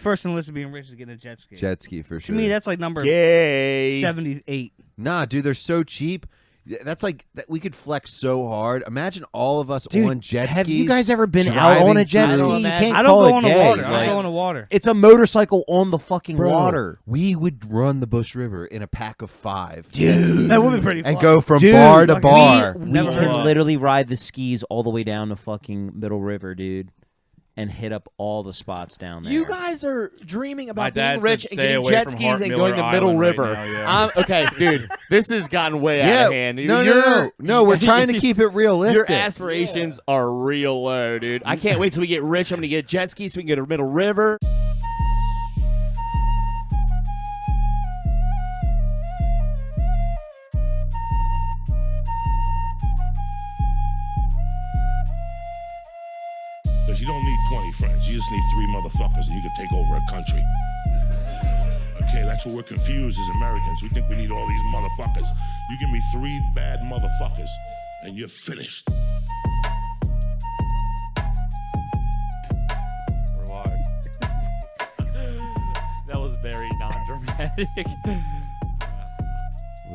first on the list of being rich is getting a jet ski. Jet ski for sure. To me, that's like number Gay. 78. Nah, dude, they're so cheap. That's like we could flex so hard. Imagine all of us Dude, on jet skis. have you guys ever been out on a jet ski? You can't I don't call go it on the gay. water. I Like, don't go on the water. it's a motorcycle on the fucking Bro, water. We would run the Bush River in a pack of 5. Dude. That would be pretty fun. And go from Dude, bar to fucking bar. We Never heard can of literally ride the skis all the way down to fucking Middle River, dude, and hit up all the spots down there. You guys are dreaming My about dad being rich said and stay getting away jet from skis Hart and Miller going to Middle Island right River. now, yeah. Okay, dude, this has gotten way out of hand. No, we're trying to keep it realistic. Your aspirations are real low, dude. I can't wait till we get rich. I'm going to get jet skis so we can go to Middle River. Because you don't need 20 friends. You just need 3 motherfuckers and you can take over a country. Okay, that's what we're confused as Americans. We think we need all these motherfuckers. You give me 3 bad motherfuckers and you're finished. We're live. That was very non-dramatic.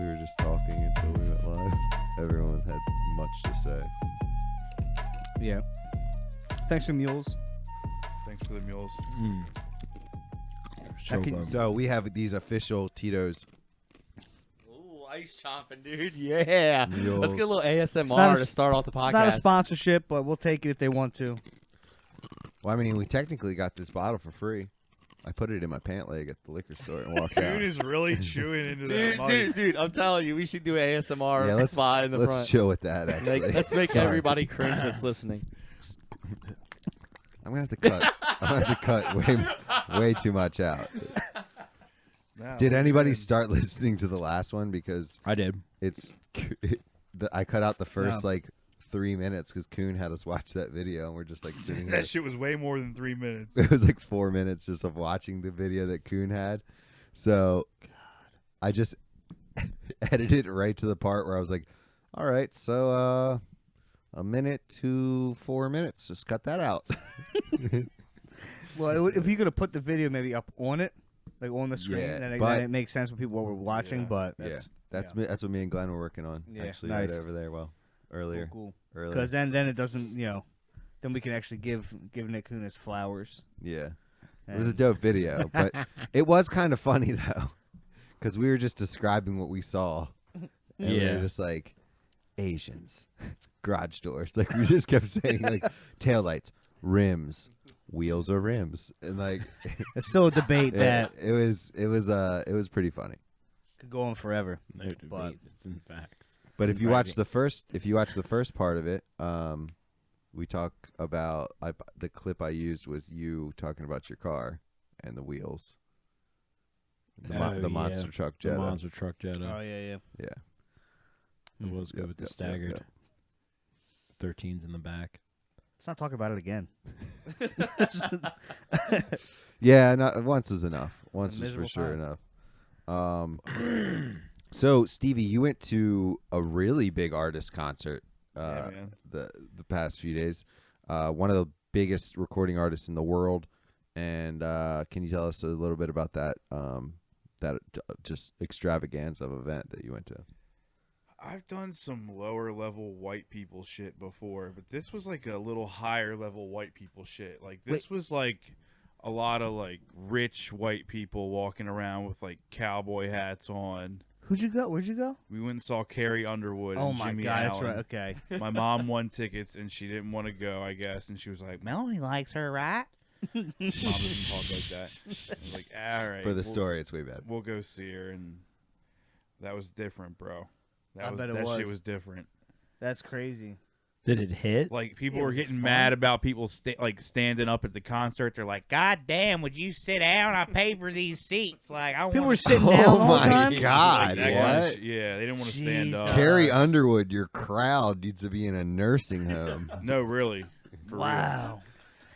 We were just talking until we went live. Everyone had much to say. Yeah. Thanks for mules. Thanks for the mules. So we have these official Tito's Ooh, ice chomping, dude. Yeah. Mules. Let's get a little not ASMR a- to start off the podcast. It's not a sponsorship, but we'll take it if they want to. Well, I mean, we technically got this bottle for free. I put it in my pant leg at the liquor store and walked out. Dude is really chewing into that mic. Dude, I'm telling you, we should do an ASMR Yeah, spot in the let's front. chill with that, actually. Let's make Sorry. everybody cringe that's listening. I'm going to have to cut. I'm going to have to cut way too much out. No, Did we're anybody good. start listening to the last one? Because I did. I cut out the first, No. 3 minutes because Kuhn had us watch that video, and we're just, sitting here. That shit was way more than 3 minutes. It was 4 minutes just of watching the video that Kuhn had. So I just edited it right to the part where I was like, all right, so 1 minute to 4 minutes. Just cut that out. Well, if you could have put the video maybe up on it, like on the screen, Yeah, then but- it makes sense for people what we're watching. Yeah. But that's That's what me and Glenn were working on, Yeah, actually, nice. right over there. Well, earlier. cool. Earlier. Because then it doesn't, then we can actually give Nick Kuhn his flowers. Yeah. It was a And- dope video, but it was kind of funny, though, because we were just describing what we saw. And we Yeah. were just like, Asians, garage doors. We just kept saying, taillights, rims, wheels or rims. And, It's still a debate that it was pretty funny. could go on forever. No debate. It's in facts. But if you watch the first part of it, we talk about the clip I used was you talking about your car and the wheels, the monster truck The Jetta. monster truck Jetta. Oh yeah. Yeah, It was good with the staggered. 13s in the back. Let's not talk about it again. yeah. Not once was enough. Once a was for miserable sure time. enough. So Stevie, you went to a really big artist concert Yeah, man. the past few days. One of the biggest recording artists in the world. And can you tell us a little bit about that just extravaganza of event that you went to? I've done some lower level white people shit before, but this was a little higher level white people shit. This was a lot of rich white people walking around with cowboy hats on. Who'd you go? Where'd you go? We went and saw Carrie Underwood Oh and my Jimmy god, Allen. that's right. Okay. My mom won tickets and she didn't want to go, I guess, and she was like, "Melanie likes her, right?" Mom doesn't talk like that. I was like, all right. For the story, it's way bad. We'll go see her, and that was different, bro. I bet it that was. shit was different. That's crazy. Did it hit? People Yeah, were was it getting fun? mad about people standing up at the concert. They're like, "God damn, would you sit down? I paid for these seats." I People want were sitting down all the my time. God. that kind of What? shit. Yeah, they didn't want to stand up. Jesus. Carrie Underwood, your crowd needs to be in a nursing home. No, really. For real. Wow.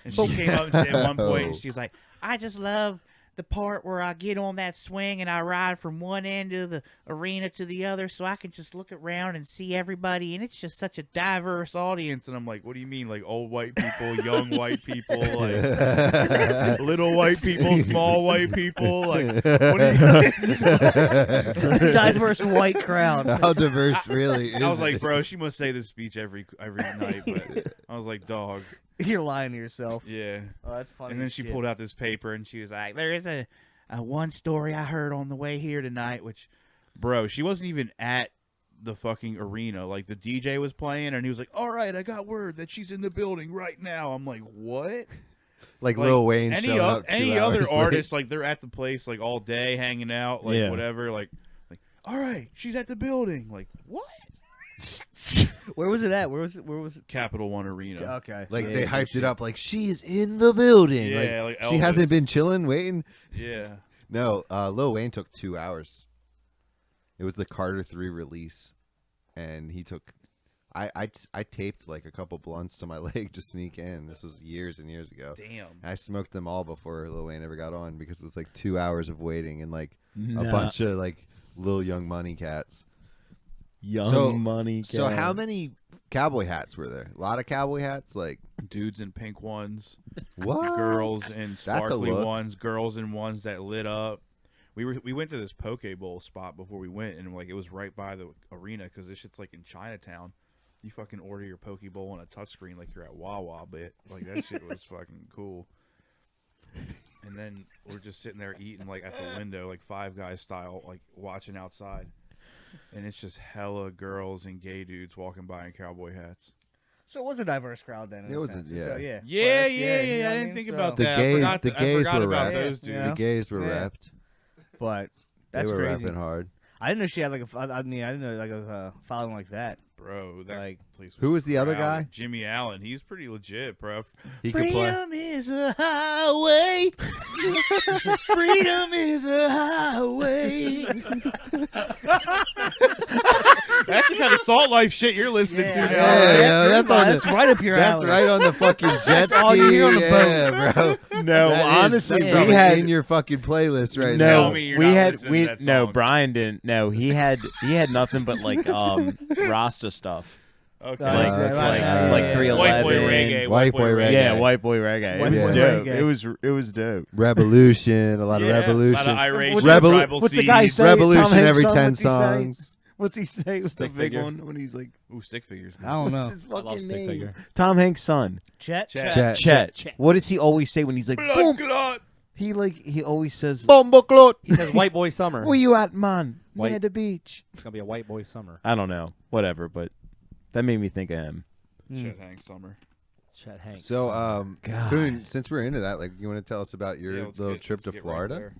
And she came up and said at one point, No. and she was like, "I just love the part where I get on that swing and I ride from one end of the arena to the other so I can just look around and see everybody, and it's just such a diverse audience. And I'm like, what do you mean? Like old white people, young white people, like little white people, small white people? Like, what do you Diverse white crowd. How diverse really is I was it? like, bro, she must say this speech every night. But I was like, dog, You're lying to yourself. yeah. Oh, that's funny. And then as she shit. pulled out this paper and she was like, There is a one story I heard on the way here tonight, which bro, she wasn't even at the fucking arena. Like the DJ was playing and he was like, all right, I got word that she's in the building right now. I'm like, what? like Lil Wayne any showing up 2 any other hours late. artist, like they're at the place like all day hanging out, like Yeah. whatever, like all right, she's at the building. Like, what? Where was it at? Where was it? Capital One Arena. Okay. Like Yeah, they no hyped shit. it up like she's in the building. Yeah, like like she hasn't Elvis. been chilling, waiting. Yeah. No, Lil Wayne took 2 hours. It was the Carter 3 release, and he took. I taped like a couple blunts to my leg to sneak in. This was years and years ago. Damn. I smoked them all before Lil Wayne ever got on because it was like 2 hours of waiting and like a Nah. bunch of like Lil Young Money cats. Young money. So cat. how many cowboy hats were there? A lot of cowboy hats. Like Dudes in pink ones, what? girls in That's a sparkly look. ones, girls in ones that lit up. We went to this poke bowl spot before we went, and like it was right by the arena because this shit's like in Chinatown. You fucking order your poke bowl on a touchscreen like you're at Wawa, but like that shit was fucking cool. And then we're just sitting there eating like at the window, like Five Guys style, like watching outside, and it's just hella girls and gay dudes walking by in cowboy hats. So it was a diverse crowd then. in It a was a- sense. yeah. So, yeah. Yeah, Well, that's- yeah. you know I what didn't mean? think So- about The that. gays, I the forgot, gays I forgot were about wrapped. those dudes. Yeah. The gays were Yeah. wrapped. But that's they were crazy. rapping hard. I didn't know she had like a. I mean, I didn't know like a following like that. Bro, that Like, place who was the other crowded. guy? Jimmy Allen. He's pretty legit, bro. He could play. freedom is a highway. Freedom is a highway. That's the kind of Salt Life shit you're listening to now. Yeah, that's on that's the- right up your That's alley. right on the fucking jet ski. all you hear on the yeah, bro. No, That is- honestly, that's we probably had in your fucking playlist right no. now. Tell me you're We not had listening we to that no. song. Brian didn't. No, he had nothing but like Rasta stuff. Okay. Like, Like 311. White boy reggae. White boy reggae. Yeah, white boy reggae. White It was boy dope. reggae. It was dope. Revolution, a lot of Yeah, revolution. A lot of Irish What's tribal What's the guy seeds. say? Revolution Tom Hanks every song, 10 what's he say? songs. What's he say? What's the Stick big figure. one when he's like, Ooh, stick figures. I don't know. his I love fucking stick name? figure. Tom Hanks' son, Chet. Chet. Chet. What does he always say when he's like, Blood boom? clot. He always says, Bomboclot. He says white boy summer. "Where you at, man? White. Near the beach." It's gonna be a white boy summer. I don't know, whatever, but that made me think of him. Chet Hanks Summer. Chet Hanks. So, God. Kuhn, since we're into that, like, you want to tell us about your Yeah, let's little get- trip let's to get right Florida? there.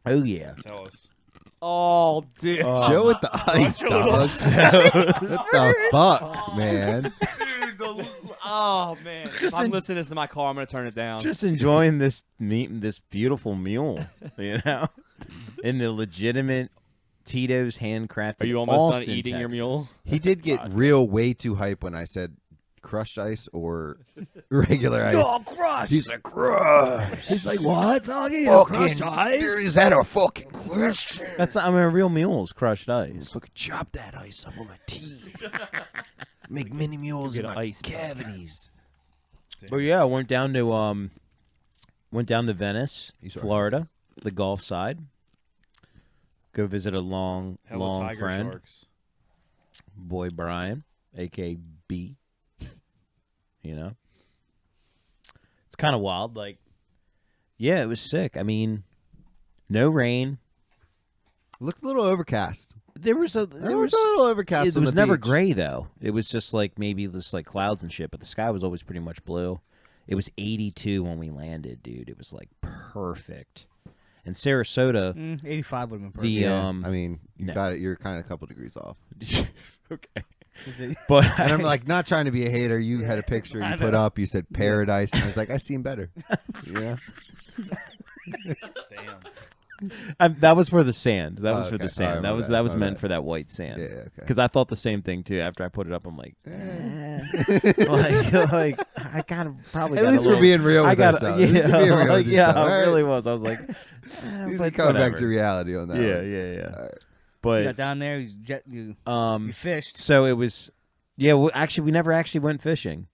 Oh yeah. Tell us. oh, dude. Chill with the ice, dog. What the fuck, man? Oh man. If I'm listening to this in my car, I'm gonna turn it down. Just enjoying this beautiful mule, you know, in the legitimate Tito's handcrafted. Are you almost Austin, done eating your Texas. mule? He did get real way too hype when I said crushed ice or regular ice. Oh, crush. He's like, crushed. He's like, what? Oh Is that a fucking question? That's I mean, a real mule is crushed ice. Fucking chop that ice up with my teeth. Make mini mules in Get my ice. cavities. But yeah, I went down to Venice, He's all right. Florida, the Gulf side. Go visit a long Hella tiger friend, sharks. boy Brian, aka B. You know, it's kind of wild. Like, yeah, it was sick. I mean, no rain. Looked a little overcast. There was a It was a little overcast. It on was the never beach. gray though. It was just like maybe just like clouds and shit, but the sky was always pretty much blue. It was 82 when we landed, dude. It was like perfect. And Sarasota, 85 would have been perfect. the Yeah, I mean, you no. got it. You're kind of a couple degrees off. okay. But And I'm like, not trying to be a hater. You had a picture you put up. You said paradise, and I was like, I seen better. Yeah. Damn. That was for the sand. That was for Okay. the sand. All right, that was my meant bad. for that white sand. Yeah, okay. Because I thought the same thing too. After I put it up, I'm like, like I gotta probably. At got a least we're little- being real I with got ourselves. At least yeah, you're being real like, with yeah, yourself. I All right. really was. I was like, He's but coming back whatever. to reality on that. Yeah, one. yeah. All right. You got But down there. You um, fished. so it was. Yeah, well, actually, we never actually went fishing.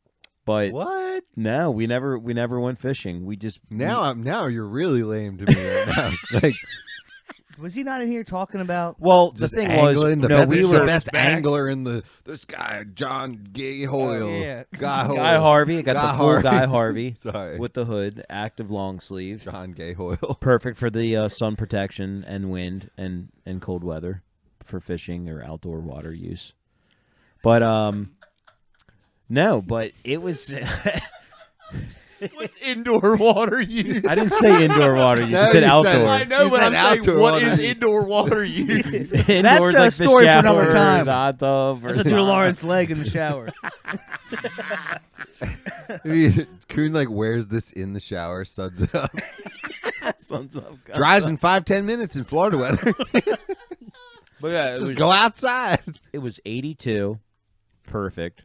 But What? no, we never went fishing. We just Now you're really lame to me right now. Like Was he not in here talking about? well, the just thing angling. was, The no, best, we the were best angler in this guy, John Gay Hoyle. yeah. Guy Hoyle. Guy Harvey. I got Guy the full Harvey. Guy Harvey Sorry. with the hood, active long sleeve. John Gay Hoyle. Perfect for the sun protection and wind and cold weather for fishing or outdoor water use. But no, but it was. What's indoor water use? I didn't say indoor water use. No, I said you said outdoor. it. I know, You but said I'm saying, outdoor what water is use. indoor water use? Indoors, a like story the for another shower, time. The hot tub. Or That's your Lawrence leg in the shower. Coon like wears this in the shower, suds it up, Sons of God. dries in 5-10 minutes in Florida weather. But yeah, Just go outside. it was 82, perfect.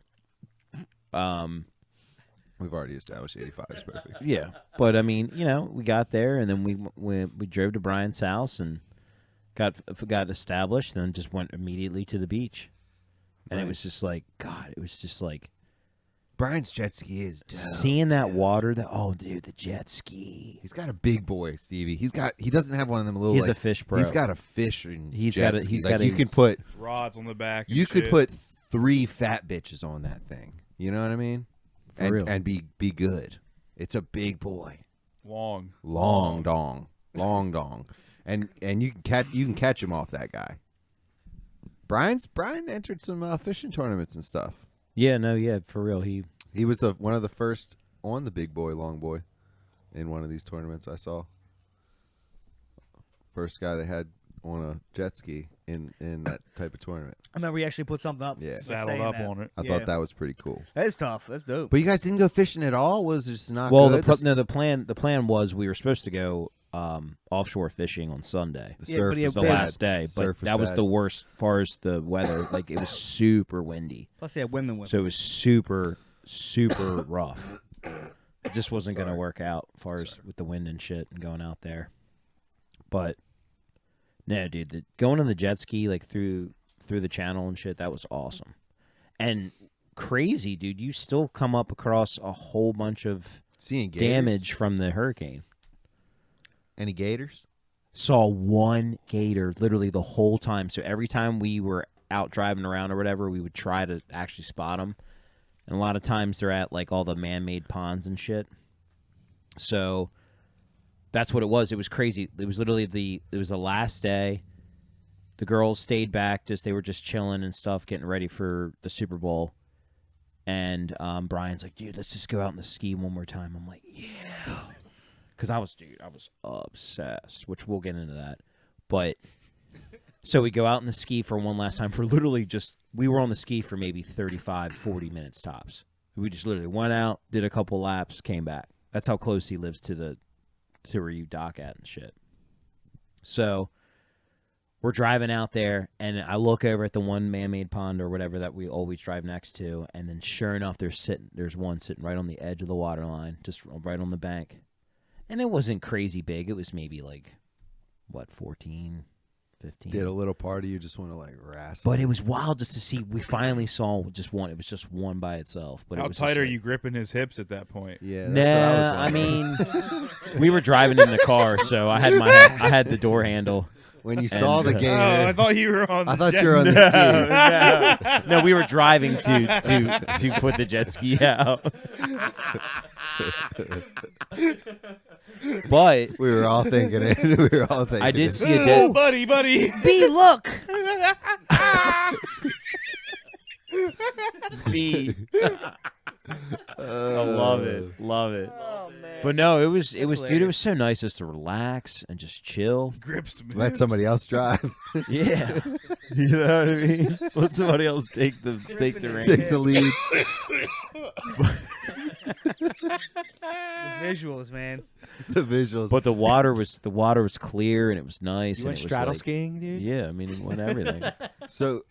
We've already established 85 is perfect. Yeah, but I mean, we got there and then we drove to Brian's house and got established, and then just went immediately to the beach, and it Right. was just like God. It was just like Brian's jet ski is dope. seeing that water. Dude, the jet ski. He's got a big boy, Stevie. He doesn't have one of them little. He's like, a fish pro. He's got a fishing. He's jet got a- ski. he's Like, got a- you could put Rods on the back. And you could shit. put 3 fat bitches on that thing. You know what I mean? For real. And be good. It's a big boy. long Long dong. And you can catch him off that guy. Brian entered some fishing tournaments and stuff. Yeah, no, yeah, for real. He was one of the first on the big boy, long boy, in one of these tournaments I saw. First guy they had on a jet ski in that type of tournament. I remember he actually put something up. Yeah. saddled up on it. I Yeah. thought that was pretty cool. That is tough. That's dope. But you guys didn't go fishing at all? Was it just not Well, good? the plan was we were supposed to go offshore fishing on Sunday. The Yeah, surf but he was The had bad. last day, but Surf that was bad. the worst as far as the weather. Like it was super windy, Plus, they had women with. so it was super rough. It just wasn't going to work out as far as with the wind and shit and going out there. But no, dude, going on the jet ski like through the channel and shit, that was awesome. And crazy, dude, you still come up across a whole bunch of Seeing gators? damage from the hurricane. Any gators? Saw one gator literally the whole time. So every time we were out driving around or whatever, we would try to actually spot them. And a lot of times they're at like all the man-made ponds and shit. So that's what it was. It was crazy. It was literally the last day. The girls stayed back, they were just chilling and stuff, getting ready for the Super Bowl. And Brian's like, dude, let's just go out on the ski one more time. I'm like, yeah. Because I was obsessed, which we'll get into that. But so we go out on the ski for one last time for literally we were on the ski for maybe 35, 40 minutes tops. We just literally went out, did a couple laps, came back. That's how close he lives to where you dock at and shit. So we're driving out there, and I look over at the one man-made pond or whatever that we always drive next to, and then sure enough, there's one sitting right on the edge of the water line, just right on the bank. And it wasn't crazy big. It was maybe like, 14, 15. Did a little party, you just want to like wrestle. But it was wild just to see. We finally saw just one. It was just one by itself. But How it was tight just are like, you gripping his hips at that point? Yeah, that's what I was Nah, wondering. we were driving in the car, so I had the door handle. When you saw the and, gator, Oh, I thought you were on. I the thought jet. you were on the ski. No, we were driving to put the jet ski out. But We were all thinking it. We were all thinking I did it. see a Oh, dead. buddy. B, look. B. I love it. Love it. Oh man. But no, it was dude, it hilarious. was so nice just to relax and just chill. Grips him. Let somebody else drive. Yeah. You know what I mean? Let somebody else take the reins. Take the lead. The visuals, man. The visuals. But the water was clear and it was nice. You and went it was straddle like, skiing, dude? Yeah, I mean, it went everything. So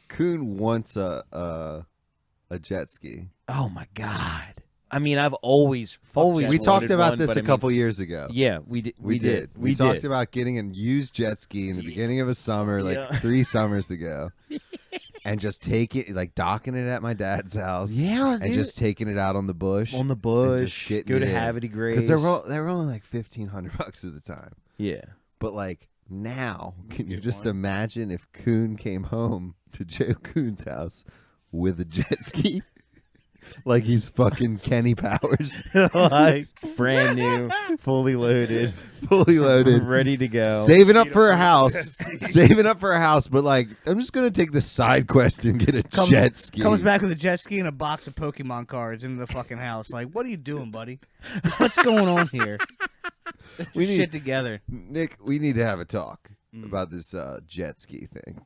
Coon wants a jet ski. Oh my god! I mean, I've always We talked about one, this but a I mean, couple years ago. Yeah, we did. We did. We talked about getting a used jet ski in the beginning of a summer, like 3 summers ago, and just take it, like docking it at my dad's house. Yeah, and dude. just taking it out on the bush. on the and bush. just getting Go to it in. Havity Grace Because they were only like $1,500 at the time. Yeah. But like now, can you just imagine if Coon came home to Joe Coon's house with a jet ski? Like he's fucking Kenny Powers. Like brand new, fully loaded, Fully loaded. ready to go. Saving up for a house. Saving up for a house, but like, I'm just going to take the side quest and get a jet ski. Comes back with a jet ski and a box of Pokemon cards into the fucking house. Like, what are you doing, buddy? What's going on here? We need- Shit together. Nick, we need to have a talk about this jet ski thing.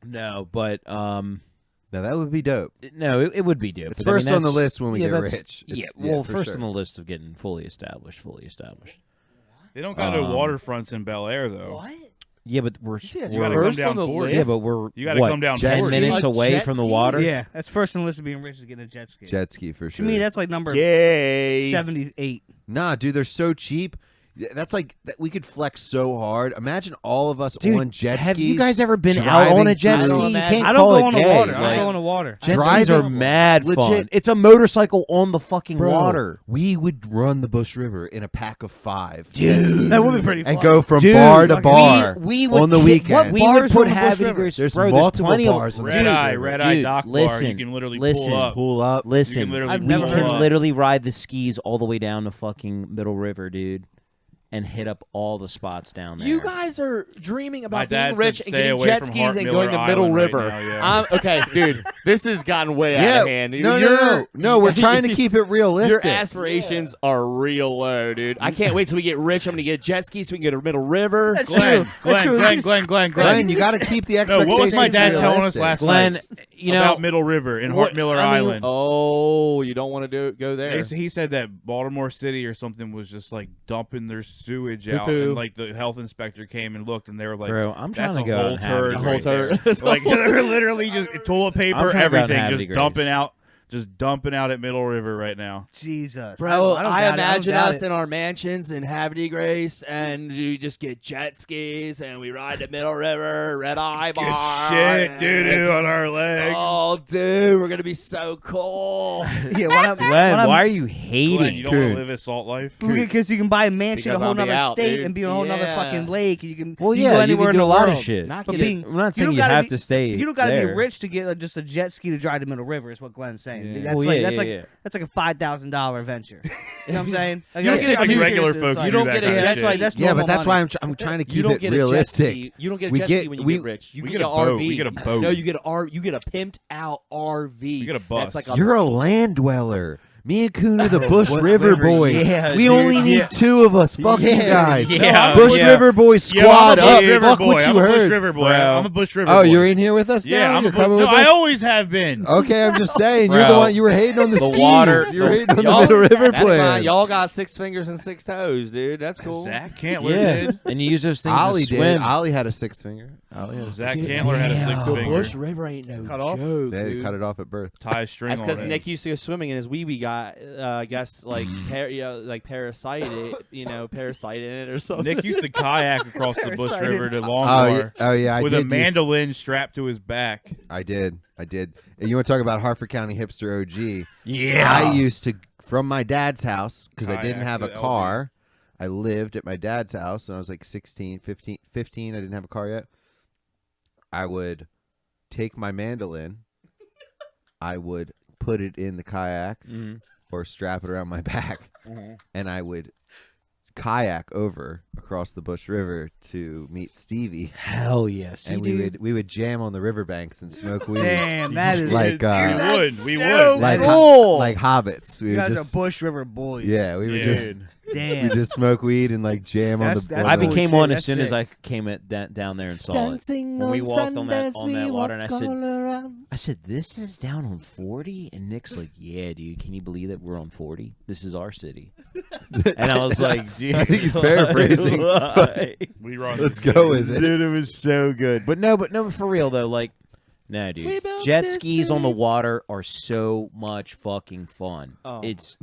No, but Now, that would be dope. no, it would be dope. It's but I mean, first on the that's- list when we get that's- rich. Yeah, It's- well, for first sure. on the list of getting fully established. They don't got no waterfronts in Bel Air though. What? Yeah, but we're You gotta come First down on the Ford. list? yeah, but we're You gotta what, come down 10 Ford. minutes A away jet from the ski? water. Yeah, that's first on the list of being rich is getting a jet ski. Jet ski for To sure. me, that's like number Yay. 78. Nah, dude, they're so cheap. That's like we could flex so hard. Imagine all of us Dude, on jet skis. have you guys ever been out driving on a jet through- ski? I don't You imagine- can't I don't call go it on the gay. water. I Like, go on the water. jet skis Driving- are mad legit- fun. It's a motorcycle on the fucking Bro, water. we would run the Bush River in a pack of 5. Dude. That would be pretty fun. And go from Dude, bar to fucking- bar we would on the hit- weekend. What we Bars would put on the Bush Havity River. Grace. There's bro, multiple plenty of- bars on the Red Bush Eye, River. Red Eye Dude, Dock Bar. listen, You can literally listen. pull up. Pull up. You Listen, can literally I've we never pull heard can up. literally ride the skis all the way down to fucking Middle River, dude, and hit up all the spots down there. You guys are dreaming My about dad being rich said and stay getting away jet from skis Hart and Miller going to Middle Island right River. now, yeah. Okay, dude, this has gotten way out Yeah. of hand. No, we're trying to keep it realistic. Your aspirations are real low, dude. I can't wait till we get rich. I'm gonna get jet skis so we can go to Middle River. That's Glenn, true. That's true. Glenn, you got to keep the No, expectations what was my dad telling us realistic. last Glenn, night you know, about Middle River and Hart Miller I mean, Island? Oh, you don't want to go there. He said that Baltimore City or something was just like dumping their sewage out, Poo-poo. and like the health inspector came and looked, and they were like, bro, I'm trying "That's to a go out whole and have turd, it. A whole right there." turd. Like they're literally just toilet I'm paper, trying to go out and everything, have just it, Grace. dumping out at Middle River right now. Jesus. Bro, I don't I doubt it. imagine don't doubt us it. in our mansions in Havity Grace, and you just get jet skis, and we ride the Middle River, Red Eye Good Bar. shit, doo on our legs. Oh, dude, we're gonna be so cool. Yeah, why not? Glenn, why why are you hating? Glenn, you don't want Dude. to live a salt life. Because you can buy a mansion in a Because whole I'll be nother out, state dude. and be on a whole nother Yeah. fucking lake. You can. Well, you yeah, can go you anywhere can in do the a lot world. of shit. Not But getting- being, I'm not you saying don't you gotta have be- to stay You don't gotta be there. rich to get just a jet ski to drive the Middle River. Is what Glenn's saying. Yeah. That's Well, like yeah, that's yeah, like yeah. that's like a $5,000 venture. You know what I'm saying? Like, You don't I'm get- serious, like I'm regular serious. folks Like, You don't do get that a kind of jet that's shit. like that's Yeah, normal but that's money. why I'm trying to You keep don't it get realistic. a jet ski. You don't get a We jet get- ski when you we- get rich. You we get get an a boat. RV. We get a boat. No, you get a pimped out RV. We get a bus. That's like a You're a land dweller. Me and Coon are the Bush What River river? boys. Yeah, we dude, only need yeah. 2 of us. Fuck you Yeah, guys. yeah, Bush yeah. River boys Yo, squad I'm a up. Bush River Fuck boy. what you I'm a Bush heard. River boy. Bro. I'm a Bush River Oh, boy. you're in here with us now? Yeah, I'm You're a coming Bush. with No, I us? always have been. Okay, I'm just saying. You're the Bro. one. You were hating on the, The skis. water- You were hating on the Y'all- Middle River That's plan. fine. Y'all got 6 fingers and 6 toes, dude. That's cool. Zach Cantler Yeah, did. and you use those things Ollie to did. swim. Ollie had a 6th finger. Ollie had a Zach sixth Cantler had a The 6 finger. Bush River ain't no Cut off? joke, They dude. cut it off at birth. Tie a string That's on because it. Nick used to go swimming and his wee got, I guess, like, parasited in it or something. Nick used to kayak across the Bush Parasited. River to Oh, Longmore yeah. I with did a use- mandolin strapped to his back. I did. And you want to talk about Hartford County hipster OG? Yeah. I used to, from my dad's house, because I Kayak didn't have to a the car. I lived at my dad's house when I was like 16, 15. I didn't have a car yet. I would take my mandolin. I would put it in the kayak or strap it around my back. And I would kayak over across the Bush River to meet Stevie, Hell yes. and we would jam on the riverbanks and smoke weed. Damn, that is Like, we so would. like cool. like hobbits. We You would guys just are Bush River boys. yeah, we would just Damn. we just smoke weed and like jam on That's- the. that's I on the- cool became shit. one as That's soon as sick. I came down there and saw it. When we walked on that water, and I said, "This is down on 40," and Nick's like, "Yeah, dude, can you believe that we're on 40? This is our city." And I was like, "Dude, I think he's paraphrasing. We run. Let's go with it. Dude, it was so good. But no, for real though, like, nah, dude, jet skis on the water are so much fucking fun. Oh. It's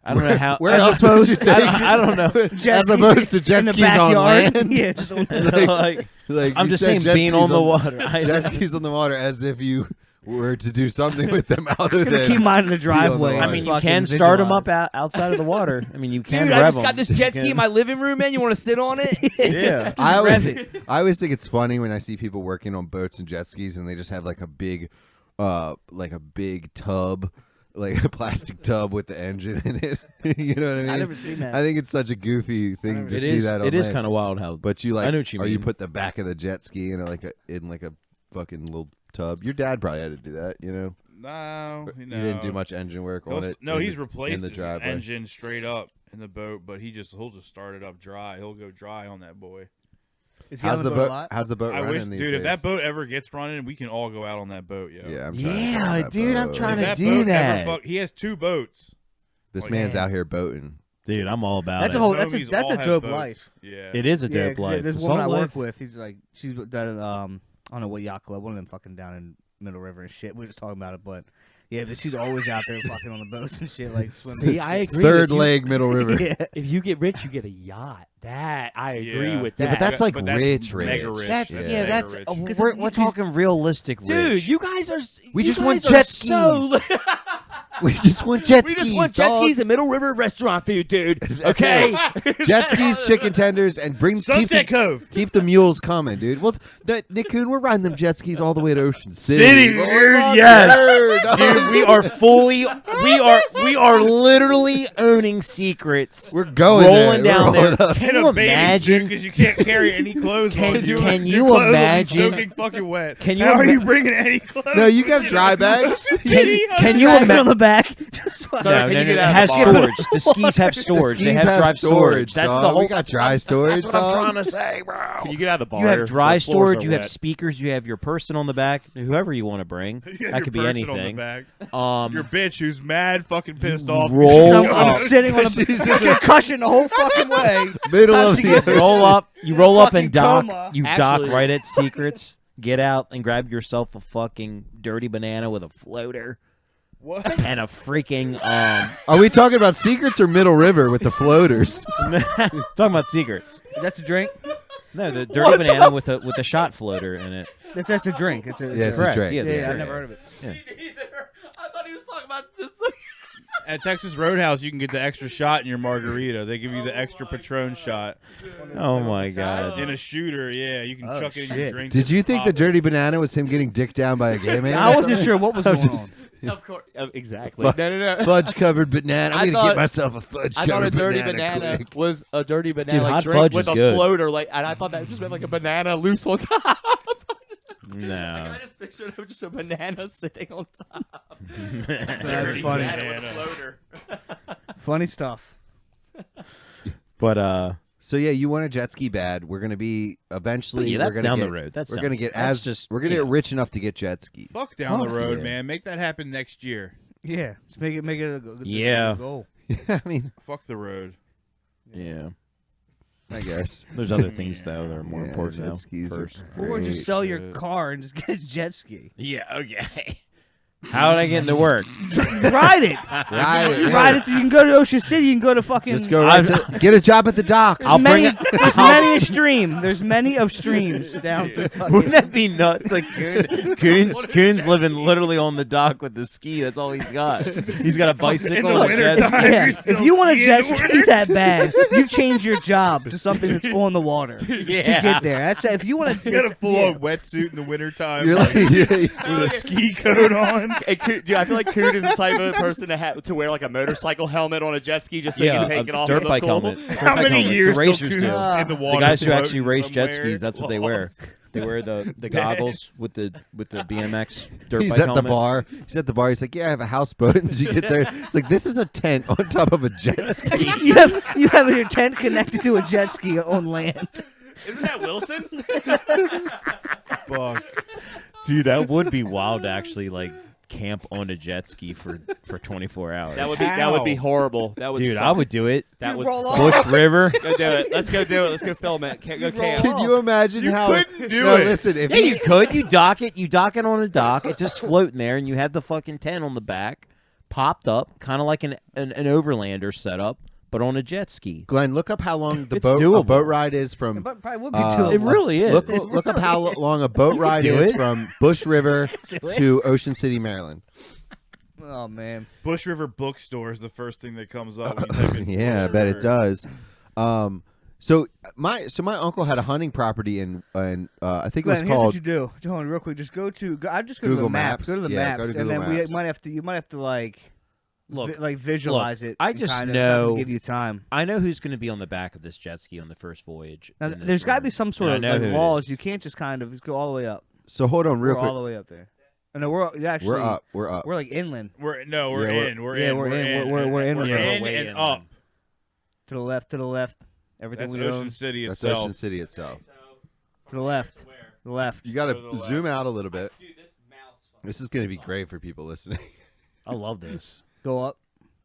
I don't know how. Where as else opposed, would you I take don't- I don't know. Jet as skis opposed to jet in the skis on backyard. land? Yeah, just on like, Like I'm you just said saying, jet being on skis the water. Jet skis on the water, as if you were to do something with them other Gonna than keep mine in the on the driveway. water. I mean, you Fucking can start them visualize. up outside of the water. I mean, you can Dude, rev I just 'em. got this jet ski in my living room, man. You want to sit on it? Yeah. I always think it's funny when I see people working on boats and jet skis, and they just have like a big tub, like a plastic tub with the engine in it. You know what I mean? I've never seen that. I think it's such a goofy thing to It see is. that. It is kind kind of wild how. But you like, I know what you or you mean. put the back of the jet ski in a fucking little tub. Your dad probably had to do that, you know. No, You didn't do much engine work on it. No, in he's the- replaced in the his driveway. engine straight up in the boat, but he'll just start it up dry. He'll go dry on that boy. Is he How's on the boat a boat? lot? How's the boat I running wish, these dude, days? if that boat ever gets running, we can all go out on that boat, yo. Yeah, I'm trying to get Yeah, on that dude, I'm boat. trying If to that do boat ever that. he has 2 boats. This Oh, man's yeah. out here boating. Dude, I'm all about That's it. a whole. That's a Homies all have dope boats. life. Yeah. It is a Yeah, dope 'cause life. There's It's one I all work life. with. He's like, she's that I don't know what yacht club. One of them fucking down in Middle River and shit. We were just talking about it, but yeah, but she's always out there fucking on the boats and shit, like swimming. See, and I shit. agree. Third with you. leg, Middle River. Yeah. If you get rich, you get a yacht. That I agree Yeah. with Yeah, that. but that's like But that's rich, mega rich. rich. That's That's yeah. mega That's rich. we're talking realistic rich. Dude, you guys are. We you just want guys are jet so- We just want jet we skis. just want jet dog. skis and Middle River restaurant food, dude. Okay. Jet skis, chicken tenders, and Sunset Cove. keep the mules coming, dude. Well, Nick Coon, we're riding them jet skis all the way to Ocean City. City, Lord, dude, yes. Lord, dog. Dude, we are fully. We are literally owning secrets. We're going rolling there. down We're rolling there. up. Can In you a bathing suit imagine? because you can't carry any clothes Can- on you. can Your you clothes will be imagine- soaking fucking wet. Can you How are ima- you bringing any clothes? No, you got dry bags. Can you Drag it imagine? on the back? Just Sorry, No, can you no, get it out has of the bar? storage. The skis have storage. The They skis have dry storage. That's dog. the whole. We got dry storage. That's what I'm dog. trying to say, bro. Can you get out of the bar? You have dry The floors storage. are You have wet. speakers. You have your person on the back. Whoever you want to bring. You got That your could be person on the anything. back. Um, Your bitch who's mad fucking pissed off. roll I'm up. sitting on a concussion the whole fucking way. Middle Time of to the get- roll up. You roll up Fucking and dock. coma. You Actually- dock right at Secrets. Get out and grab yourself a fucking dirty banana with a floater What? and a freaking Are we talking about secrets or Middle River with the floaters? talking about Secrets. That's a drink. No, the dirty banana with a shot floater in it. That's a drink. It's a Yeah, it's a Correct. drink. Yeah, yeah. the I never heard of it. Either. I thought he was talking about just. At Texas Roadhouse, you can get the extra shot in your margarita. They give you the extra Patron shot Oh my god. in a shooter. Yeah, you can Oh, chuck it in your shit. drink. Did you think the Pop it. dirty banana was him getting dicked down by a gay man? I wasn't sure what was I going was just- on. Of course, exactly. No, no. Fudge covered banana. I'm I gonna thought- get myself a fudge I thought covered a dirty banana. banana quick. was a dirty banana Dude, hot drink fudge with is a good. floater, like, and I thought that just meant like a banana loose on top. No. I just pictured it was just a banana sitting on top. That's Dirty funny. banana with a floater. Funny stuff. But So yeah, you want a jet ski bad. We're gonna be eventually. yeah, we're that's gonna down get, the road. That's we're gonna get that's as just we're gonna yeah. get rich enough to get jet skis. Fuck down the Fuck road, yeah. man. Make that happen next year. Yeah, let's make it a Yeah. goal. I mean, Fuck the road. Yeah. I guess. There's other things though that are more Yeah, important jet now. skis are First. Or just great. sell your shit. car and just get a jet ski. Yeah. Okay. How would I get into work? Ride it. Ride it, You yeah. ride it. You can go to Ocean City. You can go to fucking. Just go right to, get a job at the docks. There's many, bring there's many a stream. There's many of streams down. To Wouldn't that be nuts? Like Coon's living literally on the dock with the ski. That's all he's got. He's got a bicycle and a jet ski. Yeah, You're if you want a still jet skiing in the ski that bad, you change your job to something that's on the water to Yeah. get there. That's if you want to You got a full on wetsuit in the wintertime You're like, like, yeah, with a ski coat on. him. Dude, I feel like Coon is the type of person to wear like a motorcycle helmet on a jet ski just so he can take it off. dirt and look bike cool. helmet. How many years The till racers Coon's do. in the water? The guys who actually floating race jet somewhere? skis, that's what they wear. They wear the goggles with the BMX dirt He's bike at helmet. the bar. He's at the bar. He's like, "Yeah, I have a houseboat." And she gets there. It's like, "This is a tent on top of a jet ski." you have your tent connected to a jet ski on land. Isn't that Wilson? Fuck. Dude, that would be wild to actually like camp on a jet ski for 24 hours. That would be horrible. That would Dude, suck. I would do it. That would roll suck. Bush River. Go do it. Let's go do it. Let's go film it. Go camp. Can you imagine You how? couldn't do no, it. listen. If Yeah, he, you could. You dock it on a dock. It's just floating there, and you have the fucking tent on the back, popped up, kind of like an overlander setup, but on a jet ski. Glenn, look up how long the It's boat doable. a boat ride is from. But probably would be Uh, too. It really is. Look up how long a boat ride do is it. from Bush River to Ocean City, Maryland. Oh man. Bush River Bookstore is the first thing that comes up. When you type in Yeah, I Bush bet it River. does. So my uncle had a hunting property in I think it was Glenn, here's called what you do. Hold on, real quick. Just go to. I just go to Google the maps. Maps. Go to the Yeah, maps, go to and Google then Maps. you might have to like Look, visualize it. I and just kind of know- give you time. I know who's going to be on the back of this jet ski on the first voyage. Now, in this there's got to room. be some sort And of I know like who it laws. is. You can't just kind of go all the way up. So hold on, real We're quick. all the way up there. No, we're actually We're up. We're up. We're like inland We're in. Yeah, We're yeah, in. we're in. We're in. We're in way and in. up. to the left. To the left. Everything That's we Ocean own. City That's itself. Ocean City itself. To the left. To the left. You got Go to the to left. zoom out a little bit. Dude, this mouse. This is going to be great for people listening. I love this. Go up.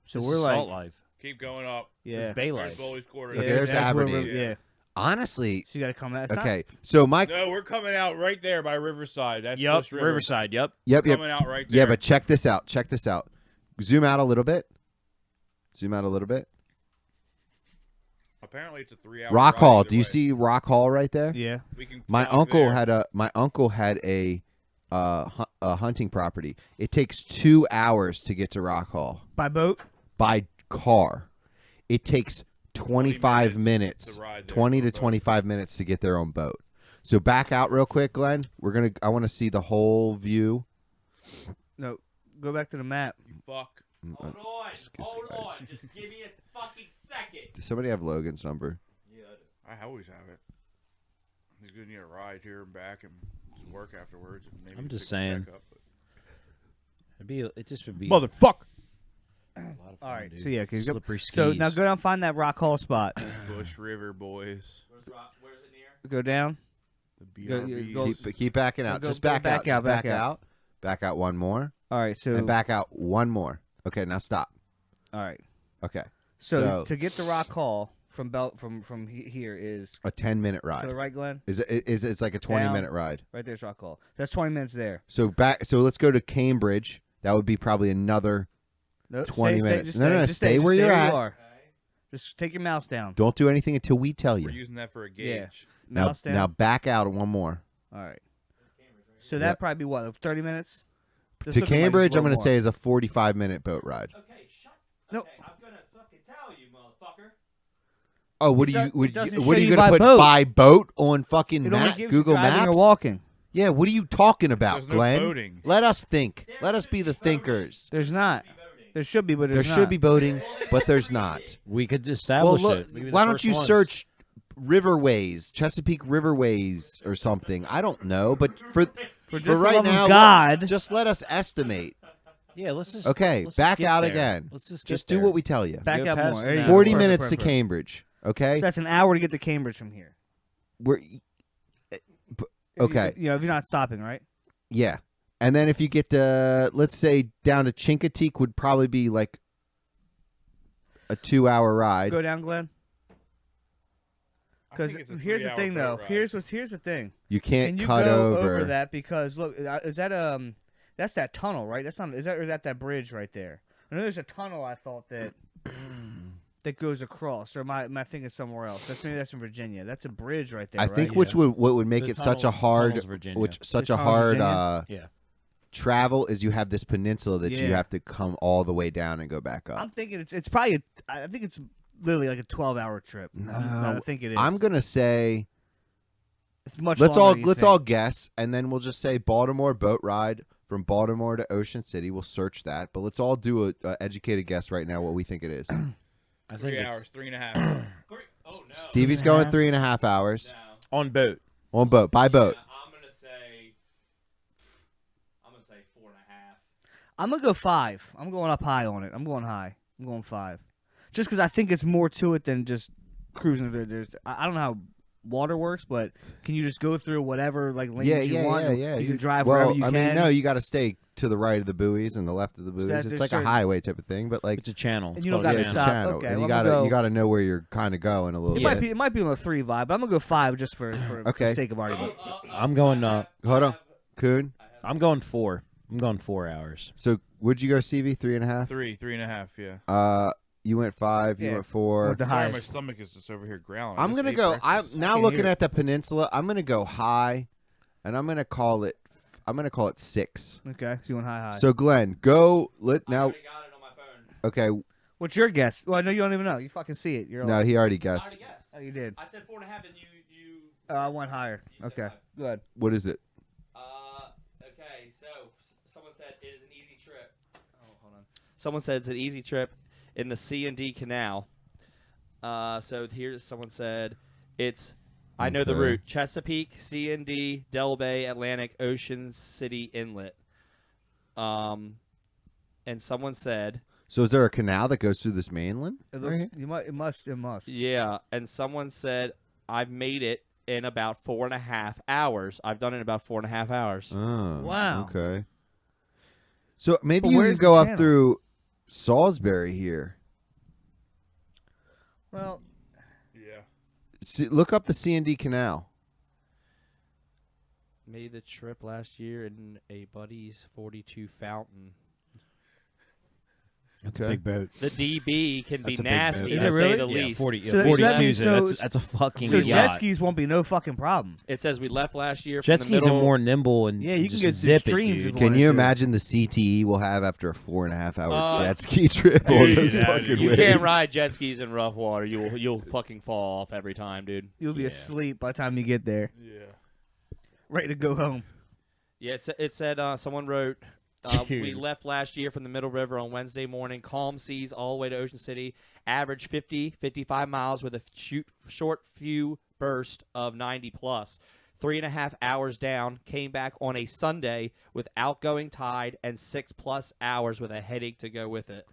So This we're is like, Salt Life. Keep going up. yeah. It's Bay There's Life. Bowley's Quarter. Okay, there's that's where Aberdeen. we're- Yeah. Honestly, So you got to come. That's not- okay. So my No, we're coming out right there by Riverside. That's Yep, Bush River. Riverside. Yep. yep. Coming out right there. Yeah, but check this out. Check this out. Zoom out a little bit. Zoom out a little bit. Apparently it's a 3-hour Rock ride Hall. either Do you way. see Rock Hall right there? Yeah. We can My come uncle there. had a hunting property. It takes 2 hours to get to Rock Hall By boat. by car. It takes 25 minutes, to ride there 20 on to a boat. 25 minutes to get there on boat. So back out real quick, Glenn. I want to see the whole view. No. Go back to the map. You fuck. Hold on. Hold guys. on. Just give me a fucking second. Does somebody have Logan's number? I always have it. He's gonna need a ride here and back and some work afterwards. And maybe I'm just pick the saying. check up, but- It just would be Motherfucker. a lot of fun, All right. dude. So yeah, 'cause you go- Slippery skis. So now go down, find that Rock Hall spot. Bush River boys. Where's it near? Go down. The Go- BRBs. go- Keep backing out. Go- Just go back back out. out, Just back back out. out. Back out one more. All right. So And back out one more. Okay, now stop. All right. Okay. So So- to get to Rock Hall from here is A 10-minute to the ride. right, Glenn. It's like a 20-minute ride. Right there's Rock Hall. That's 20 minutes there. So let's go to Cambridge. That would be probably another No, 20 minutes. Just No, just stay where you're you at. are. Just take your mouse down. Don't do anything until we tell We're you. using that for a Yeah. gauge. Now Mouse down. now back out one more. All right. So that'd Yep. probably be what, 30 minutes? This To looking like Cambridge, it's a I'm going to little say more. is a 45-minute boat ride. Okay, shut. No. Okay, I'm gonna fucking tell you, motherfucker. Oh, what It do you does- what it doesn't what show are you you going to by put boat. by boat on fucking It only map, gives you Google driving Maps? or walking. Yeah, what are you talking about, There's no Glenn? boating. Let us think. Let us be the thinkers. There's not. There should be, but There there's not. should be boating, but there's not. We could Well, establish look, it. Maybe the why don't first you ones. search Riverways, Chesapeake Riverways or something? I don't know, but for just for the right love of now, God. just let us estimate. Yeah, let's just. Okay, let's back just get out there. again. Let's just Just get do there. what we tell you. Back Go up past more. the There you map. go. 40 Perfect, minutes to perfect. Cambridge. So Okay, that's an hour to get to Cambridge from here. we're okay. You know, if you're not stopping, right? Yeah, and then if you get to, let's say, down to Chincoteague would probably be like a 2-hour ride. Go down, Glenn. I Because think it's a here's the 3-hour thing, boat though. ride. Here's the thing. You can't Can you cut go over. that? Because look, is that that's that tunnel, right? That's not. Is that bridge right there? I know there's a tunnel. I thought that that goes across, or my thing is somewhere else. Maybe that's in Virginia. That's a bridge right there. I right? think what would make The it such a tunnels- hard, tunnels, Virginia. such The a tunnels, hard Virginia? Yeah. travel is you have this peninsula that you Yeah. have to come all the way down and go back up. I'm thinking it's probably. I think it's literally like a 12-hour trip. I think it is. I'm gonna say It's much. let's longer than you all think. guess, and then we'll just say Baltimore boat ride from Baltimore to Ocean City. We'll search that, but let's all do a educated guess right now what we think it is. I think 3 it's hours, 3.5. Stevie's going 3.5 hours on boat. on boat, by boat. I'm gonna say 4.5. I'm gonna go 5. I'm going up high on it. I'm going high. I'm going 5. Just because I think it's more to it than just cruising. I don't know how water works, but can you just go through whatever like lanes you want? Yeah. You can drive well, wherever you can. I mean, no, you got to stay to the right of the buoys and the left of the buoys. there's It's like certain- a highway type of thing, but like It's a channel. And you don't It's gotta it's called a stop. channel, Okay, and well, you I'm gonna you go- got to know where you're kind of going a little It bit. might be on the 3 vibe, but I'm gonna go 5 just for Okay. the sake of argument. I'm going. Hold on, Coon. I'm going 4. I'm going 4 hours. So would you go, Stevie? 3.5. 3.5. Yeah. You went 5. You Yeah. went 4. With the Sorry, high. my stomach is just over here growling. I'm just gonna ate go. I'm breakfast. now can't looking hear at the peninsula. I'm gonna go high, and I'm gonna call it 6. Okay, so you went high. So Glenn, go. Now. got it on my phone. Okay. What's your guess? Well, I know you don't even know. You fucking see it. You're No, like, he already guessed. guessed. oh, you did. I said 4.5, and you. I went higher. You said Okay, 5. good. What is it? Okay, so someone said it is an easy trip. Oh, hold on. Someone said it's an easy trip in the C&D Canal. So here's someone said it's. I know the Okay. route: Chesapeake, C&D, Del Bay, Atlantic, Ocean City Inlet. And someone said, So is there a canal that goes through this mainland? It right looks. here? You might. It must. It must. yeah. And someone said, I've made it in about 4.5 hours. I've done it in about 4.5 hours. Oh, Wow. Okay. So maybe But you can where's go the up channel? through Salisbury here. Well, Yeah. See, look up the C&D Canal. Made the trip last year in a Buddy's 42 fountain. That's Okay. a big boat. The DB can be That's a big nasty, boat. Is to it say really? the Yeah, least. 40. So- so 42 that means- is so- that's a fucking so yacht. jet skis won't be no fucking problem. It says we left last year Jet from skis the middle. are more nimble and Yeah, you can just get zip streams it, if dude. Can wanted you to. imagine the CTE we'll have after a 4.5 hour Uh, jet ski trip on dude, those yeah, fucking You waves? can't ride jet skis in rough water. You'll fucking fall off every time, dude. You'll be Yeah. asleep by the time you get there, Yeah. ready to go home. Yeah, it said someone wrote, we Dude. left last year from the Middle River on Wednesday morning, calm seas all the way to Ocean City, average 55 miles with a short few burst of 90 plus. 3.5 hours down, came back on a Sunday with outgoing tide and 6+ hours with a headache to go with it.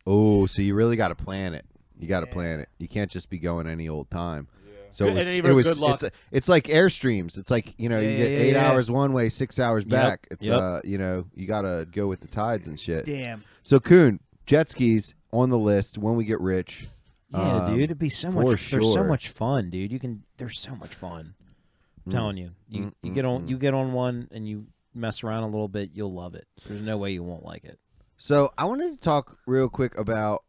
Oh, so you really got to plan it. You got to plan it. You can't just be going any old time. So Good- it was, and even it was good luck. it's like airstreams. It's like, you know, you get 8 yeah. hours one way, 6 hours Yep, back. It's yep. you know, you got to go with the tides and shit. Damn. So Kuhn, jet skis on the list when we get rich. Yeah, dude, it'd be so for much. There's so sure. much fun, dude. There's so much fun. I'm telling you, you mm, get on, you get on one, and you mess around a little bit, you'll love it. There's no way you won't like it. So I wanted to talk real quick about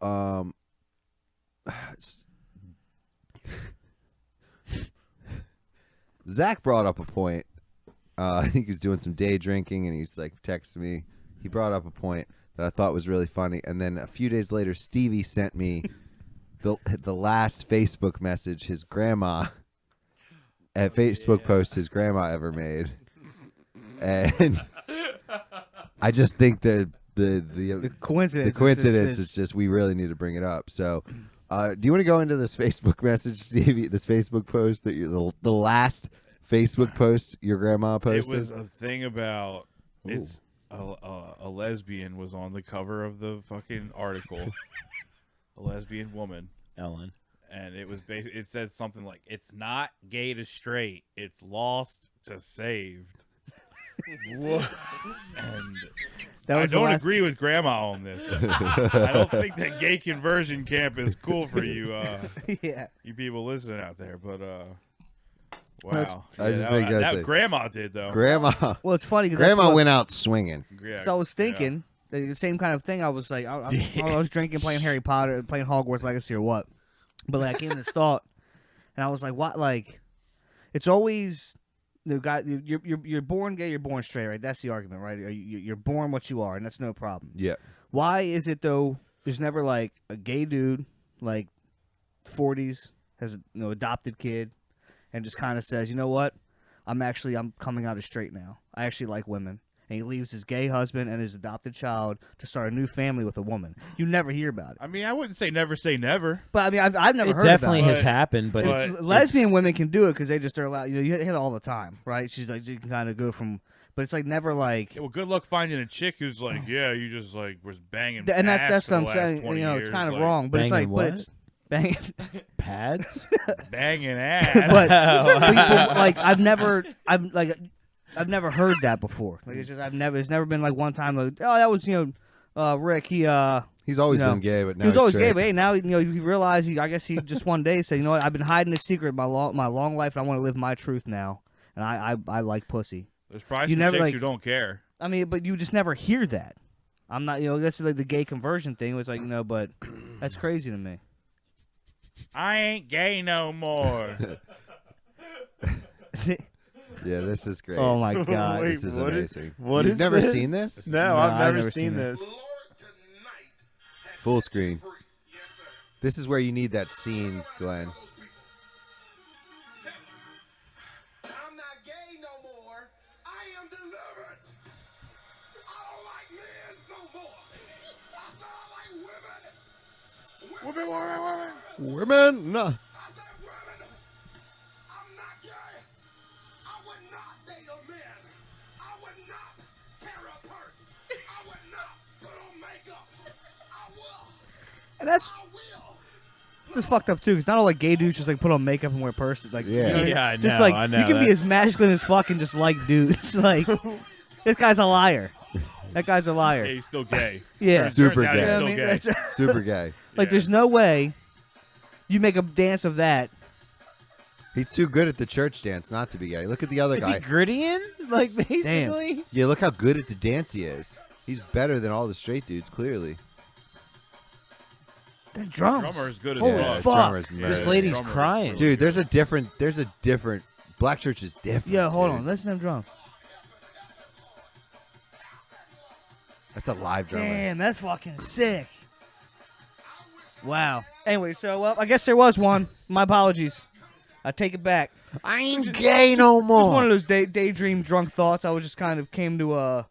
Zach brought up a point. I think he was doing some day drinking, and he's like texting me. He brought up a point that I thought was really funny, and then a few days later, Stevie sent me the last Facebook message his grandma at Facebook post his grandma ever made, and I just think that The coincidence. the coincidence is just we really need to bring it up. So, do you want to go into this Facebook message, Stevie? This Facebook post that the last Facebook post your grandma posted? It was a thing about it's a lesbian was on the cover of the fucking article. A lesbian woman, Ellen. and it was it said something like, "It's not gay to straight, it's lost to saved." And That I was the don't last- agree with Grandma on this. I don't think that gay conversion camp is cool for you, Yeah. you people listening out there. But That's- wow, I just think that's it. Grandma did though. Grandma. Well, it's funny because Grandma went out swinging. Yeah, So I was thinking the same kind of thing. I was like, I was drinking, playing Harry Potter, playing Hogwarts Legacy or what. But like, I came to this thought, and I was like, what? Like, it's always the guy. You're born gay, you're born straight, right? That's the argument, right? You're born what you are, and that's no problem. Yeah. Why is it though? There's never like a gay dude, like 40s, has a adopted kid, and just kind of says, you know what? I'm coming out as straight now. I actually like women. and he leaves his gay husband and his adopted child to start a new family with a woman. You never hear about it. I mean, I wouldn't say never. But I mean, I've never It heard definitely about it. has happened, but Lesbian women can do it because they just are allowed. You hear it all the time, right? She's like, you can kind of go from, but it's like never like. Yeah, well, good luck finding a chick who's like, yeah, you just like was banging. And ass that's for what I'm the last saying. 20 It's years, kind of like, wrong, but it's like, Banging but what? it's banging. pads. Banging ass. But people, like I've never heard that before. Like it's never been like one time like, oh, that was Rick. He's always No. been gay, but now He was always straight. gay, but hey, now he realized. I guess he just one day said, you know what? I've been hiding this secret my long life, and I want to live my truth now. And I like pussy. There's probably You some never, chicks like- who don't care. I mean, but you just never hear that. I'm not, that's like the gay conversion thing. It was like, but that's crazy to me. I ain't gay no more. Yeah, this is great. Oh my god! Wait, This is what amazing. what You've is never this? seen this? No, I've never seen it. this. Full screen. This is where you need that scene, Glenn. I'm not gay no more. I am delivered. I don't like men no more. I said I like women. Women, no. I said women. I'm not gay. I would not date a man. I would not carry a purse. I would not put on makeup. I will. And that's I will. just fucked up too, because not all like gay dudes just like put on makeup and wear purses. Like, Yeah. you know what I mean? Yeah, I Just know, like I know, you can be that's- as masculine as fuck and just like dudes. Like, this guy's a liar. That guy's a liar. Yeah, he's still gay. Yeah. Super Turns out gay. he's You know still what I mean? gay. That's- Super gay. like, Yeah. there's no way you make a dance of that. He's too good at the church dance not to be gay. Look at the other Is guy. he grittying? Like basically? Yeah, look how good at the dance he is. He's better than all the straight dudes, clearly. That drums. Drummer is good as Holy Yeah, fuck. drummer's Yeah, murder. This lady's drummer is crying. really Dude, good. there's a different black church is different. Yeah, hold dude. on. Listen to them drum. That's a live drummer. Damn, that's fucking sick. Wow. Anyway, so I guess there was one. My apologies. I take it back. I ain't gay no more. Just one of those daydream drunk thoughts. I was just kind of came to I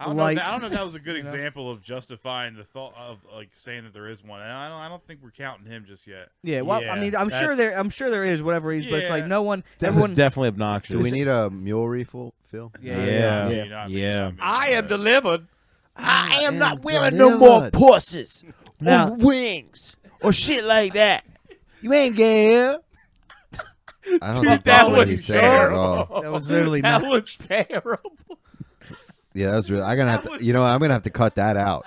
don't like- know. I don't know if that was a good example of justifying the thought of like saying that there is one. And I don't think we're counting him just yet. yeah. Well, Yeah, I mean, I'm sure there is whatever he's, but it's like Yeah. no one. This Everyone. is definitely obnoxious. Do we need a mule refill, Phil? Yeah. You know, Yeah. I am delivered. I am not wearing no more pussies Now- or wings or shit like that. You ain't gay. I don't Dude, think that that's what was he's saying at all. That was literally That not. was terrible. Yeah, that was really. I'm gonna have to. You know, I'm gonna have to cut that out.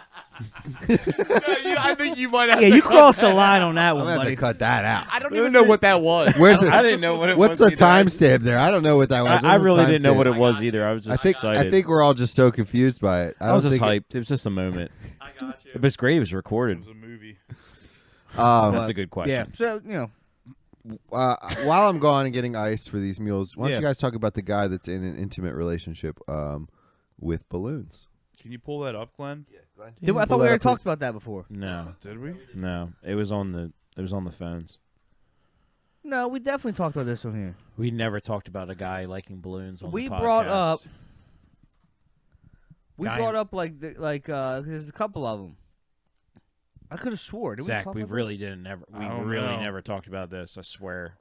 I think you might have Yeah, to you cut crossed the that line out. on that I'm one, gonna have buddy. to cut that out. I don't even know what that was. Where's the? I didn't know what it What's was. the timestamp there? I don't know what that was. I What's the really didn't know timestamp? what it was either. I was I just think excited. I think we're all just so confused by it. I was don't just think hyped. It was just a moment. I got you. But it's great. It was It recorded. was a movie. That's a good Yeah. question. So while I'm gone and getting ice for these mules, why don't Yeah. you guys talk about the guy that's in an intimate relationship with balloons? Can you pull that up, Glenn? I thought we already talked about that before. No, Did we? no. It was on the phones. No, we definitely talked about this one here. We never talked about a guy liking balloons on We the brought podcast. up- We Guy- brought up there's a couple of them. I could have swore. Did Zach, we we talk about really didn't never. We I don't really know. never talked about this. I swear.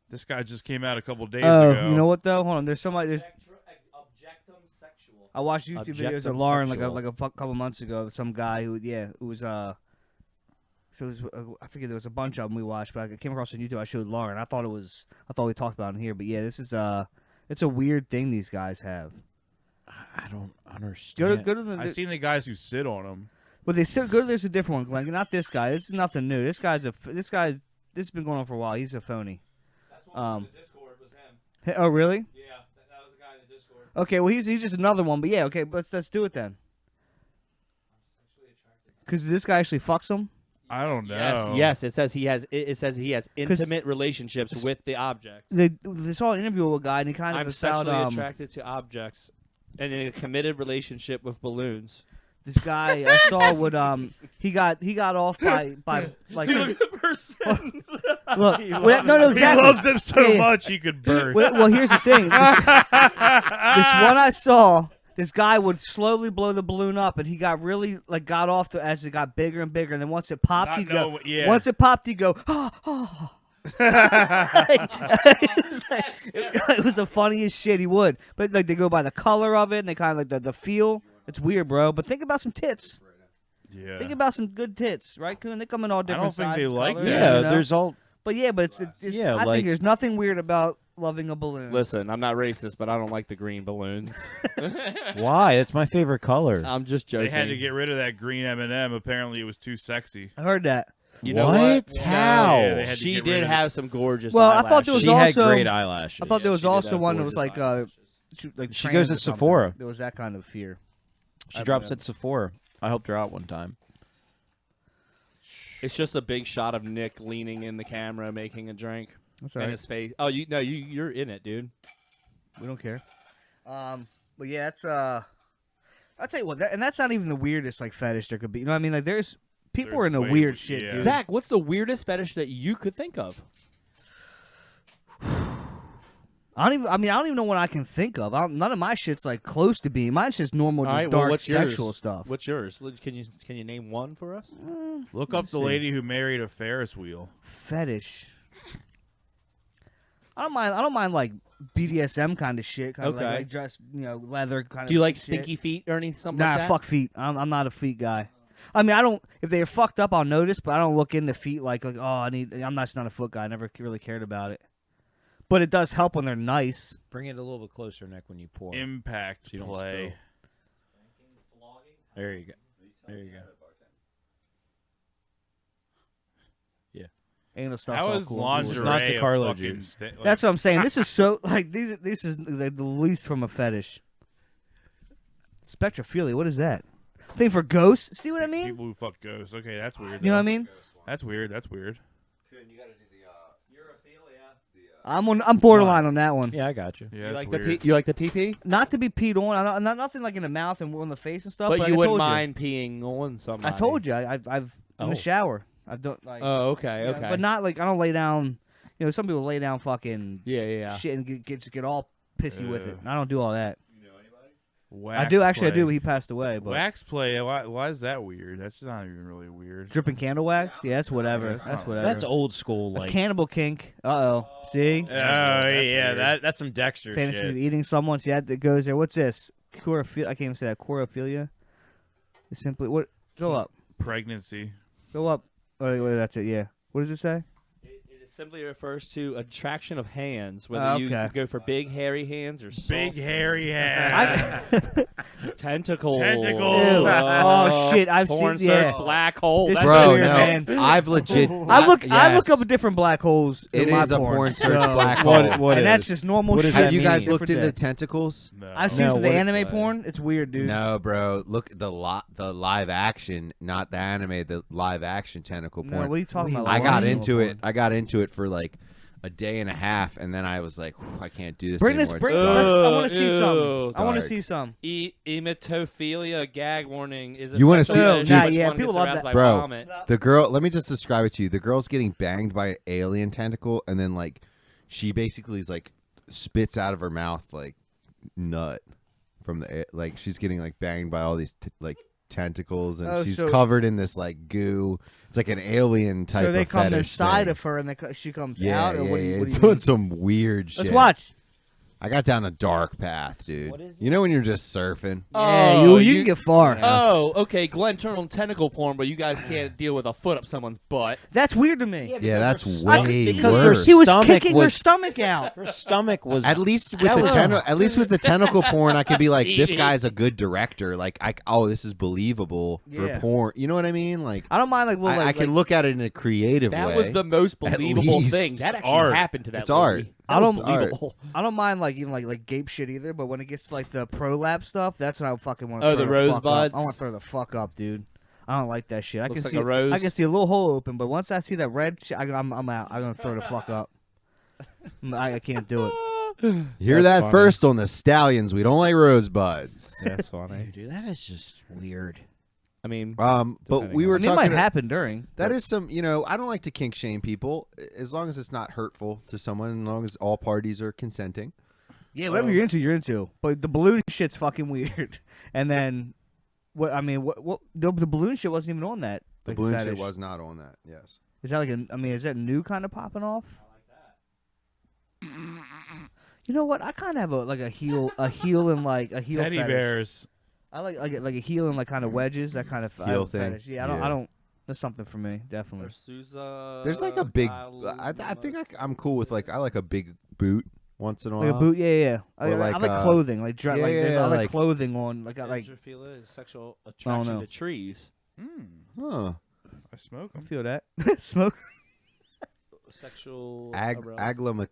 This guy just came out a couple days this? Oh, ago. you know what though? Hold on. There's somebody. Objectum sexual. I watched YouTube videos Objectum of Lauren sexual. couple months ago. Some guy who was So it was, I forget there was a bunch of them we watched, but I came across on YouTube. I showed Lauren. I thought we talked about it in here, but yeah, this is it's a weird thing these guys have. I don't understand. Go to the. I've seen the guys who sit on him. Well, there's a different one, Glenn. Not this guy. This is nothing new. This has been going on for a while. He's a phony. That's one in the Discord was him. Oh, really? Yeah, that was the guy in the Discord. Okay, well he's just another one, but yeah, okay, let's do it then. Because this guy actually fucks him. I don't know. Yes. It says he has. It says he has intimate relationships with the object. They saw an interview with a guy, and he kind of I'm was about sexually attracted to objects, and in a committed relationship with balloons. this guy I saw would he got off by like Dude, look at the first sentence. look no exactly. He loves them so Yeah. much he could burst. Well, here's the thing. This one I saw, this guy would slowly blow the balloon up, and he got really got off as it got bigger and bigger, and then once it popped, Not he'd go. know- yeah. Once it popped, he'd go. It was the funniest shit. He would, but they go by the color of it, and they kind of the feel. It's weird, bro. But think about some tits. Yeah. Think about some good tits, right, Coon? They come in all different think they sizes, like colors, that. Yeah, you know? there's all. But yeah, but it's Yeah, I like- think there's nothing weird about loving a balloon. Listen, I'm not racist, but I don't like the green balloons. Why? That's my favorite color. I'm just joking. They had to get rid of that green M&M. Apparently, it was too sexy. I heard that. You know What? what? How? Yeah, they had to She get did rid of have some gorgeous. Well, I thought there was She eyelashes. had also- great eyelashes. I thought there was she did also have one that was gorgeous eyelashes. She trans goes or at something. Sephora. There was that kind of fear. She drops at Sephora. I helped her out one time. It's just a big shot of Nick leaning in the camera, making a drink, That's and all right. his face. Oh, you're in it, dude. We don't care. But yeah, that's I'll tell you what, and that's not even the weirdest fetish there could be. You know what I mean? Like there's people are There's into way- weird shit, yeah. dude. Zach, what's the weirdest fetish that you could think of? I don't even know what I can think of. None of my shit's close to being. Mine's just normal, All just right, well, dark what's sexual yours? stuff. What's yours? Can you name one for us? Look up the see. lady who married a Ferris wheel. Fetish. I don't mind BDSM kind of shit. Kind of Okay. like dress, leather kind of. Do you like shit. stinky feet or anything? Something Nah, like that? fuck feet. I'm not a feet guy. I mean, I don't. If they're fucked up, I'll notice, but I don't look into feet like oh, I'm not a foot guy. I never really cared about it. But it does help when they're nice. Bring it a little bit closer, Nick, when you pour. Impact So you don't play. There you go. There you go. Anal stuff's How all is cool. lingerie It's not a DeCarlo fucking juice. thi- like, That's what I'm saying. This is so this is the least from a fetish. Spectrophilia. What is that? Thing for ghosts? See what I mean? people who fuck ghosts. Okay, that's weird. You know what I though. mean? That's weird. That's weird. I'm borderline on that one. Yeah, I got you. Yeah, You that's like weird. you like the pee? Not to be peed on. I'm not nothing like in the mouth and on the face and stuff. But But you I wouldn't told mind peeing on somebody. I told you. I've in Oh. the shower. I don't like. Oh, okay, you know, okay. But not like I don't lay down. Some people lay down fucking yeah. shit and get all pissy with it. Ugh. And I don't do all that. Wax I do actually. play. I do. He passed away. But Wax play. Why is that weird? That's not even really weird. dripping candle wax. Yeah, that's whatever. Yeah, that's that's not- whatever. That's old school. A Like cannibal kink. See. Oh yeah, weird. that's some Dexter Fantasy of shit. eating someone. See that goes there. What's this? Corophilia. I can't even say that. Corophilia. It's simply what? Go up. Pregnancy. Go up. Oh, wait, that's it. Yeah. What does it say? It simply refers to attraction of hands, whether Oh, you okay. go for big hairy hands or soft Big hairy hand. tentacles. Tentacles. Ew. Oh shit! I've Porn seen. search Yeah. black hole. This That's is Bro, weird, no, man. I've legit. I look yes. up different black holes. It in my is a porn search so- black What- hole. what and that's is? just normal What shit. does that Have you guys Different looked into day. tentacles? No. I've seen No, some of the what- anime porn. It's weird, dude. No, bro. Look the live action, not the anime. The live action tentacle No, porn. what are you talking about? I Like, got animal into porn. it. I got into it for like a day and a half, and then I was like, I can't do this Bring this. anymore. Bring. It's dark. Let's, I want to see Ew. some. I want to Dark. see some. Emetophilia gag warning is a You wanna sexual see- fetish Nah, in which yeah, one people gets love aroused that. by Bro. vomit. The girl. Let me just describe it to you. The girl's getting banged by an alien tentacle, and then like she basically is like spits out of her mouth like nut from the like she's getting like banged by all these like tentacles, and Oh, she's so- covered in this like goo. It's like an alien type So they of come fetish inside thing. of her, and she comes Yeah, out. Or yeah, what do you, yeah. what do It's you mean? on some weird shit. Let's watch. I got down a dark path, dude. What is it? You know when you're just surfing? Yeah, Oh, you you- can get far. Oh, okay. Glenn turned on tentacle porn, but you guys can't deal with a foot up someone's butt. That's weird to me. Yeah, that's I- way because worse. He was Stomach kicking her was- stomach out. Her stomach was. At least with That the was- at least with the tentacle porn, I could be like, this Eating. guy's a good director. Like, this is believable Yeah. for porn. You know what I mean? Like, I don't mind like little. I can look at it in a creative That way. was the most At believable least. thing. That actually Art. happened to that It's lady. art. That I was don't- believable. I don't mind like even like gape shit either, but when it gets to like the prolapse stuff, that's when I fucking want. Oh, throw the fuck up. rosebuds? I want to throw the fuck up, dude. I don't like that shit. I Looks can like see a rose. I can see a little hole open, but once I see that red shit, I'm out. I'm gonna throw the fuck up. I can't do it. Hear That's that funny. first on the Stallions. We don't like rosebuds. That's funny. Dude, that is just weird. I mean, But Depending we on- were I mean, it talking. might happen during. That is some, I don't like to kink shame people as long as it's not hurtful to someone, as long as all parties are consenting. Yeah, whatever you're into, you're into. But the balloon shit's fucking weird. And then, what? I mean, what the balloon shit wasn't even on that. The like, balloon shit fetish. was not on that. Yes. Is that like is that new kind of popping off? I like that. You know what? I kind of have a heel and like a heel Teddy fetish. bears. I like a heel and like kind of wedges. That kind of Heel thing. fetish. Yeah, I don't. That's something for me, definitely. There's like a big. I think I'm cool with like I like a big boot once in a while. Like a boot, yeah. I Or like like, clothing, like yeah, I like like- clothing on, like I like. Sexual know. attraction to trees. Huh. I smoke I them. feel that smoke. Sexual Mannequins.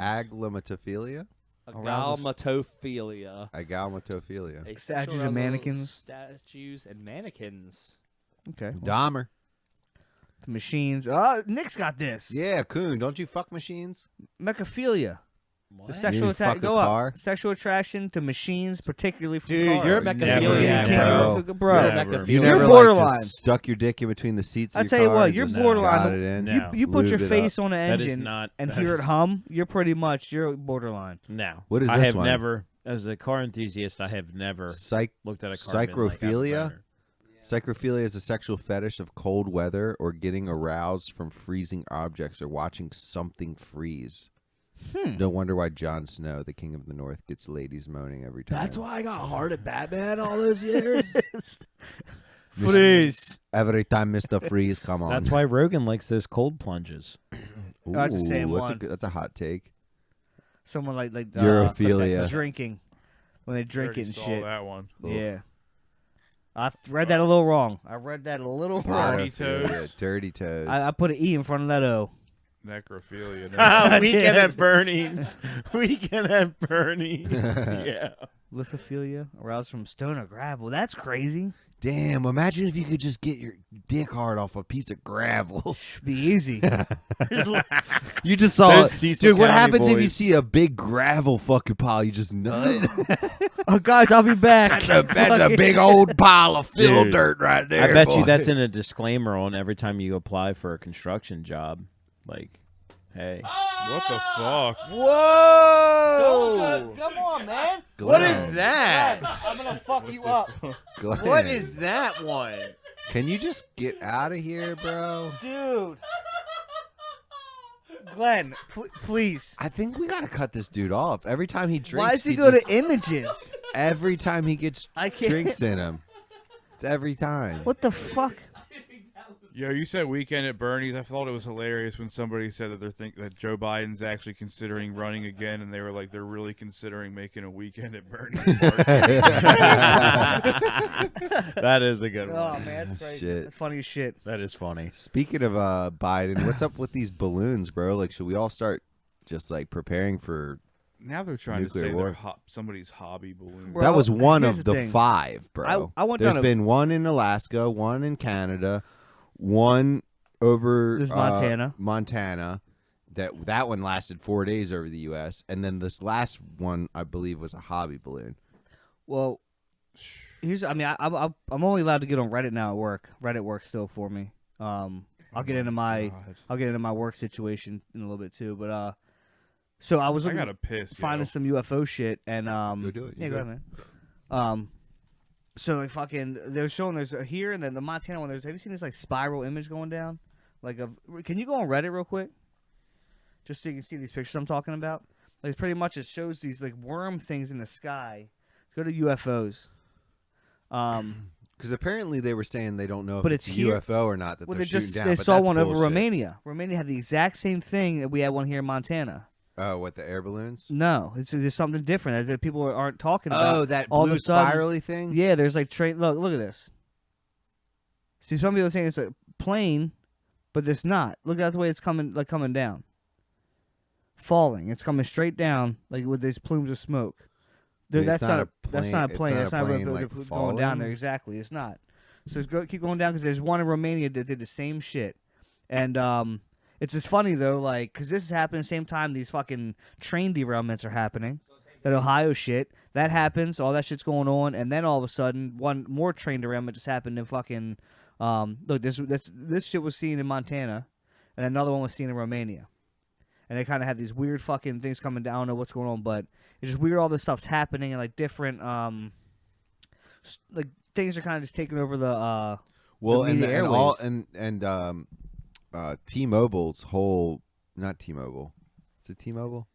Aglamatophilia. Agalmatophilia. Agalmatophilia. A Statues sexual and arousal mannequins. Statues and mannequins. Okay. Dahmer. The machines. Nick's got this. Yeah, Coon. Don't you fuck machines? Mechaphilia. The What? sexual You fuck attack. a Go car? up. Sexual attraction to machines, particularly from Dude, cars. you're a Never. mechaphiliac, Yeah, bro. bro. You're a Never. mechaphiliac. You You're never borderline. like just stuck your dick in between the seats of I your tell you car what, and you're just borderline. got it in? No. You put your Lubed it face up. on an That is engine not. and that hear it is- hum. You're pretty much borderline. No. What is I this have one? never, as a car enthusiast, I have never looked at a car. and been like, I'm a Psychrophilia? boner. Psychrophilia is a sexual fetish of cold weather or getting aroused from freezing objects or watching something freeze. No wonder why Jon Snow, the King of the North, gets ladies moaning every time. That's why I got hard at Batman all those years. Freeze. Every time Mr. Freeze come on. That's why Rogan likes those cold plunges. Ooh, That's the same one. That's a hot take. Someone like Europhilia. drinking when they drink it and saw shit. that one. Yeah. I read that a little wrong. I read that a little wrong. Dirty toes. Europhilia, Dirty toes. I put an E in front of that O. Necrophilia. No. Weekend at Bernie's. Weekend at Bernie's. Yeah. Lithophilia, aroused from stone or gravel. That's crazy. Damn, imagine if you could just get your dick hard off a piece of gravel. Should be easy. You just saw Those it. Cecil Dude, what County happens if you boys. see a big gravel fucking pile? You just nut. Oh, guys, I'll be back. That's a big old pile of fill Dude, dirt right there. I bet boy. you that's in a disclaimer on every time you apply for a construction job. Like, hey. What the fuck? Whoa! Come on, man. Glenn. that? I'm gonna fuck you up, Glenn, that one? Can you just get out of here, bro? dude. Glenn, please. I think we gotta cut this dude off. Every time he drinks, Why does he go just- to images? Every time he gets I can't. drinks in him. It's every time. What the fuck? Yo, you said Weekend at Bernie's. I thought it was hilarious when somebody said that that Joe Biden's actually considering running again, and they were like, they're really considering making a Weekend at Bernie's. That is a good Oh one. man, that's crazy. Shit. That's funny as shit. That is funny. Speaking of Biden, what's up with these balloons, bro? Like, should we all start just like preparing for? Now they're trying Nuclear to say war. they're somebody's hobby balloon. Bro, that was one here's of the the thing. 5, bro. I went There's down a- been one in Alaska, one in Canada, one over There's Montana. Montana. That one lasted 4 days over the U.S. And then this last one, I believe, was a hobby balloon. Well, here's. I mean, I'm only allowed to get on Reddit now at work. Reddit works still for me. I'll get into my God. I'll get into my work situation in a little bit too. But so I was I looking, gotta piss. finding some UFO shit, and Go do it. yeah, You go go. ahead, man. So like fucking, they're showing there's a here and then the Montana one. Have you seen this like spiral image going down? Like can you go on Reddit real quick, just so you can see these pictures I'm talking about? Like pretty much it shows these like worm things in the sky. Let's go to UFOs. Because apparently they were saying they don't know if But it's a it's here- UFO or not that Well, they're they shooting just down. they but saw that's one over bullshit. Romania. Romania had the exact same thing that we had one here in Montana. Oh, what, the air balloons? No, there's something different that people aren't talking about. Oh, that all of blue a sudden- spirally thing? Yeah, there's like train. Look at this. See, some people are saying it's a plane, but it's not. Look at the way it's coming down. Falling. It's coming straight down, like with these plumes of smoke. Wait, That's it's not not a that's not a plane. it's That's not not a a plane, like, going down falling? there. Exactly, it's not. So keep going down because there's one in Romania that did the same shit, and it's just funny though, like because this is happening at the same time these fucking train derailments are happening. That Ohio shit that happens, all that shit's going on, and then all of a sudden one more train derailment just happened in fucking look this shit was seen in Montana, and another one was seen in Romania. and they kind of have these weird fucking things coming down. I don't know what's going on, but it's just weird. All this stuff's happening, and like different like things are kind of just taking over the well, the media and all airwaves. T-Mobile's whole, not T-Mobile, is it T-Mobile?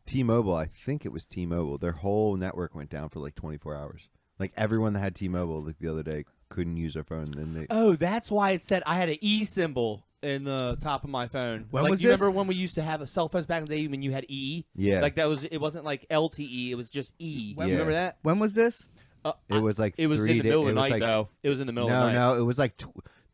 T-Mobile, I think it was T-Mobile. Their whole network went down for like 24 hours. Like everyone that had T-Mobile like the other day couldn't use their phone. And they Oh, that's why it said I had an E symbol in the top of my phone. When like was you this? remember when we used to have the cell phones back in the day when you had E? Yeah. Like that was, it wasn't like LTE, it was just E. Yeah. Remember that? When was this? it was like It was 3 in the days. middle of It the was night, like, though. It was in the middle of the night. No, it was like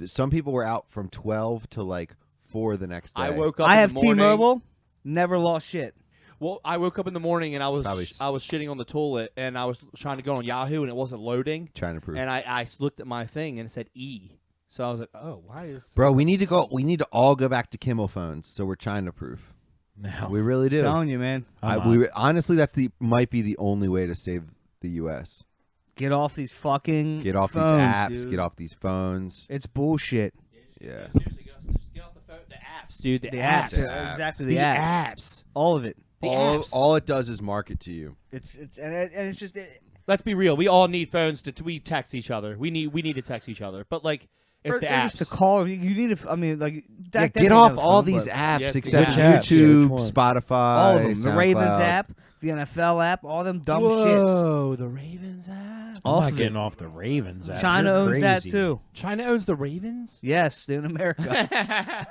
some people were out from 12 to like 4 the next day. I woke up I in have the morning. T-Mobile. Never lost shit. Well, I woke up in the morning and I was Probably shitting on the toilet and I was trying to go on Yahoo and it wasn't loading. Trying to prove. And I looked at my thing and it said E. So I was like, oh, why is... Bro, we need to all go back to Kimmel phones. So we're China proof. No. We really do. Telling you, man. Honestly, might be the only way to save the U.S. Get off these fucking Get off phones, these apps. dude. Get off these phones. It's bullshit. Yeah. Seriously, just get off the phone. The apps, dude. The apps. The apps. Exactly. The The apps. apps. All of it. The all, apps. all it does is market to you. It's it's just Let's be real. We all need phones we text each other. We need to text each other. But like, if or the apps. just to call. You need to. I mean, like Yeah, that get ain't off no all phone, these but apps Yes, except which apps? YouTube, Yeah, which one? Spotify, all of them. The Ravens SoundCloud. app, the NFL app, all them dumb shits. Whoa, the Ravens app. I'm Off not of getting it. off the Ravens app. China You're owns that crazy. too. China owns the Ravens? Yes, in America.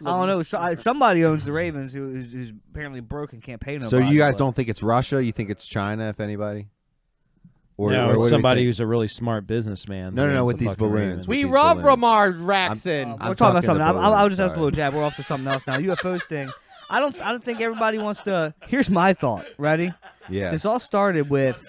I don't know. Somebody owns the Ravens who's apparently broke and can't pay nobody. So you guys but- don't think it's Russia? You think it's China, if anybody? Or No, what do it's you somebody think? who's a really smart bullsman. No, that no, no, owns with the these fucking balloons. Ravens. With We these rob balloons. Ramar Raxon. I'm we're talking about talking something. the I was just balloons, a little jab. We're off to something else now. UFOs thing. I don't think everybody wants to. Here's my thought. Ready? Yeah. This all started with.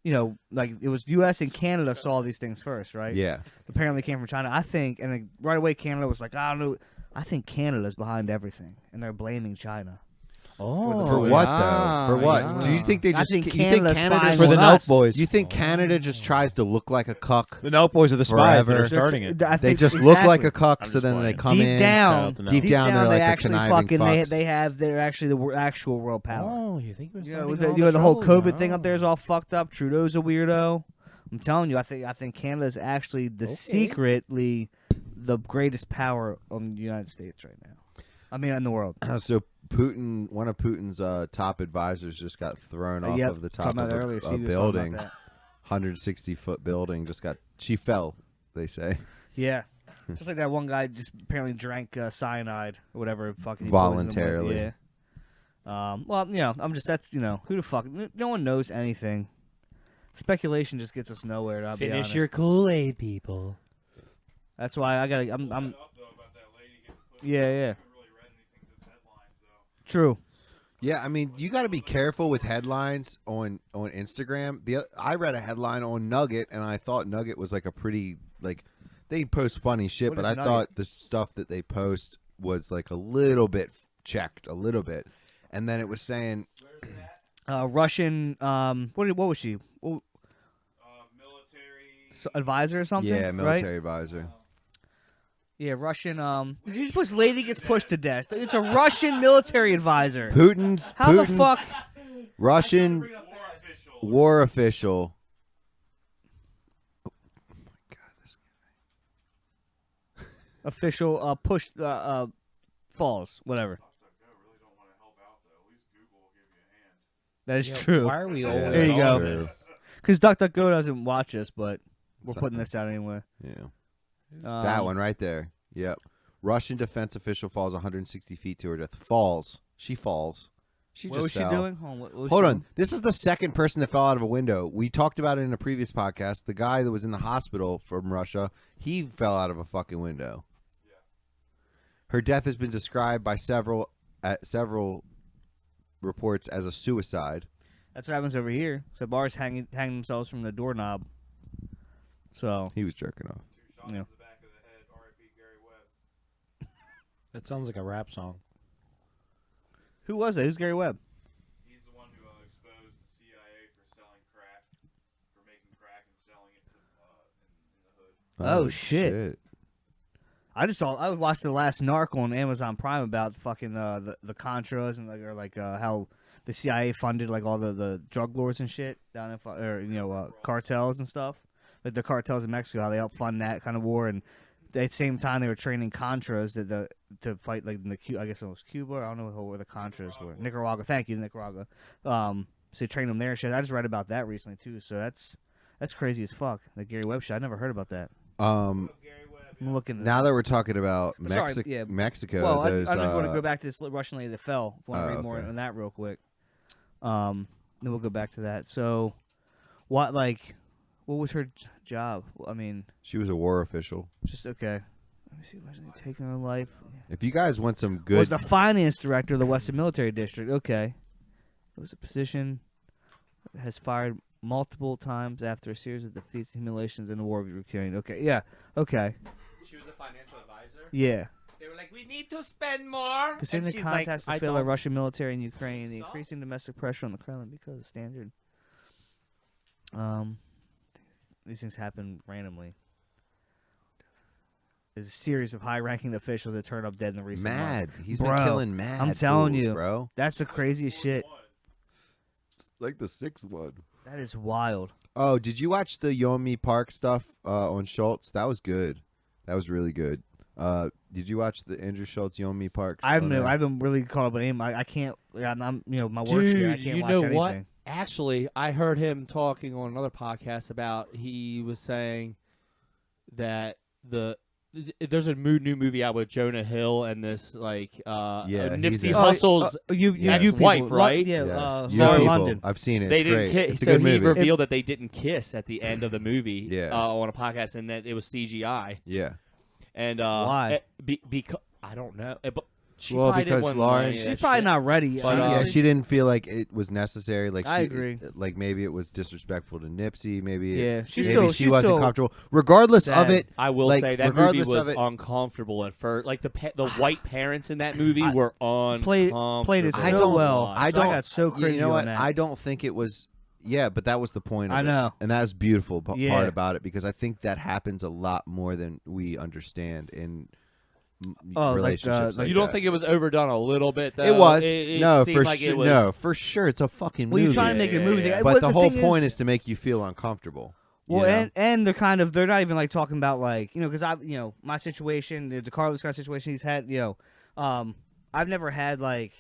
You know, like it was U.S. and Canada saw these things first, right? Yeah. Apparently came from China. I think, and then right away Canada was like, I don't know. I think Canada's behind everything, and they're blaming China. Oh, For what though? For what? yeah. Do you think they I just? think You think Canada's Canada spying For the on Nelk us. boys. You think Canada just tries to look like a cuck? The Nelk boys are the spies that Forever. are starting it. I They think just look like a exactly. cuck, I'm so just then they playing. come deep in. down, Deep Deep down, they're they like a actually conniving fucking fucks. they're actually the actual world power. Oh, you think we're You know, starting with all the whole trouble? COVID thing up there is all fucked up. Trudeau's a weirdo. I'm telling you, I think Canada's actually secretly the greatest power on the United States right now. I mean, in the world. So Putin, one of Putin's top advisors, just got thrown off Yep, of the talking top of about earlier, a Steve was talking building, about that. 160-foot building. She fell. They say Yeah, just like that one guy just apparently drank cyanide or whatever fucking he Voluntarily. poisoned him with. Yeah. Well, you know, that's who the fuck? No one knows anything. Speculation just gets us nowhere. I'll be honest. Kool-Aid, people. That's why I gotta. I'm. Yeah. True. Yeah, I mean, you got to be careful with headlines on Instagram. I read a headline on Nugget, and I thought Nugget was like a pretty they post funny shit, What but is I Nugget? thought the stuff that they post was like a little bit checked, a little bit, and then it was saying Russian. What was she? Military advisor or something? yeah, military Right? advisor. Yeah, Russian. This push lady gets pushed to death. It's a Russian military advisor. How the fuck? Russian war official. Oh my god, this Official push falls. Whatever. That is true. Why are we all? yeah, There you that's go. true. Because DuckDuckGo doesn't watch us, but we're putting this out anyway. Yeah. That Um, one right there. Yep. Russian defense official falls 160 feet to her death. Falls. She falls. She What just was fell. she doing? What was Hold she on. doing? This is the second person that fell out of a window. We talked about it in a previous podcast. The guy that was in the hospital from Russia, he fell out of a fucking window. Her death has been described by several reports as a suicide. That's what happens over here. So bars hang themselves from the doorknob. So He was jerking off. yeah. That sounds like a rap song. Who was it? Who's Gary Webb? He's the one who exposed the CIA for selling crack, for making crack and selling it to, in the hood. Oh, shit. I watched the last Narc on Amazon Prime about fucking the Contras and how the CIA funded like all the drug lords and shit down in cartels and stuff, like the cartels in Mexico, how they helped fund that kind of war, and at the same time they were training Contras to fight like in I guess it was Cuba. I don't know where the Contras were. Nicaragua. Thank you, Nicaragua. So they trained them there and shit. I just read about that recently too. So that's crazy as fuck. The Gary Webb shit. I never heard about that. I'm looking now that we're talking about Sorry, yeah. Mexico. Well, I those, just want to go back to this Russian lady that fell. I want to read more okay. on that real quick. Then we'll go back to that. So, what was her job? I mean, she was a war official. just okay. Let me see. Allegedly taking her life. If you guys want some good, Was the finance director of the Western Military District. Okay, it was a position that has fired multiple times after a series of defeats and humiliations in the war of Ukraine. Okay, yeah, okay, She was the financial advisor. yeah. They were like, we need to spend more. Considering And the she's like, contacts I to fail the don't- Russian military in Ukraine, the increasing domestic pressure on the Kremlin because of standard. These things happen randomly. There's a series of high-ranking officials that turned up dead in the recent months. He's Bro, been killing mad. I'm telling fools, you, bro. that's the craziest shit. Like the sixth one. That is wild. Oh, did you watch the Yomi Park stuff on Schultz? That was good. That was really good. Did you watch the Andrew Schultz Yomi Park? I've been really caught up with him. I can't. I'm my work shit. I Dude, can't you watch know anything. what? Actually, I heard him talking on another podcast about. He was saying that there's a new movie out with Jonah Hill and this Nipsey he's Hussle's you ex-wife, people. right? Yeah, Yes. Sarah People. London. I've seen it. They It's didn't great. kiss. It's a So good he movie. revealed that they didn't kiss at the end of the movie. Yeah. On a podcast, and that it was CGI. Yeah. And Why? Because I don't know. But she Well, probably didn't because want Lauren- money She's and probably shit. not ready. But, Yeah, she didn't feel like it was necessary. Like I she, agree. Like maybe it was disrespectful to Nipsey. Maybe Yeah, she she's wasn't still comfortable. Regardless of sad. it, I will like, say that movie regardless was of it- uncomfortable at first. Like the white parents in that movie were played it I so don't- well. I don't. got so cringy You know on what? that. I don't think it was. Yeah, but that was the point of I it. know. And that was beautiful Yeah. part about it, because I think that happens a lot more than we understand in relationships. like You don't that. think it was overdone a little bit? Though? It was. It No, seemed for like sure. it was, No, for sure. It's a fucking Well, movie. you try and make a movie, yeah. But the whole thing point is to make you feel uncomfortable. Well, you know? and they're not even like talking about like because my situation, the Carlos Scott situation he's had, I've never had like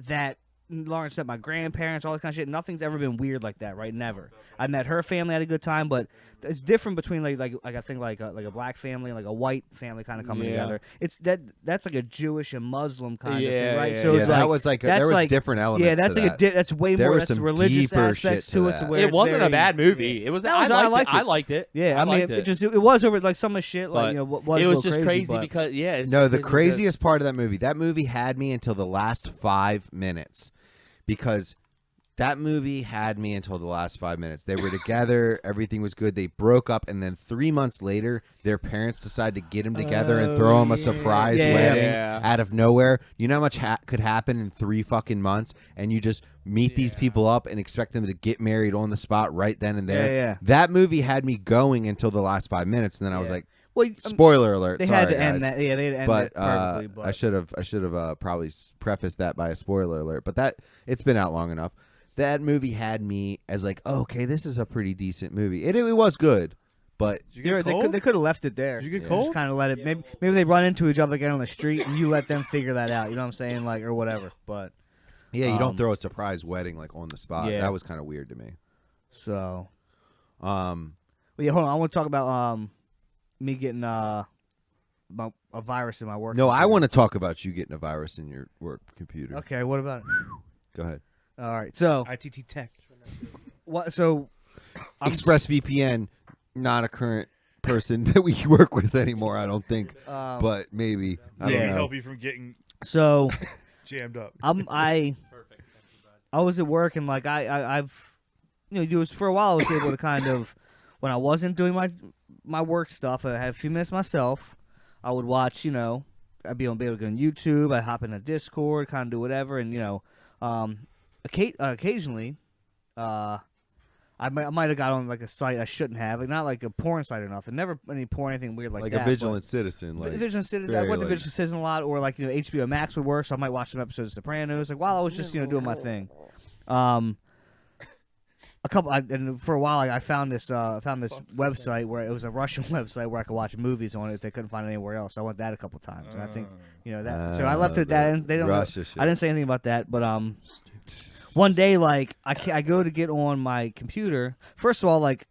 that. Lawrence met my grandparents, all this kind of shit. Nothing's ever been weird like that, right? Never. I met her family, had a good time, but it's different between like I think like a black family and like a white family kind of coming Yeah. together. It's that's like a Jewish and Muslim kind of Yeah, thing, right? yeah, So Yeah, it's that like was like that's there was like- different elements. yeah, that's to like that. that's way There more. was That's some religious deeper aspects shit to to it. that. To where It it's wasn't a very- bad movie. It was. No, I I liked it. liked it. Yeah, I mean, liked it. it was over like some of shit like But was it a was little just crazy but- because it's No, just the crazy craziest part of that movie had me until the last 5 minutes, because that movie had me until the last 5 minutes. They were together, everything was good. They broke up, and then 3 months later, their parents decided to get them together and throw them a surprise Yeah, wedding yeah. out of nowhere. You know how much could happen in 3 fucking months, and you just meet these people up and expect them to get married on the spot right then and there. Yeah. That movie had me going until the last 5 minutes, and then I was Yeah. like, Well, spoiler alert. they sorry, had to guys. end that. Yeah, they had to end But it perfectly. But I should have probably prefaced that by a spoiler alert. But that it's been out long enough. That movie had me as like, oh, okay, this is a pretty decent movie. It was good, but Did you get they cold? could have left it there. Did you get Just cold? kind of let it. Maybe they run into each other again on the street, and you let them figure that out. You know what I'm saying, like or whatever. But yeah, you don't Um, throw a surprise wedding like on the spot. yeah. That was kind of weird to me. so Um, well, yeah. Hold on, I want to talk about me getting a virus in my work. no, I computer. want to talk about you getting a virus in your work computer. Okay, what about it? Go ahead. All right, so ITT Tech. what? So ExpressVPN, not a current person that we work with anymore. I don't think, but maybe. I yeah. don't know. Help you from getting So jammed up. I was at work and like I've it was for a while I was able to kind of when I wasn't doing my work stuff, I had a few minutes myself. I would watch, I'd be able to go on YouTube, I'd hop in a Discord, kind of do whatever, and occasionally, I I might have got on like a site I shouldn't have, like not like a porn site or nothing. Never any porn, anything weird like that. Like a vigilant citizen. Like Vigilant Citizen. I very, went to like- Vigilant Citizen a lot, or like HBO Max would work, so I might watch some episodes of Sopranos. Like while I was just doing my thing. And for a while I found this website where it was a Russian website where I could watch movies on it they couldn't find anywhere else. So I went that a couple times, and I think that. So I left it at that, and they don't. Russia shit. I didn't say anything about that, but one day like I go to get on my computer. First of all, like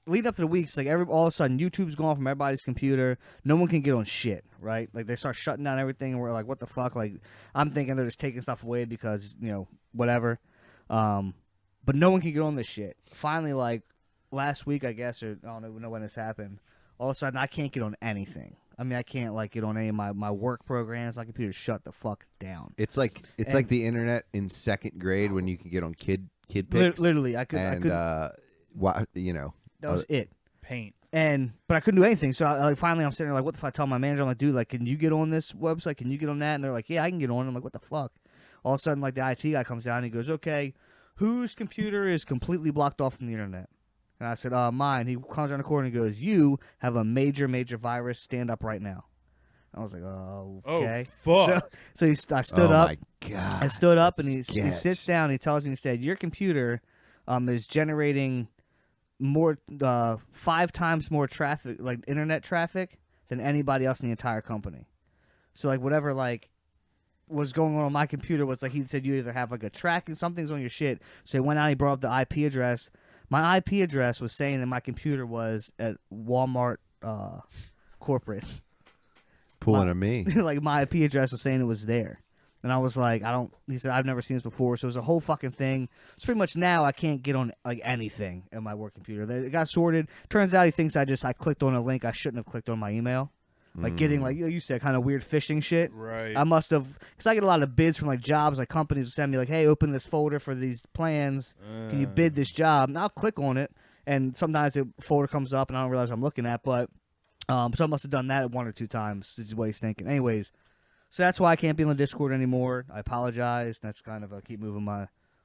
leading up to the weeks, like all of a sudden YouTube's gone from everybody's computer. No one can get on shit, right? Like they start shutting down everything, and we're like, what the fuck? Like I'm thinking they're just taking stuff away because whatever. But no one can get on this shit. Finally, like last week, I guess, or I don't know when this happened. All of a sudden, I can't get on anything. I mean, I can't like get on any of my work programs. My computer's shut the fuck down. It's like the internet in second grade when you can get on kid pics. Literally, I could. That was it. Paint. But I couldn't do anything. So finally, I'm sitting there like, what the fuck? I tell my manager, I'm like, dude, like, can you get on this website? Can you get on that? And they're like, yeah, I can get on. I'm like, what the fuck? All of a sudden, like the IT guy comes down and he goes, okay, whose computer is completely blocked off from the internet? And I said, mine. He comes around the corner and goes, you have a major, major virus. Stand up right now. I was like, oh, okay. Oh, fuck. I stood up. Oh, my God. I stood up, and he Sketch. sits down. And he tells me instead, your computer is generating more 5 times more traffic, like internet traffic, than anybody else in the entire company. So, like, whatever, like, was going on my computer was like he said you either have like a tracking, something's on your shit. So he went out and he brought up the IP address. My IP address was saying that my computer was at Walmart corporate. Pulling at me. Like my IP address was saying it was there. And I was like, he said, I've never seen this before. So it was a whole fucking thing. It's pretty much now I can't get on like anything at my work computer. It got sorted. Turns out he thinks I clicked on a link I shouldn't have clicked on my email. Like getting like you said, kind of weird phishing shit. Right. I must have, because I get a lot of bids from like jobs, like companies will send me like, hey, open this folder for these plans. Can you bid this job? And I'll click on it, and sometimes the folder comes up, and I don't realize I'm looking at. But so I must have done that 1 or 2 times. This is what he's thinking. Anyways, so that's why I can't be on the Discord anymore. I apologize. That's kind of keep moving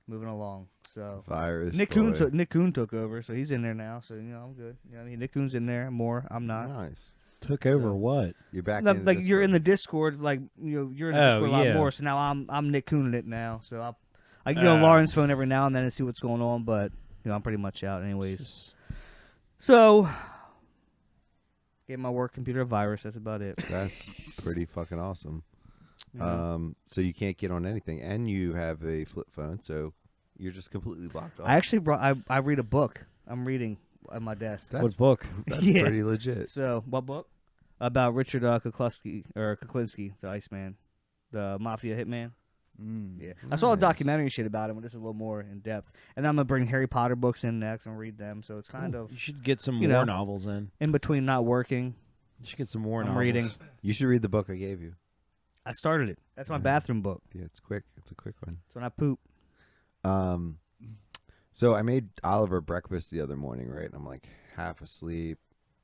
along. So Virus. Nick Coon took over, so he's in there now. So I'm good. I mean, Nick Coon's in there more. I'm not. Nice. Took over what? You're back. No, in like you're in Discord. the Discord, like you're in the Discord a lot yeah. more. So now I'm Nick Cooning it now. So I get on Lauren's phone every now and then and see what's going on, but I'm pretty much out anyways. So gave my work computer a virus. That's about it. That's pretty fucking awesome. Yeah. So you can't get on anything, and you have a flip phone, so you're just completely blocked off. I actually I read a book. I'm reading at my desk. That's What book? That's Yeah. pretty legit. So what book? About Richard Kuklinski, the Iceman, the mafia hitman. Yeah, I saw a Nice. documentary shit about him, but this is a little more in depth. And I'm gonna bring Harry Potter books in next and read them. So it's kind of You should get some you more know. novels in. in between not working. You should get some more I'm novels. reading. You should read the book I gave you. I started it. That's my bathroom book. Yeah, it's quick. It's a quick one. It's when I poop. So I made Oliver breakfast the other morning, right? And I'm like half asleep.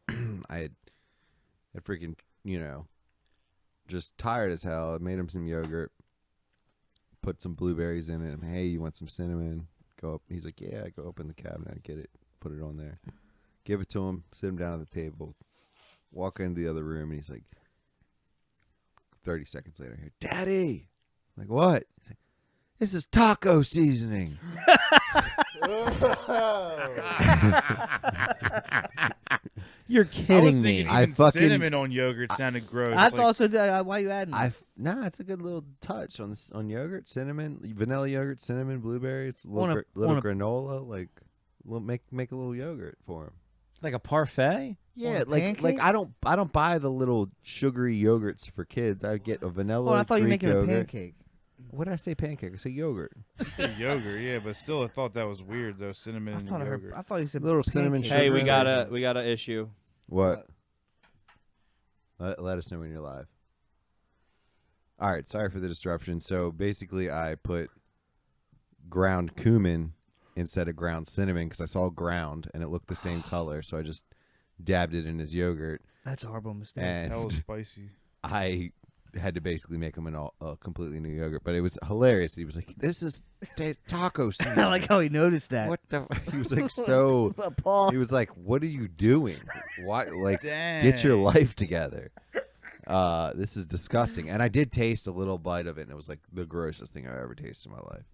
I had freaking, just tired as hell. I made him some yogurt, put some blueberries in it. Hey, you want some cinnamon? Go up. He's like, yeah, go open the cabinet, get it, put it on there. Give it to him, sit him down at the table, walk into the other room, and he's like, 30 seconds later, here, Daddy! I'm like, what? He's like, this is taco seasoning. You're I was kidding me. thinking I even fucking- cinnamon on yogurt sounded gross. I Like, thought so. Why you adding? that? It's a good little touch on yogurt, cinnamon, vanilla yogurt, cinnamon, blueberries, a little, Wanna- little wanna- granola, like make a little yogurt for him. Like a parfait? Yeah, Want a like pancake? I don't buy the little sugary yogurts for kids. I get a vanilla. Oh, I thought you were Greek making yogurt. a pancake. What did I say? Pancake? I said yogurt. yogurt, yeah, but still, I thought that was weird though. Cinnamon I and thought yogurt. I thought you said Little cinnamon pancake. sugar. Hey, we Sugar. got a issue. What? Let us know when you're live. All right. Sorry for the disruption. So basically, I put ground cumin instead of ground cinnamon because I saw ground and it looked the same color. So I just dabbed it in his yogurt. That's a horrible mistake. And Hell is spicy. I had to basically make him a completely new yogurt. But it was hilarious. He was like, "This is taco season." I like how he noticed that. What the? He was like so. Paul. He was like, "What are you doing? Why? Like, Dang. get your life together." This is disgusting. And I did taste a little bite of it, and it was like the grossest thing I've ever tasted in my life.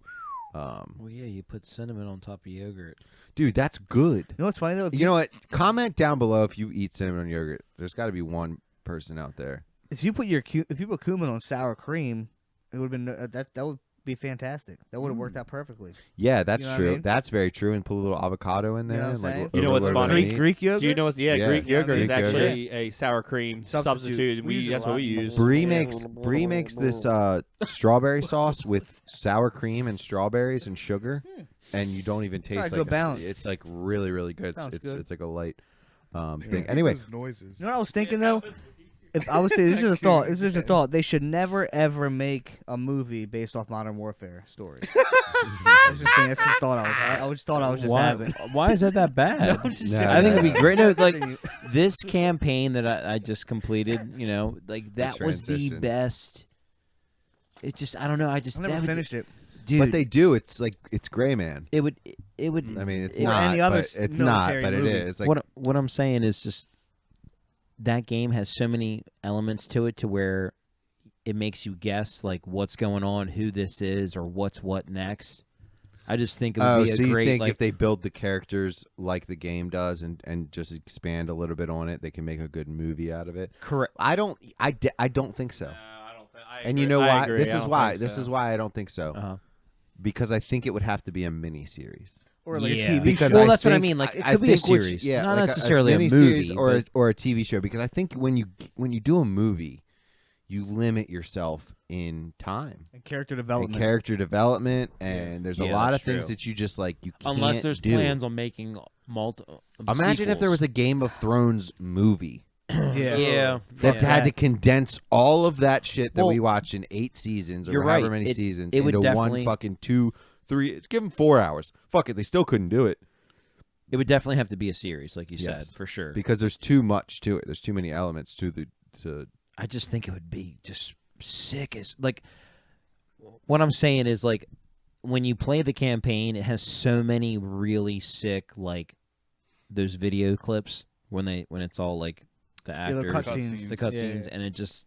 Well, yeah, you put cinnamon on top of yogurt. Dude, that's good. You know what's funny though? If You know what? Comment down below if you eat cinnamon on yogurt. There's got to be one person out there. if you put cumin on sour cream, it would have been that would be fantastic. That would have worked out perfectly. Yeah, that's You know what I true. mean? That's very true. And put a little avocado in You know there. what I'm and, like, saying? You know what's overload of funny? meat. Greek yogurt. Do you know what? Yeah, Yeah. Greek yogurt is Greek yogurt. actually a sour cream substitute. We use it That's a what lot. we use. Brie makes this strawberry sauce with sour cream and strawberries and sugar, and you don't even Try taste to like go balanced. it's like really really good. Sounds It's good. like a light thing. Make Anyway, those noises. You know what I was thinking though? If I was thinking, this is a thought. This is a thought. They should never ever make a movie based off Modern Warfare stories. I was just thinking. That's just thought I just thought I was just having. Why is that bad? No, I'm just No, saying. I think it'd be great. No, like Thinking- this campaign that I just completed. You know, like that was the transition. best. It just I don't know. I just I never that would- finished it. dude. but they do. It's like it's Gray Man. it would. I mean, it's Or not. any other But it's not. military But movie. it is. Like, what I'm saying is just that game has so many elements to it to where it makes you guess like what's going on, who this is, or what's what next. I just think it would be so a you great think like if they build the characters like the game does and just expand a little bit on it, they can make a good movie out of it? correct. I don't think so. I don't think. And you know why? This is why. This is why I don't think so. Uh-huh. Because I think it would have to be a mini series. Or like Yeah. a TV Because show. Well, I that's what I think- mean, like, it I could be a think which- series, yeah, not like necessarily a miniseries movie, or but- or a TV show. Because I think when you do a movie, you limit yourself in time And character and development. character development, and there's a Yeah, lot of that's things true. that you just like you can't Unless there's do. plans on making multiple. Imagine if there was a Game of Thrones movie yeah. that yeah. had to condense all of that shit that Well, we watched in 8 seasons or you're however right. many seasons it would into one definitely- fucking 2, 3. Give them 4 hours. Fuck it, they still couldn't do it It would definitely have to be a series, like you Yes. said, for sure. because there's too much to it. There's too many elements to the to. I just think it would be just sick as like. What I'm saying is like, when you play the campaign, it has so many really sick like those video clips when it's all like the Yeah, the actors, cutscenes. the cutscenes, Yeah. and it just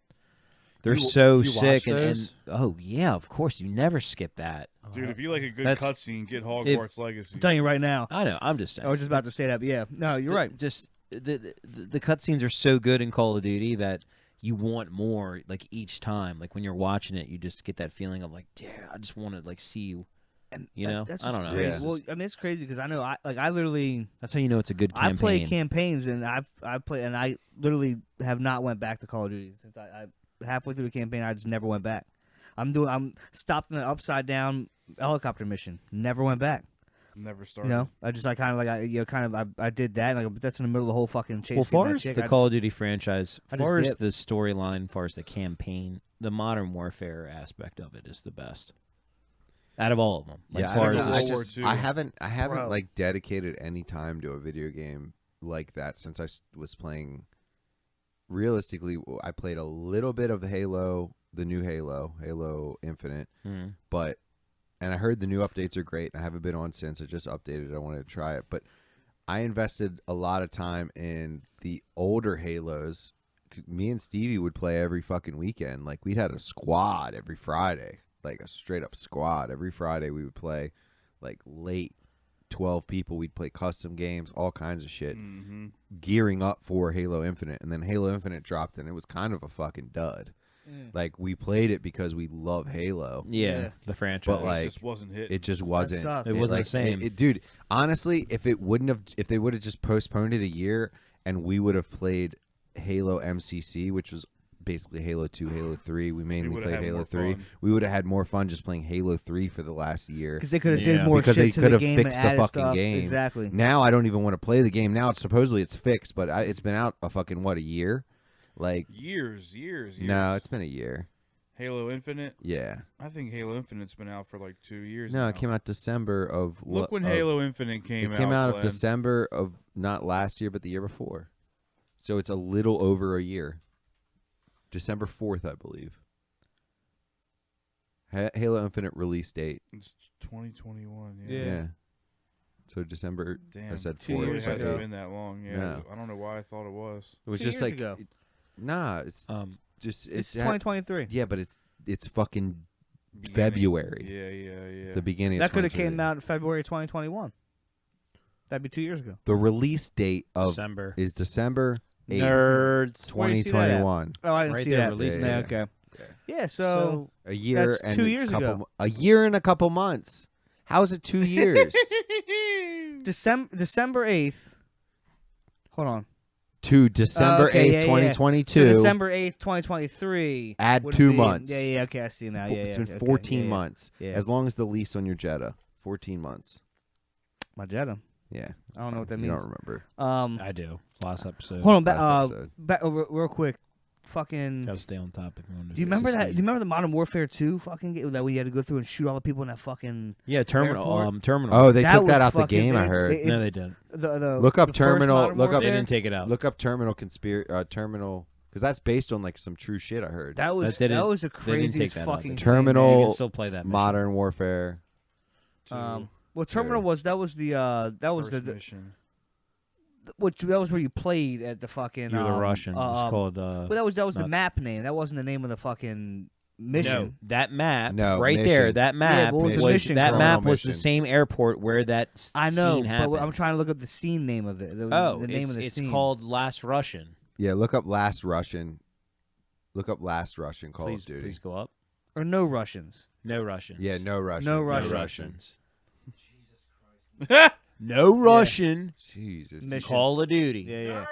they're You- so you sick watch and those? oh yeah, of course you never skip that. Dude, if you like a good That's- cutscene, get Hogwarts Legacy. I'm telling you right now. I know. I'm just saying. I was just about to say that, but yeah. No, you're right. Just the cutscenes are so good in Call of Duty that you want more. Like each time, like when you're watching it, you just get that feeling of like, damn, I just want to like see you. And You know? that's I don't just know. crazy. Yeah. Well, I mean, it's crazy because I know I literally That's how you know it's a good campaign. I play campaigns and I play and I literally have not went back to Call of Duty since I halfway through the campaign I just never went back. I'm stopped in an upside down helicopter mission. Never went back. Never started. You know, I just like kind of like I did that. Like, but that's in the middle of the whole fucking chase. Well, getting far that as chick, the I Call just- of Duty franchise, I just far as dip. the storyline, far as the campaign, the Modern Warfare aspect of it is the best. Out of all of them, like Yeah, far I, as don't know, World I War just II. I haven't Bro. like dedicated any time to a video game like that since I was playing. Realistically, I played a little bit of the new Halo Infinite, Hmm. but and I heard the new updates are great. And I haven't been on since. I just updated. I wanted to try it, but I invested a lot of time in the older Halos. Me and Stevie would play every fucking weekend. Like we'd had a squad every Friday, like a straight up squad every Friday. We would play like late 12 people. We'd play custom games, all kinds of shit, Mm-hmm. gearing up for Halo Infinite. And then Halo Infinite dropped, and it was kind of a fucking dud. Like we played it because we love Halo. yeah, Yeah. the franchise. But, like, It just wasn't hitting. It just wasn't. sucks. It wasn't like, the same. dude, honestly, if they would have just postponed it a year, and we would have played Halo MCC, which was basically Halo 2, Halo 3. We mainly would've played had Halo more 3. fun. We would have had more fun just playing Halo 3 for the last year. because they could have Yeah. did more Because shit they to could the have game fixed and the added fucking stuff. game. Exactly. Now I don't even want to play the game. Now it's supposedly it's fixed, but it's been out a fucking a year? Like years. no, it's been a year. Halo Infinite. Yeah. I think Halo Infinite's been out for like 2 years. No, now. it came out December of Look when of- Halo Infinite came out. It came out of Glenn. December of not last year, but the year before. So it's a little over a year. December 4th, I believe. Halo Infinite release date. It's 2021. Yeah. Yeah. So December. Damn. I said 2 4. It years hasn't ago. been that long. Yeah. No. I don't know why I thought it was. It was 2 just years like ago. nah. It's just It's 2023. yeah, but it's fucking Beginning. February. Yeah. It's the beginning. That of could have 2023. came out in February 2021. That'd be 2 years ago. The release date of December. is December 8th, Nerds. Where do you see that at? 2021. Oh, I didn't Right see there, that. release date. Okay. Yeah. Yeah. So A year That's and 2 years couple, ago. A year and a couple months. How is it 2 years? December 8th. Hold on. To December Okay, 8th, yeah. 2022. So December 8th, 2023. Add would 2 be- months. Yeah. Okay, I see now. Yeah. It's yeah, been okay, 14 yeah, months. Yeah. As long as the lease on your Jetta. 14 months. My Jetta. Yeah. I don't know what that You means. don't remember. I do. Last episode. Hold on. Last episode. Real quick. Fucking. Gotta stay on top if you want to. Do you remember that? Do you remember the Modern Warfare 2 fucking game that we had to go through and shoot all the people in that fucking Yeah, terminal. Airport? Terminal. Oh, they That took was that out the fucking- game, I they- heard. no, they didn't. the Look up the first Terminal- Modern look up- They Warfare? didn't take it out. Look up Terminal Terminal, because that's based on like some true shit I heard. That was That didn't- that was the they didn't craziest take that out. fucking Terminal- You can still play that. Mission. Modern Warfare. Thing. Well, Terminal was that was the that was First the mission. which that was where you played at the fucking. You're the Russian. It's called. But that was the not- map name. That wasn't the name of the fucking mission. No, that map. No, right there. mission. That map what was the was mission that called? map Terminal was the mission. same airport where that I know, scene happened. but I'm trying to look up the scene name of it. The name of the it's scene. called Last Russian. Yeah, look up Last Russian. Look up Last Russian Call Please, of Duty. please go up. or No Russians. No Russians. Yeah, no Russian. No No Russian. Russians. No Russian. Jesus. Mission. Call of Duty. Yeah, yeah.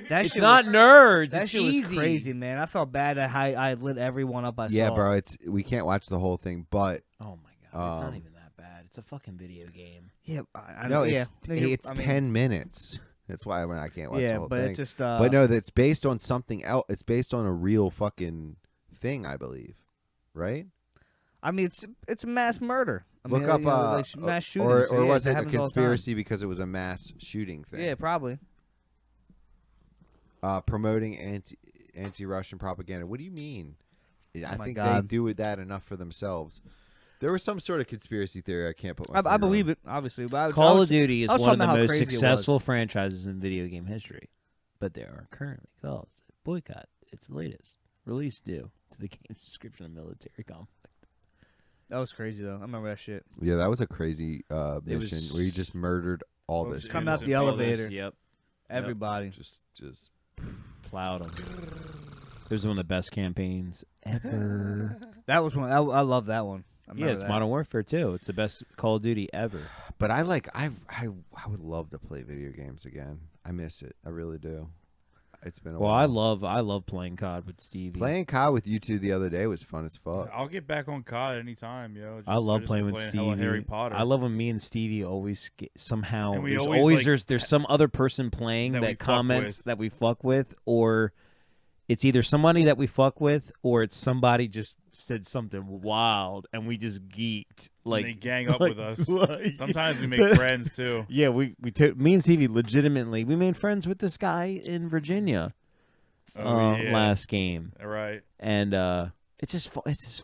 That It's shit not was, nerds. That it's shit easy. was crazy, man. I felt bad that I lit everyone up. I Yeah, saw. bro. We can't watch the whole thing, but Oh my god, it's not Um, even that bad. It's a fucking video game. Yeah, I no, know. Yeah, it's I mean, 10 minutes. That's why I can't watch the Yeah, whole but thing. it's just. But no, that's based on something else. It's based on a real fucking thing, I believe. Right? I mean, it's a mass murder. I Look mean, up, you know, like mass shootings. or yeah, was that it a happens all the time. conspiracy because it was a mass shooting thing? Yeah, probably. Promoting anti-Russian propaganda. What do you mean? I my think God. they do that enough for themselves. There was some sort of conspiracy theory. I can't put my. I finger believe on. it, obviously. But I was, Call I was, of Duty is I was one of talking the about how most crazy it was. successful franchises in video game history, but there are currently calls that boycott its latest release due to the game's description of military conflict. That was crazy though. I remember that shit. Yeah, that was a crazy It mission was- where you just murdered all Those this. Come out the innocent elevator. Yep, Everybody. Just plowed them. It was one of the best campaigns ever. That was one. I love that one. I Yeah, remember it's that. Modern Warfare 2. It's the best Call of Duty ever. But I would love to play video games again. I miss it. I really do. It's been a Well, while. I love playing COD with Stevie. Playing COD with you two the other day was fun as fuck. I'll get back on COD anytime, yo. I love just playing been with hella Stevie. Harry Potter. I love when me and Stevie always somehow And we there's always, always like, there's some other person playing that we that fuck comments with. that we fuck with, or it's either somebody that we fuck with, or it's somebody just said something wild and we just geeked. Like they gang up like- with us. like- Sometimes we make friends too. Yeah, me and Stevie legitimately we made friends with this guy in Virginia Oh, yeah. last game. All right. And it's just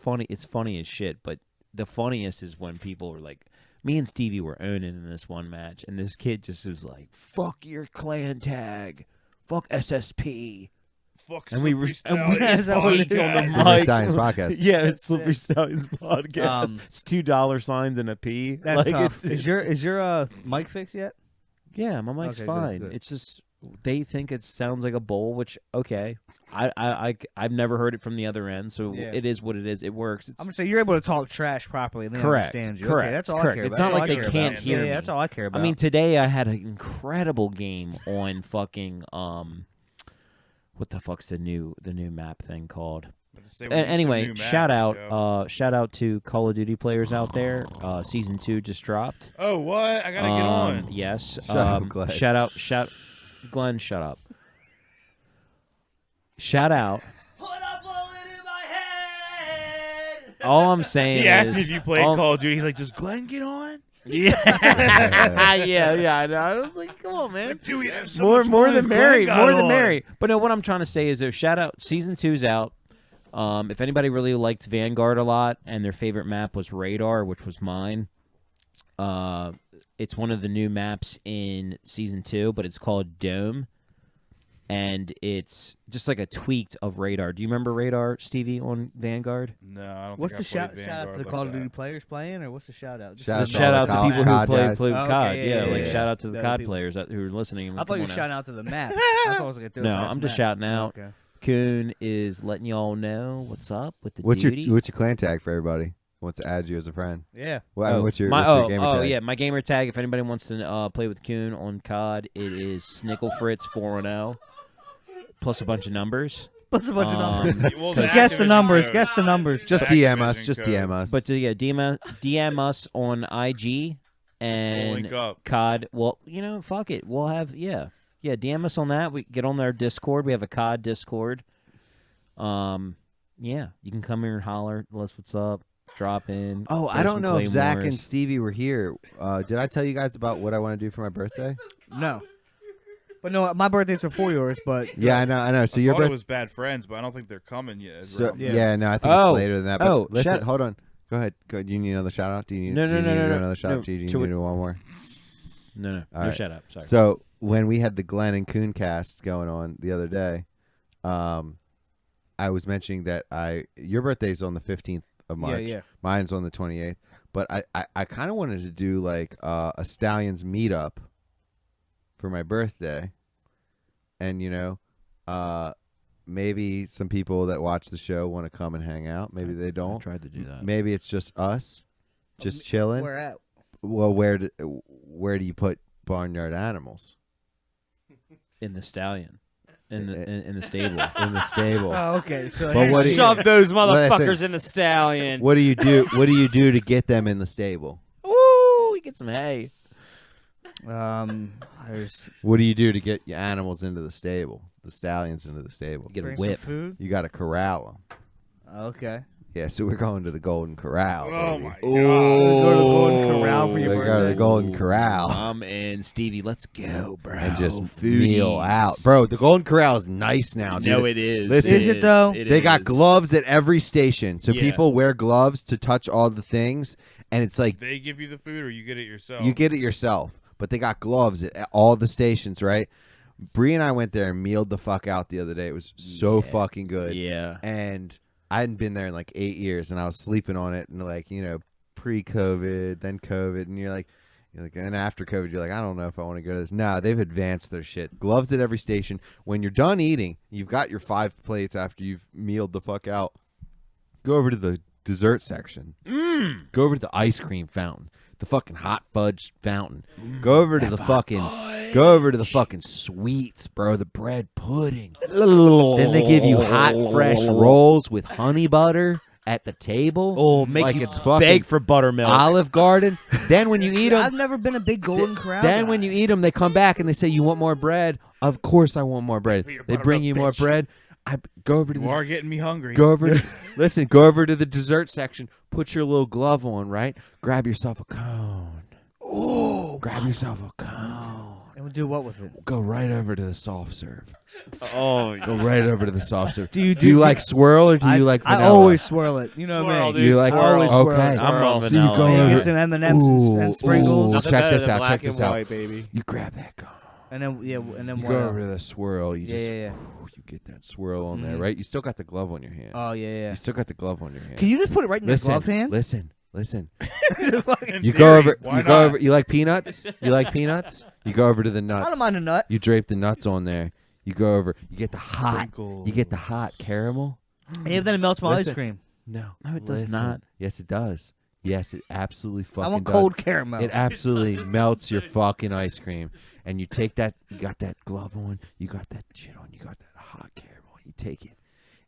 funny. It's funny as shit. But the funniest is when people were like, me and Stevie were owning in this one match, and this kid just was like, "Fuck your clan tag, fuck SSP," Fuck and we Slippery and Stallions we on the podcast. Slippery mic. Stallions podcast. Yeah, it's Slippery Stallions podcast. It's $2 and a P. That's Like, tough. it's- Is your mic fixed yet? Yeah, my mic's Okay, good, fine. good. It's just they think it sounds like a bowl, which okay. I've never heard it from the other end, so Yeah. it is what it is. It works. It's I'm gonna say you're able to talk trash properly and they Correct, understand you. correct, Okay, that's all correct. I care It's about. not That's like all I they care can't about. hear Yeah, me. that's all I care about. I mean, today I had an incredible game on fucking what the fuck's the new map thing called? Anyway, shout out to Call of Duty players out there. Season 2 just dropped. Oh, what? I gotta get on. Yes. Shut up, Glenn. Glenn, shut up. Shout out. Put a bullet in my head. All I'm saying He asked is me if you played all- Call of Duty. He's like, does Glenn get on? Yeah, yeah. I know. I was like, come on, man. Dude, we'd have so more much fun than if Glenn merry, got more than on. merry. But no, what I'm trying to say is, though, shout out. Season 2's out. If anybody really liked Vanguard a lot and their favorite map was Radar, which was mine, it's one of the new maps in Season 2, but it's called Dome. And it's just like a tweaked of Radar. Do you remember Radar, Stevie, on Vanguard? No, I don't What's the think I played shout out to Vanguard the like Call of that. Duty players playing, or what's the shout out? Just Shout the- out Shout out the to COD people who play guys. COD. Oh, okay, yeah, like yeah. shout out to the The COD people. players who are listening. I thought Come you on were out. shouting out to the map. I thought it was like a No, I'm just map. shouting out. Okay. Coon is letting y'all know what's up with the What's duty. your clan tag for everybody who wants to add you as a friend? Yeah. Well, I mean, what's your gamer oh tag? yeah, my gamer tag. If anybody wants to play with Coon on COD, it is Snicklefritz 410 plus a bunch of numbers. What's a bunch of numbers? Well, Just the guess the Activision numbers. code. Guess the numbers. Just Activision DM us. Just code. DM us. But DM us on IG We'll and link up. COD. Well, fuck it. We'll have DM us on that. We get on their Discord. We have a COD Discord. Yeah, you can come here and holler. Tell us what's up. Drop in. Oh, play I don't some know if Zach and Claymores. Stevie were here. Did I tell you guys about what I want to do for my birthday? No. But no, my birthday's before yours, but Yeah, I know. So I your thought it birthday. was Bad Friends, but I don't think they're coming yet. So, Yeah. yeah, no, I think Oh. it's later than that. But Oh, listen, shout- hold on. Go ahead. Do you need another shout out? Do you need, No, do you no, need no, to do no, another shout no. out? Do you So need we- to do one more? No, All right. shut up. Sorry. So when we had the Glenn and Coon cast going on the other day, I was mentioning that your birthday's on the 15th of March. yeah. Mine's on the 28th. But I kind of wanted to do like a Stallions meetup for my birthday. And, maybe some people that watch the show want to come and hang out. Maybe they I don't. tried to do that. Maybe it's just us, just chilling. where at? Well, where do you put barnyard animals? In the stallion. In the stable. In the stable. Oh, okay. So But what do you- Shove those motherfuckers Listen. in the stallion. What do you do? What do you do to get them in the stable? Ooh, you get some hay. there's What do you do to get your animals into the stable? The stallions into the stable. Get a bring some whip. food. You got to corral them. Okay. Yeah, so we're going to the Golden Corral. Oh baby. my Go to the Golden god! Corral for your We go to the birthday. Golden Corral Mom and Stevie, let's go, bro. and just Foodies. meal out, bro. The Golden Corral is nice now, dude. No, it is. Listen. Is it though? They got gloves at every station, so Yeah. people wear gloves to touch all the things, and it's like They give you the food, or you get it yourself. you get it yourself. But they got gloves at all the stations, right? Bree and I went there and mealed the fuck out the other day. It was so fucking good. Yeah. And I hadn't been there in like 8 years, and I was sleeping on it, and like pre-COVID, then COVID, and you're like, and after COVID, you're like, I don't know if I want to go to this. Nah, they've advanced their shit. Gloves at every station. When you're done eating, you've got your 5 plates after you've mealed the fuck out. Go over to the dessert section. Go over to the ice cream fountain. The fucking hot fudge fountain. Go over to the fucking sweets, bro. The bread pudding. Then they give you hot, fresh rolls with honey butter at the table. Oh, make like you it's fucking beg for buttermilk. Olive Garden. Then when you eat I've them, never been a big Golden Corral. then guy. when you eat them, they come back and they say, "You want more bread?" Of course, I want more bread. They bring you more bread. I go over to You the are getting me hungry. Go over to go over to the dessert section. Put your little glove on, right? Grab yourself a cone. Oh, grab yourself a cone. And we'll do what with it? Go right over to the soft serve. Oh, Go right over to the soft serve. Do you Do you like swirl or do you like I vanilla? always swirl it. You know Swirl, me. dude. You like Always swirl. okay. I'm on So vanilla. you go And you over. get some M&Ms and sprinkles, Ooh, Nothing check better this than out. black Check this and out. white, baby. You grab that cone. and then You what go else? over to the swirl. You just Yeah. you get that swirl on there, Mhm. right? You still got the glove on your hand. Oh yeah. You still got the glove on your hand. Can you just put it right in your listen, glove hand? listen. In You theory, go over. why You go not? over. You like peanuts? You like peanuts? You go over to the I nuts. don't mind a nut. You drape the nuts on there. You go over. You get the hot. Sprinkle. You get the hot caramel. And then it melts my Listen. ice cream. No, No, it does listen. not. Yes, it does. Yes, it absolutely fucking I want does. cold caramel. It absolutely melts your fucking ice cream. And you take that. You got that glove on. You got that shit on. You got that hot caramel. You take it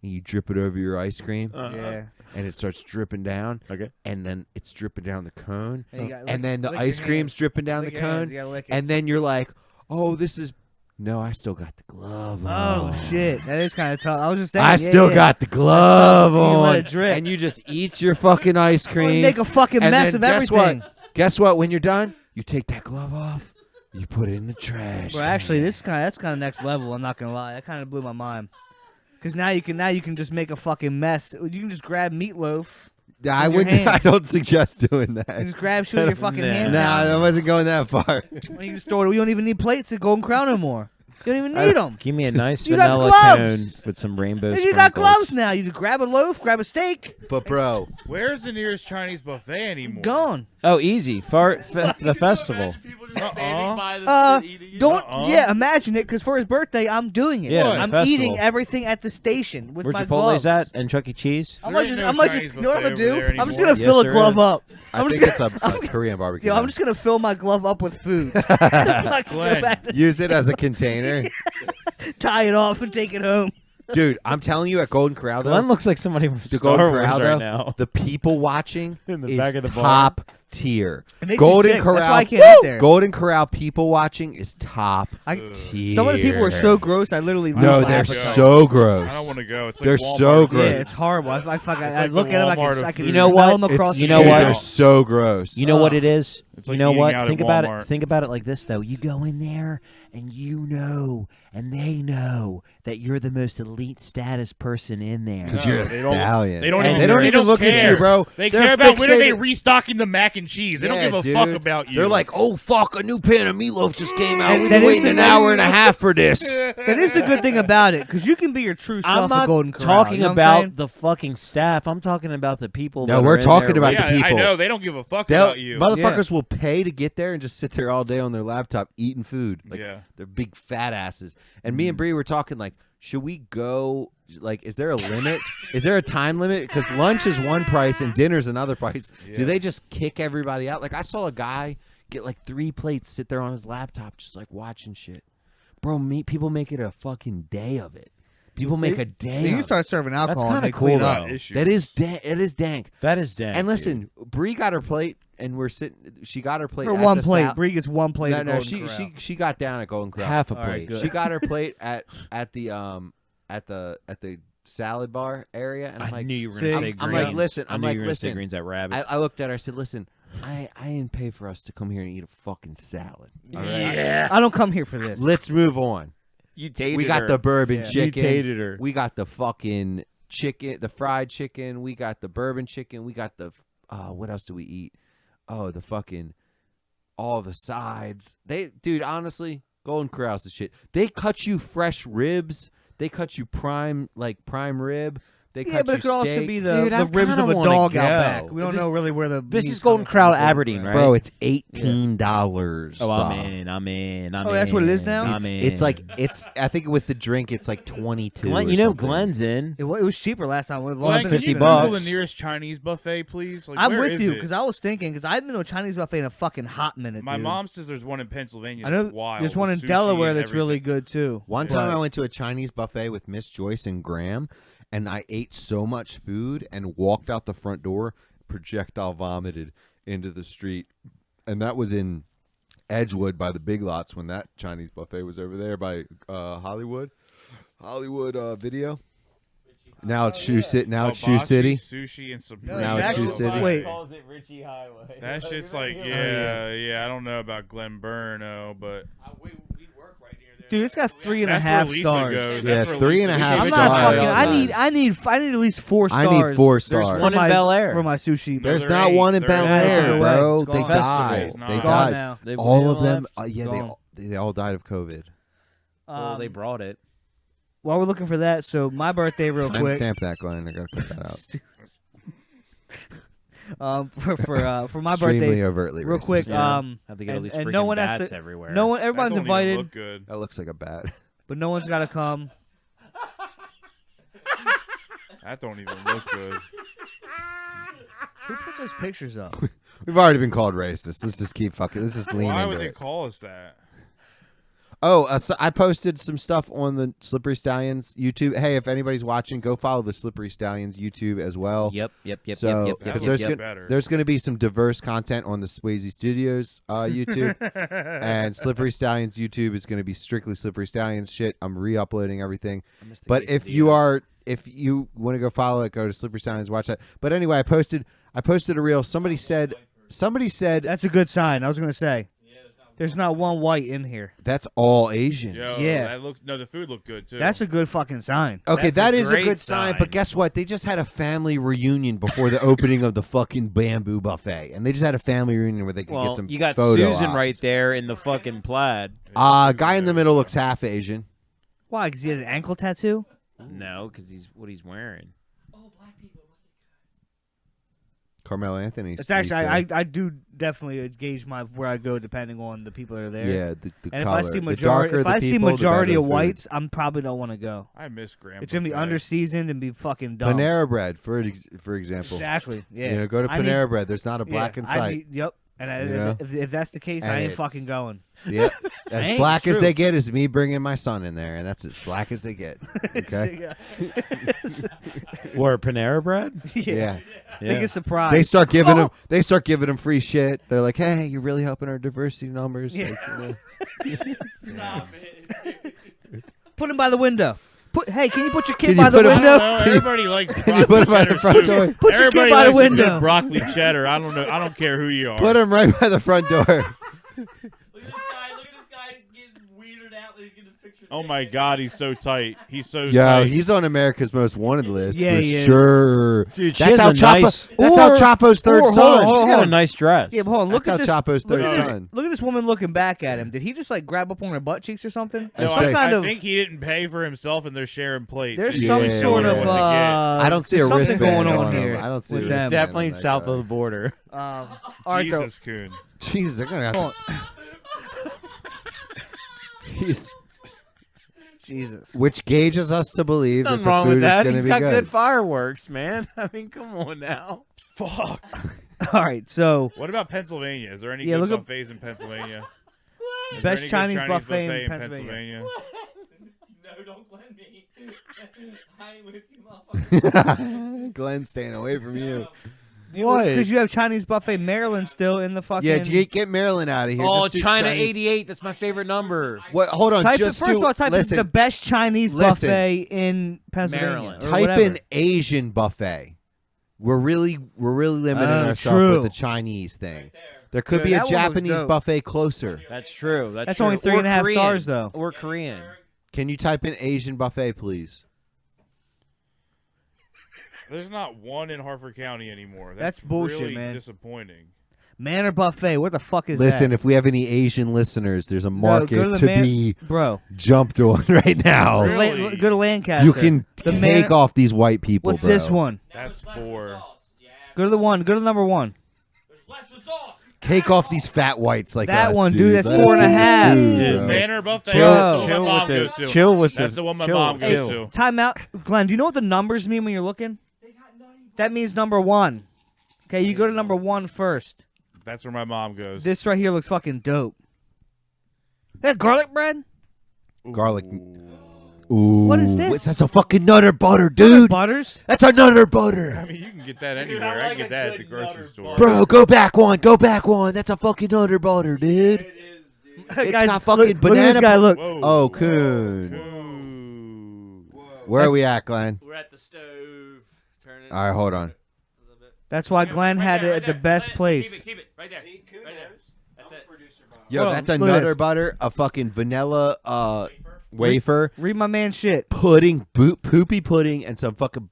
and you drip it over your ice cream, yeah. and it starts dripping down. Okay. And then it's dripping down the cone. And you gotta And then the lick ice your cream's hands. dripping down Lick the your hands, cone. you gotta lick it. And then you're like, oh, this is. No, I still got the glove on. Oh shit, that is kind of tough. I was just saying. I still got the glove You on. let it drip. And you just eat your fucking ice Well, cream. you make a fucking and mess then of guess everything. What? Guess what? When you're done, you take that glove off. You put it in the trash. Well, actually, that's kind of next level. I'm not gonna lie. That kind of blew my mind. Because now you can just make a fucking mess. You can just grab meatloaf. I with your wouldn't. I hands. don't suggest doing And that. just grab shit with your fucking Nah. hands. Nah, I wasn't going that far. Well, you just throw it. We don't even need plates at Golden Crown no more. You don't even need them. Give me a nice You got vanilla gloves. cone with some rainbow You got sprinkles. gloves now. You just grab a loaf, grab a steak, But bro, Where's the nearest Chinese buffet anymore? gone. Oh, easy. The festival. People just standing by Uh, eating don't. Uh-uh. Yeah, imagine it. Because for his birthday, I'm doing it. Yeah, What? the I'm festival. eating everything at the station with Where my Chipotle's gloves. at and Chuck E. Cheese. I There might ain't just, no I might Chinese just, you know what I'm gonna buffet do? over there I'm just anymore. gonna fill a Yes, glove there up. I I'm think just it's a Korean barbecue. Yo, I'm now. just gonna fill my glove up with food. I can go Glenn. back to Use it as a container, tie it off and take it home. dude. I'm telling you, at Golden Corral though, Glenn looks like somebody from the Star Golden Wars Corral right though, now. the people watching In the is back of the bar. top tier. It makes me Golden sick. Corral, That's why I can't eat there. Golden Corral people watching is top tier. Some of the people are so gross. I literally lose No, my they're appetite. so gross. I don't want to go. It's like They're Walmart. so Yeah, gross. it's horrible. I It's look like at the them. Walmart I of can food. You know smell what? them across. You the know Dude, what? They're so gross. You know what it is? It's You like know eating what? out at Think about Walmart. it. Think about it like this though. You go in there and you know, and they know that you're the most elite status person in there. Because No, you're a they don't- stallion. They don't And even, They don't even look at care. you, bro. They They're care about when are they fixated- restocking the mac and cheese. They Yeah, don't give a dude. fuck about you. They're like, oh fuck, a new pan of meatloaf just came out. And We've that been is waiting the an thing- hour and a half for this. That is the good thing about it, because you can be your true self I'm at not Golden Corral. talking you know what I'm saying? about the fucking staff. I'm talking about the people. No, that we're are in talking there about with- the yeah, I people. know. They don't give a fuck They'll- about you. Motherfuckers will pay to get there and just sit there all day on their laptop eating food. Like, Yeah. they're big fat asses. And me and Bree were talking like, should we go? Like, is there a limit? Is there a time limit? Because lunch is one price and dinner's another price. Yeah. Do they just kick everybody out? Like, I saw a guy get like 3 plates, sit there on his laptop, just like watching shit. Bro, people make it a fucking day of it. People make a day. You of can it. start serving alcohol. kinda and they cool, clean though. up. Issues. That is it is dank. That is dank. And dude. listen, Bree got her plate, and we're sitting. She got her plate For at one the plate. sal- Bree gets one plate. No, at no, Golden Corral. she got down at Golden Corral. half a All right, plate. good. She got her plate at the salad bar area, and I'm I like, knew you were See? going to I'm- say I'm greens. like, listen, I I'm knew like, you were gonna say listen. greens at Rabbit. I looked at her. I said, listen, I didn't pay for us to come here and eat a fucking salad. All right? Yeah. I don't come here for this. Let's move on. You tated We got her. the bourbon Yeah. You chicken. tated her. We got the fucking chicken, the fried chicken. We got the bourbon chicken. We got the what else do we eat? Oh, the fucking all the sides. Dude, honestly, Golden Corral's the shit. They cut you fresh ribs. They cut you prime rib. They Yeah, cut but you it could also steak. be Dude, the I ribs kinda of a wanna dog out go. back. We don't This- know really where the This meat's is Golden coming Crown from at Golden Aberdeen, Corral. right? Bro, it's $18. Oh, I'm in. Oh, that's what it is now? I'm in. It's like I think with the drink it's like 22. Glenn, or you know something. Glenn's in. It was cheaper last time. It was Glenn, can 50 you Google bucks. the nearest Chinese buffet, please? Like, I'm where with is you it? because I was thinking because I haven't been to a Chinese buffet in a fucking hot minute. My dude. mom says there's one in Pennsylvania. I know that's wild, there's one in with sushi Delaware and that's really everything. good too. One time But- I went to a Chinese buffet with Miss Joyce and Graham, and I ate so much food and walked out the front door, projectile vomited into the street. And that was in Edgewood by the Big Lots when that Chinese buffet was over there by Hollywood Video. Now it's Shoe City. Now it's Shoe Hibachi, City. Sushi and some. Now it's Shoe City. Wait. calls it Richie Highway. That shit's like, yeah. I don't know about Glen Burno, but We work right near there. Dude, it's got 3.5 that's where Lisa stars. goes. Yeah, That's where 3.5 Lisa I'm goes. stars. not fucking. Stars. I need at least 4 stars. I need 4 There's stars. one in my- Bel Air. for my sushi. No, There's there not ain't. one in There Bel ain't. Air, It's bro. gone. They It's died. gone. They It's gone died. now. All they of them. left? Yeah, Gone. they all died of COVID. Well, they brought it. While we're looking for that, so my birthday, real quick. Timestamp that, Glenn. I gotta cut that out. For my Extremely birthday, overtly real racist. quick. Have to get all and- these and freaking no one has bats to- everywhere. no one, That everyone's don't even invited, look good. That looks like a bat. but no one's got to come. That don't even look good. Who put those pictures up? We've already been called racist. Let's just keep fucking. Let's just lean Why into would they it. call us that? Oh, so I posted some stuff on the Slippery Stallions YouTube. Hey, if anybody's watching, go follow the Slippery Stallions YouTube as well. Yep. So, Yep. because That looks there's better. there's going to be some diverse content on the Swayze Studios YouTube, and Slippery Stallions YouTube is going to be strictly Slippery Stallions shit. I'm re-uploading everything. But if you want to go follow it, go to Slippery Stallions, watch that. But anyway, I posted a reel. Somebody said That's a good sign. I was gonna say. There's not one white in here. That's all Asians. Yo, Yeah. the food looked good too. That's a good fucking sign. Okay, That's that a is a great good sign. sign. But guess what? They just had a family reunion before the opening of the fucking bamboo buffet, and they just had a family reunion where they could Well, get some. you got photo Susan ops. right there in the fucking plaid. Guy in the middle looks half Asian. Why? Because he has an ankle tattoo? No, because he's what he's wearing. Carmelo Anthony. It's actually I do definitely gauge where I go depending on the people that are there. yeah, the And color. if I see The majority, darker if the I see people, the majority better of the food. whites, I'm probably don't want to go. I miss Grandpa. It's gonna be underseasoned and be fucking dumb. Panera Bread, for example. Exactly. Yeah. You know, go to I need- Panera Bread. There's not a black in I sight. need- yep. And You know? if that's the case, And I ain't it's- fucking going. Yep. As Ain't black as true. they get is me bringing my son in there, and that's as black as they get. Okay. Or Panera Bread? Yeah. Biggest surprise. They start giving him. They start giving him free shit. They're like, "Hey, you're really helping our diversity numbers." Yeah. Like, you know. Stop it. Put him by the window. Hey, can you put your Can kid you by the put him- window? Everybody likes you broccoli put him by the cheddar front soup. door? Put your Everybody kid by the likes a good window. broccoli cheddar. I don't know. I don't care who you are. Put him right by the front door. Look at this guy getting weirded out. He's getting his picture. Oh my God, he's so tight. He's so Yo, tight. he's on America's Most Wanted list Yeah, for he is. sure. Dude, she that's has how a Chapo. nice- That's how Or- Chapo's third or- son. hold She's on. got a nice dress. Yeah, but hold on. Look That's at how this. Chapo's Look third at this. son. Look at this woman looking back at him. Did he just like grab up on her butt cheeks or something? I No, say- I think he didn't pay for himself, and they're sharing plates. There's He's some Yeah. sort of. what to get. I don't see a there's something wristband going on on him. here. I don't see a with wristband. them. Definitely on that south guy. of the border. All right, though. Jesus, Coon. Jesus, they're gonna have Hold to. on. He's, Jesus. which gauges us to believe that Nothing the wrong food with that. is going He's to be got good. good fireworks, man. I mean, come on now. Fuck. All right, so What about Pennsylvania? Is there any Yeah, good look up- buffets in Pennsylvania? Is there Best any good Chinese buffet in Pennsylvania? No, don't blame me. I ain't with you, motherfucker. Glenn's staying away from you. What? because you have Chinese buffet Maryland still in the fucking. Yeah, get Maryland out of here. Oh, Just do China Chinese. 88. That's my favorite number. What? Hold on. Type just first do, of all, type listen, in the best Chinese Listen. buffet in Pennsylvania. Maryland. or type whatever. in Asian buffet. We're really limiting Oh, ourselves true. with the Chinese thing. There could Yeah, be a that one looks Japanese dope. buffet closer. That's true. That's That's true. only Or 3.5 Korean. stars, though. Or Korean. Can you type in Asian buffet, please? There's not one in Harford County anymore. That's bullshit, really man. disappointing. Manor Buffet. What the fuck is Listen, that? if we have any Asian listeners, there's a No, market go to the to Man- be Bro, jumped on right now. Really? go to Lancaster. You can The take Manor- off these white people, What's bro. this one? That's four. Go to the one. Go to the number one. There's less results. Take off these fat whites like That us, one, dude, that's Let's 4.5. do, Dude, bro. Manor Buffet. Chill- That's the chill one my mom with goes the- to. chill with That's the- the one my chill- mom goes chill. to. Time out. Glenn, do you know what the numbers mean when you're looking? That means number one. Okay, you go to number one first. That's where my mom goes. This right here looks fucking dope. That garlic bread? Garlic. Ooh, What is this? That's a fucking nutter butter, What, dude. Butters? That's a nutter butter. I mean, you can get that anywhere. I like can get a that at good the grocery nutter store. Bro, go back one. Go back one. That's a fucking nutter butter, dude. It's Guys, got fucking look at this banana. guy. Look. Whoa. Oh, coon. Coon. Where are we at, Glenn? We're at the stove. Turn it. All right, hold on. That's why Glenn had it at the best place. Keep it. Right there. Right there. That's it. Yo, Hold on, that's a look at nutter this. butter, a fucking vanilla wafer, Read my man shit. pudding, poopy pudding, and some fucking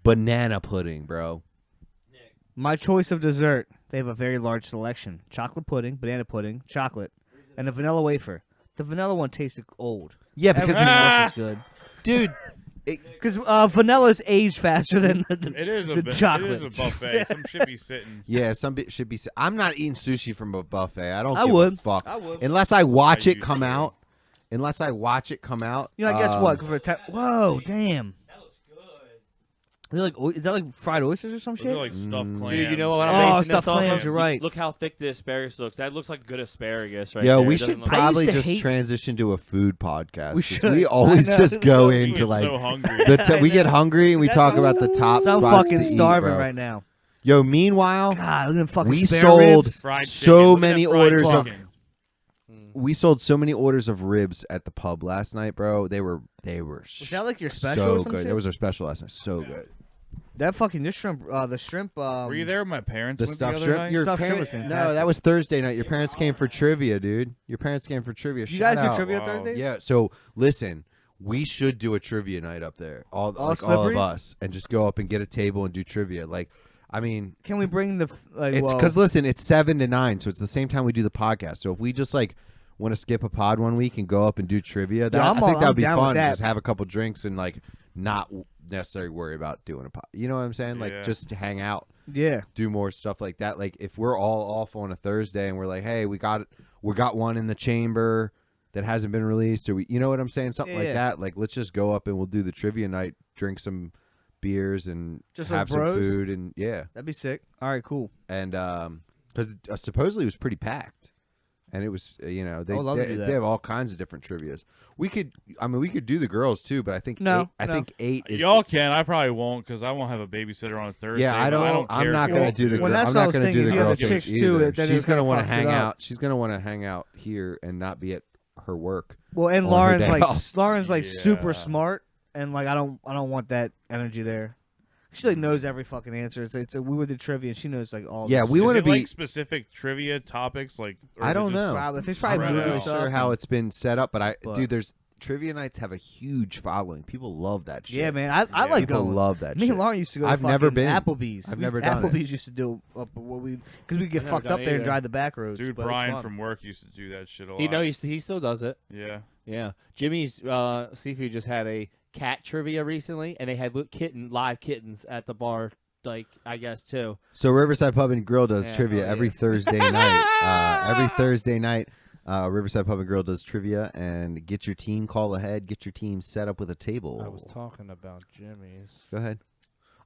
banana pudding, bro. My choice of dessert. They have a very large selection: chocolate pudding, banana pudding, chocolate, and a vanilla wafer. The vanilla one tasted old. Yeah, because Everything it's, else is good. dude, Because vanilla's age faster than It is the a chocolate. It is a buffet. Some should be sitting. yeah, some should be. I'm not eating sushi from a buffet. I don't I give would. a fuck. I would. Unless I watch I it come used to. out. Unless I watch it come out. You know, I guess what? For whoa, damn. That looks good. Is that like fried oysters or some Those shit? are like stuffed clams. Dude, you know what? Oh, I'm basing stuffed this off clams, of? you're right. Look how thick the asparagus looks. That looks like good asparagus, right Yo, there. we It doesn't should look- probably to just hate- transition to a food podcast. We 'cause should. We I always know. just go We into get like so hungry. we get hungry and we That's talk what- about the top I'm spots fucking to eat, starving bro. right now. Yo, meanwhile, God, look at them fucking we spare sold ribs. Fried so chicken. Look at many that fried orders of chicken. we sold so many orders of ribs at the pub last night, bro. They were Was that like your special so or some good. shit? It was our special last night. So good. That fucking this shrimp, the shrimp. Were you there with my parents? The went stuffed the other shrimp. night? Your Stuffed shrimp parents, was no, fantastic. that was Thursday night. Your parents came for trivia, dude. Your parents came for trivia. You Shout guys do out. trivia Wow. Thursdays? Yeah. So listen, we should do a trivia night up there. All like all of Slipperies? us, and just go up and get a table and do trivia. Like, I mean, Can we bring the like? it's well, because listen, it's 7 to 9, so it's the same time we do the podcast. So if we just like want to skip a pod one week and go up and do trivia, that, Yeah, I I'm think all- that I'm would be down with fun. that. Just have a couple drinks and like not necessarily worry about doing a pod. You know what I'm saying? Like Yeah. just hang out. yeah. Do more stuff like that. Like if we're all off on a Thursday and we're like, hey, we got one in the chamber that hasn't been released, or you know what I'm saying, something like Yeah. that. Like let's just go up and we'll do the trivia night, drink some beers and Just have us some bros? food, and yeah, That'd be sick. All right, cool. and because supposedly it was pretty packed. And it was, they I would love to do that. have all kinds of different trivias. We could do the girls too, but I think No, I no. think 8 is Y'all can. I probably won't because I won't have a babysitter on a Thursday. Yeah, I but don't. care I'm if not you going all to do the. do Well, girl, that's I'm what I not was going to do thinking. the If you girl have the thing chicks too, either. then She's it's gonna going to want to fucks it hang up. out. She's going to want to hang out here and not be at her work. Well, and On her Lauren's day like off. Lauren's like super Yeah. smart, and like I don't want that energy there. She like knows every fucking answer. It's we would do trivia, and she knows like all. Yeah, this we shit. wanna Is it, be- like specific trivia topics, like or I is it don't just- know. Probably, there's I'm probably not not movie really stuff sure how and- it's been set up, but But- dude, there's trivia nights have a huge following. People love that shit. Yeah, man, I like People going. love that Me shit. and Lauren used to go. I've to never fucking been. Applebee's. I've We never used, done it. Applebee's used to do what we because we get I've never fucked done up it there and either. drive the back roads. Dude, but it's Brian fun. from work used to do that shit a lot. He still does it. Yeah. Yeah, Jimmy's Seafood just had a cat trivia recently, and they had live kittens at the bar. Like I guess too. So Riverside Pub and Grill does Yeah, trivia oh, every yeah. Thursday night. Every Thursday night, Riverside Pub and Grill does trivia, and get your team call ahead. Get your team set up with a table. I was talking about Jimmy's. Go ahead.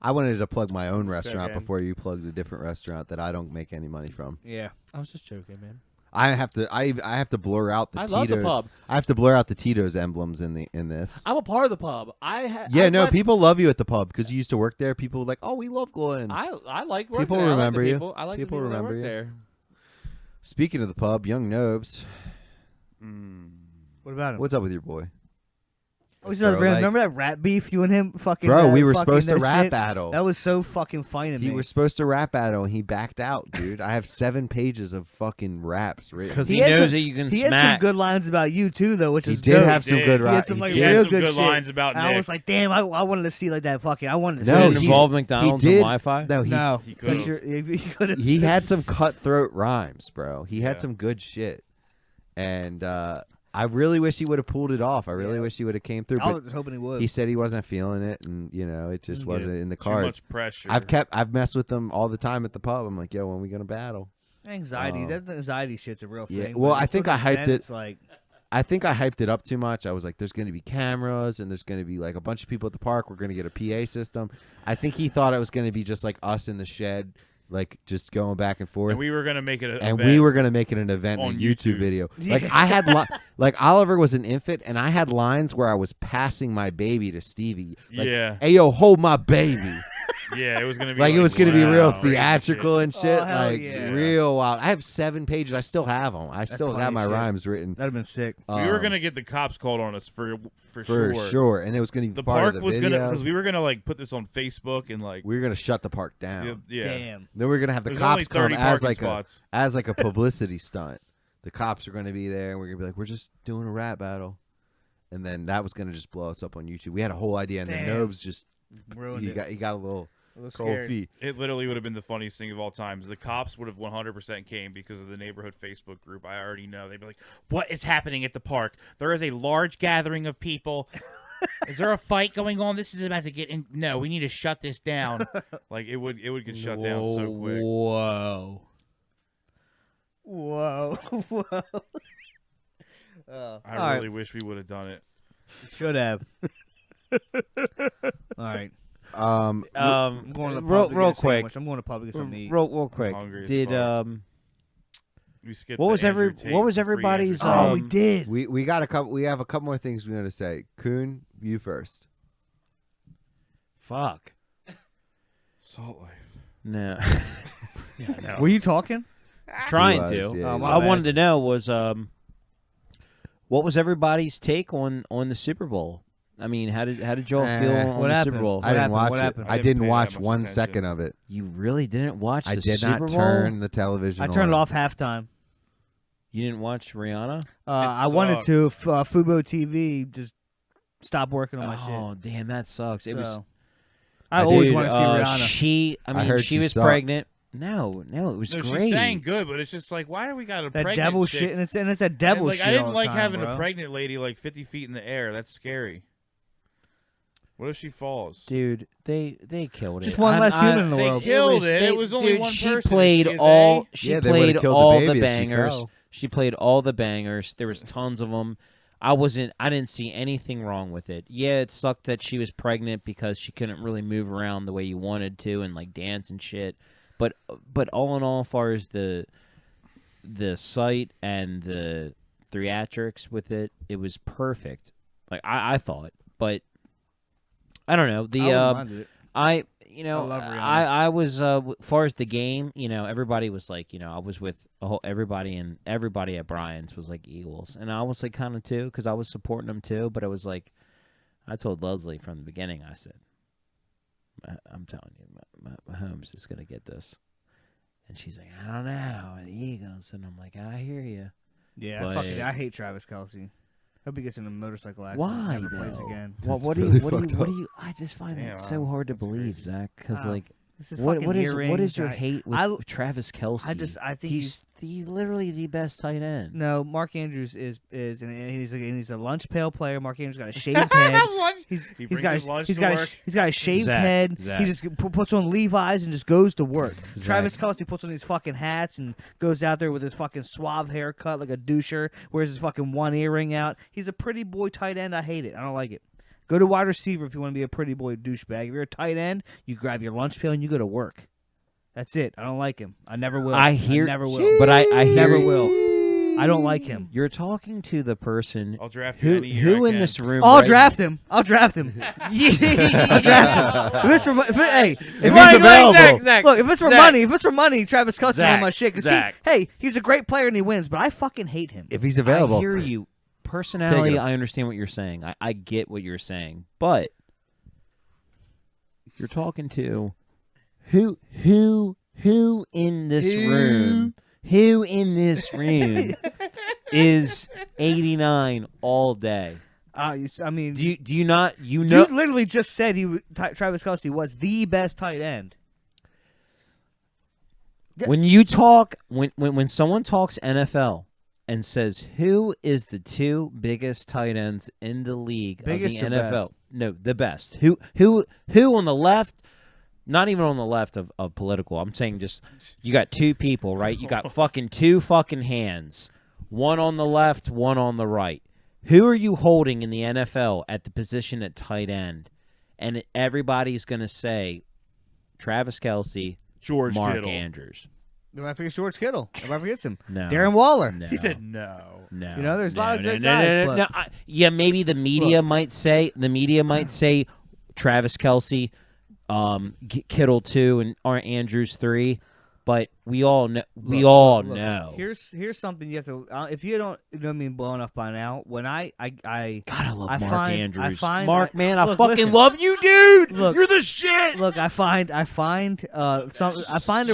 I wanted to plug my own Just restaurant joking. before you plugged a different restaurant that I don't make any money from. Yeah, I was just joking, man. I have to blur out the I Tito's. love the pub. I have to blur out the Tito's emblems in this. I'm a part of the pub. People love you at the pub because you used to work there. People were like, "Oh, we love Glenn." I like working People there. remember I like the you. people. I like People the people remember that work you. there. Speaking of the pub, Young Nobes, what about him? what's up with your boy? Oh, he's Bro, another brand. like- Remember that rap beef you and him fucking? Bro, we were fucking supposed to that rap shit? battle. That was so fucking funny to He me. was supposed to rap battle, and he backed out, dude. I have 7 pages of fucking raps written. Because He he had knows some- that you can He had some smack. good lines about you too, though, which He is did dope. have some did. good He had raps. some like He had real some good good shit. lines about And I Nick. was like, damn, I wanted to see like that fucking. I wanted to No, see. Did it that involve shit. McDonald's did. and Wi-Fi? No, he No, He because could've. he could have. he had some cutthroat rhymes, bro. He Yeah. had some good shit, and I really wish he would have pulled it off. I really Yeah. wish he would have came through. I But was hoping he would. he said he wasn't feeling it, and it just Yeah. wasn't in the Too cards. much pressure. I've messed with them all the time at the pub. I'm like, yo, when we gonna battle? Anxiety. That anxiety shit's a real Yeah, thing. well, but I think towards I the hyped end, it. It's like I think I hyped it up too much. I was like, there's gonna be cameras, and there's gonna be like a bunch of people at the park. We're gonna get a PA system. I think he thought it was gonna be just like us in the shed, like just going back and forth. and we were gonna make it. And we were gonna make it an event on on YouTube YouTube. video. Yeah. Like I had, like Oliver was an infant, and I had lines where I was passing my baby to Stevie. Like, Yeah. Hey yo, hold my baby. Yeah, it was gonna be Like it was gonna be real wow, crazy theatrical and shit. Oh, hell Like yeah. real wild. I have 7 pages. I still have them. I still funny got my shit. rhymes written. that'd have been sick. We were Um, gonna get the cops called on us for for sure. sure, and it was gonna be The part park of the was video. gonna because we were gonna like put this on Facebook and like We were gonna shut the park down. yeah. Damn. Then we are gonna have the There's only cops come 30 as parking like spots. as like a publicity stunt. The cops are gonna be there, and we're gonna be like, we're just doing a rap battle, and then that was gonna just blow us up on YouTube. We had a whole idea, and Damn. then Nobes just Ruined he it. got a little A little cold scared. feet. It literally would have been the funniest thing of all times. The cops would have 100% came because of the neighborhood Facebook group. I already know. They'd be like, "What is happening at the park? There is a large gathering of people. Is there a fight going on? This is about to get in. No, we need to shut this down." Like it would get shut down so quick. Whoa. Whoa. Whoa. I all really right. wish we would have done it. Should have. All right. Um, I'm going to the pub real to get a quick. sandwich. I'm going to pub to get something to eat. Real quick. hungry as Did fuck. We skipped. what the was Andrew Tate what was for free everybody's, Andrew Tate. Oh, we did. we got a couple. We have a couple more things we want to say. Coon, you first. fuck? Salt Life. No. Were you talking? Trying He was, to. yeah, he my I bad. wanted to know was what was everybody's take on the Super Bowl? I mean, how did y'all feel on What the happened? Super Bowl? I didn't happened? watch What it. happened? I I didn't didn't pay watch that much 1 attention. second of it. You really didn't watch I the did Super not Bowl? turn the television I on. turned it off halftime. You didn't watch Rihanna? I wanted to. sucks. Fubo TV just stopped working on my Oh, damn, that sucks. It was. So, I always Dude, want to see Rihanna. I I mean, heard she she was sucked. pregnant. No, it was No, great. she's saying good, but it's just like, why do we got a That pregnant devil chick? shit, and it's that devil like, shit. I didn't all the like time, having bro. a pregnant lady like 50 feet in the air. That's scary. What if she falls? Dude, they killed it. Just one less human in the They world. killed it. It was only dude, one she person. played Is she a all. they? She Yeah, they played would've killed the all baby the if she bangers. fell. She played all the bangers. There was tons of them. I didn't see anything wrong with it. Yeah, it sucked that she was pregnant because she couldn't really move around the way you wanted to and like dance and shit. But all in all, as far as the sight and the theatrics with it, it was perfect. Like I thought, but I don't know. I wouldn't mind it. I love Rihanna. I was as far as the game, everybody was like, I was with everybody at Brian's was like Eagles, and I was like kind of too because I was supporting them too. But it was like I told Leslie from the beginning. I said, I'm telling you, Mahomes is gonna get this, and she's like, I don't know, the Eagles, and I'm like, I hear you. Yeah, But- I hate Travis Kelce. Hope he gets in a motorcycle accident. Why and never plays though? again. That's What really do fucked up. you? I just find Damn, that so hard to that's believe, crazy. Zach. Because Wow. like, This is what fucking is earrings, your I- hate with I- Travis Kelce? I think he's literally the best tight end. No, Mark Andrews is and he's a lunch pail player. Mark Andrews got a shaved head. He brings his lunch to work. He's got a shaved Zach, head. Zach. He just puts on Levi's and just goes to work. Travis Kelce puts on these fucking hats and goes out there with his fucking suave haircut like a doucher. Wears his fucking one earring out. He's a pretty boy tight end. I hate it. I don't like it. Go to wide receiver if you want to be a pretty boy douchebag. If you're a tight end, you grab your lunch pail and you go to work. That's it. I don't like him. I never will. I never will. but I hear never you. will. I don't like him. You're talking to the person I'll draft you any year who I in can. this room. I'll right- draft him. I'll draft him. I'll draft him. If it's for hey, If he's available. look, if it's for money, Travis Kelce's Zach, on my shit. Cause Zach. he's a great player and he wins, but I fucking hate him. If he's available. I hear you. Personality, Take it. I understand what you're saying. I get what you're saying, but you're talking to who in this room? Who in this room is 89 all day? I mean, Do you not you know? literally just said Travis Kelce was the best tight end. When you talk, when someone talks NFL and says who is the two biggest tight ends in the league Biggest of or the NFL? best? No, the best. Who on the left? Not even on the left of political. I'm saying just you got two people, right? You got fucking two fucking hands. One on the left, one on the right. Who are you holding in the NFL at the position at tight end? And everybody's going to say Travis Kelce, George Mark Kittle. Andrews. Nobody forgets George Kittle. Nobody forgets him. No. Darren Waller. No. He said no. No. You know, there's a lot of good no, guys, No, but- yeah, maybe the media might say Travis Kelce, Kittle 2, and Andrews 3, but we all know. Look, know. Here's something you have to. If you don't, you know what I mean, blown up by now. When I God, I love I Mark find- Andrews. I find- Mark, man, I look, fucking listen. love you, dude. Look. You're the shit. look, I find a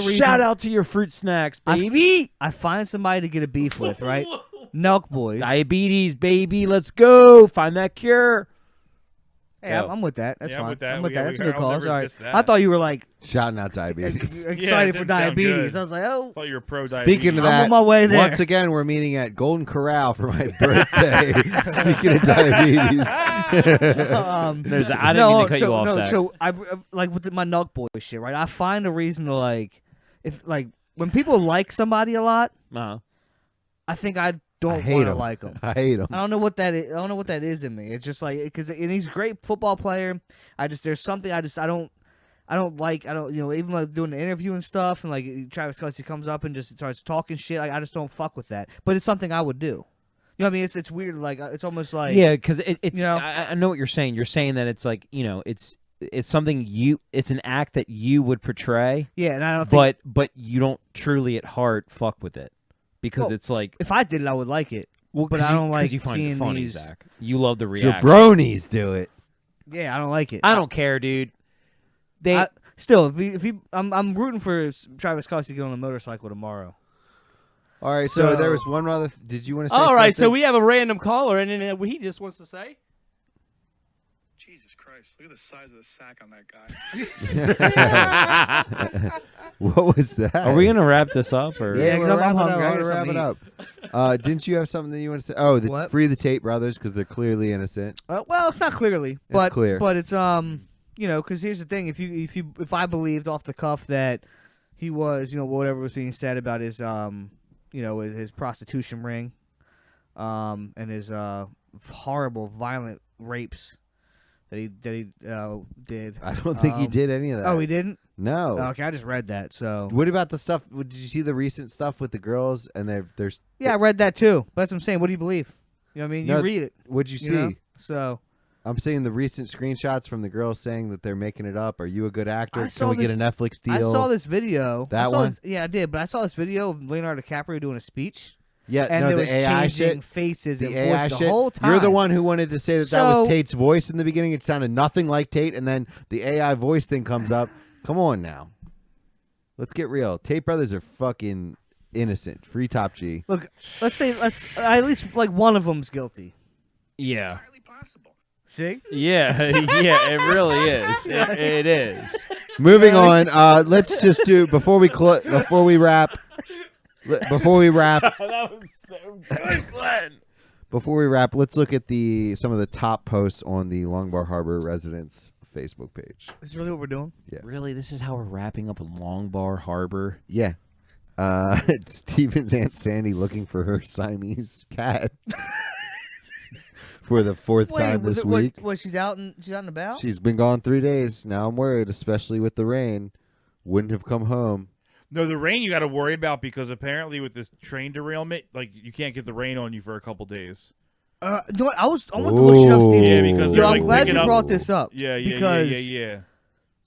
reason. Shout out to your fruit snacks, baby. I find somebody to get a beef with, right? Nelk boys. Diabetes, baby. Let's go. Find that cure. Hey, Go. I'm with that. That's Yeah, I'm fine. with that. I'm with Yeah, that. That's a I'll good cause. never All right. diss that. I thought you were like Shouting out diabetes. excited it for didn't sound diabetes. good. I was like, oh. Thought you were pro diabetes. Speaking of I'm that, on my way there. once again, we're meeting at Golden Corral for my birthday. Speaking of diabetes. I didn't mean to cut you off, Zach. So I like with my Nelk boy shit, right? I find a reason to like, if like when people like somebody a lot, Uh-huh. I think I I don't hate want to him. like him. I hate him. I don't know what that is. I don't know what that is in me. It's just like because he's a great football player. There's something I don't like. Even like doing the interview and stuff, and like Travis Kelce comes up and just starts talking shit. Like I just don't fuck with that. But it's something I would do. You know what I mean? It's weird. Like it's almost like Yeah, because it's. you know? I know what you're saying. You're saying that it's like it's something it's an act that you would portray, yeah. And I don't think but you don't truly at heart fuck with it because Well, it's like. if I did it, I would like it. Well, but 'cause I don't like you find it seeing funny, these. Zach. You love the reaction. Jabronis do it. Yeah, I don't like it. I don't care, dude. They Still, I'm rooting for Travis Kelce to get on a motorcycle tomorrow. All right, so So- there was one other. Did you want to say All right, so something? we have a random caller, and then he just wants to say. Jesus Christ, look at the size of the sack on that guy. What was that? Are we gonna wrap this up or? Yeah, 'cause we're I'm wrapping hungry. up. I I gotta gotta wrap something it up. Didn't you have something that you want to say? Oh, What? free the Tate brothers because they're clearly innocent. Well, it's not clearly, but clear. But it's because here's the thing: if I believed off the cuff that he was, whatever was being said about his his prostitution ring, and his horrible violent rapes that he did. I don't think he did any of that. Oh, he didn't. No. Okay, I just read that. So What about the stuff? Did you see the recent stuff with the girls? And there's. yeah, I read that too. But that's what I'm saying. What do you believe? You know what I mean? No, You read it. What'd you see? know? So I'm saying the recent screenshots from the girls saying that they're making it up. Are you a good actor? I Can saw we get a this- Netflix I deal? saw this video. That I saw one? this- yeah, I did. But I saw this video of Leonardo DiCaprio doing a speech. Yeah, And no, there the was AI changing shit. faces The and AI voice shit. the whole time. You're the one who wanted to say that was So- Tate's voice in the beginning. It sounded nothing like Tate, and then the AI voice thing comes up. Come on now, let's get real. Tate brothers are fucking innocent. Free Top G. Look, let's at least like one of them's guilty. Yeah. Entirely possible. See? Yeah. Yeah. It really is. It is. Moving on. Let's just do before we wrap. Before we wrap. That was so good, Glenn. Before we wrap, let's look at some of the top posts on the Long Bar Harbor residents Facebook page. Is this really what we're doing? Really, this is how we're wrapping up Long Bar Harbor. Yeah. Steven's Aunt Sandy looking for her Siamese cat for the fourth time this week. What? She's out and about. She's been gone 3 days. Now I'm worried, especially with the rain. Wouldn't have come home. No, the rain you got to worry about because apparently with this train derailment, like you can't get the rain on you for a couple days. You know what? I want to look shit up, Steven. Yeah, because they're Yo, I'm like glad picking you up- brought this up. Yeah, Because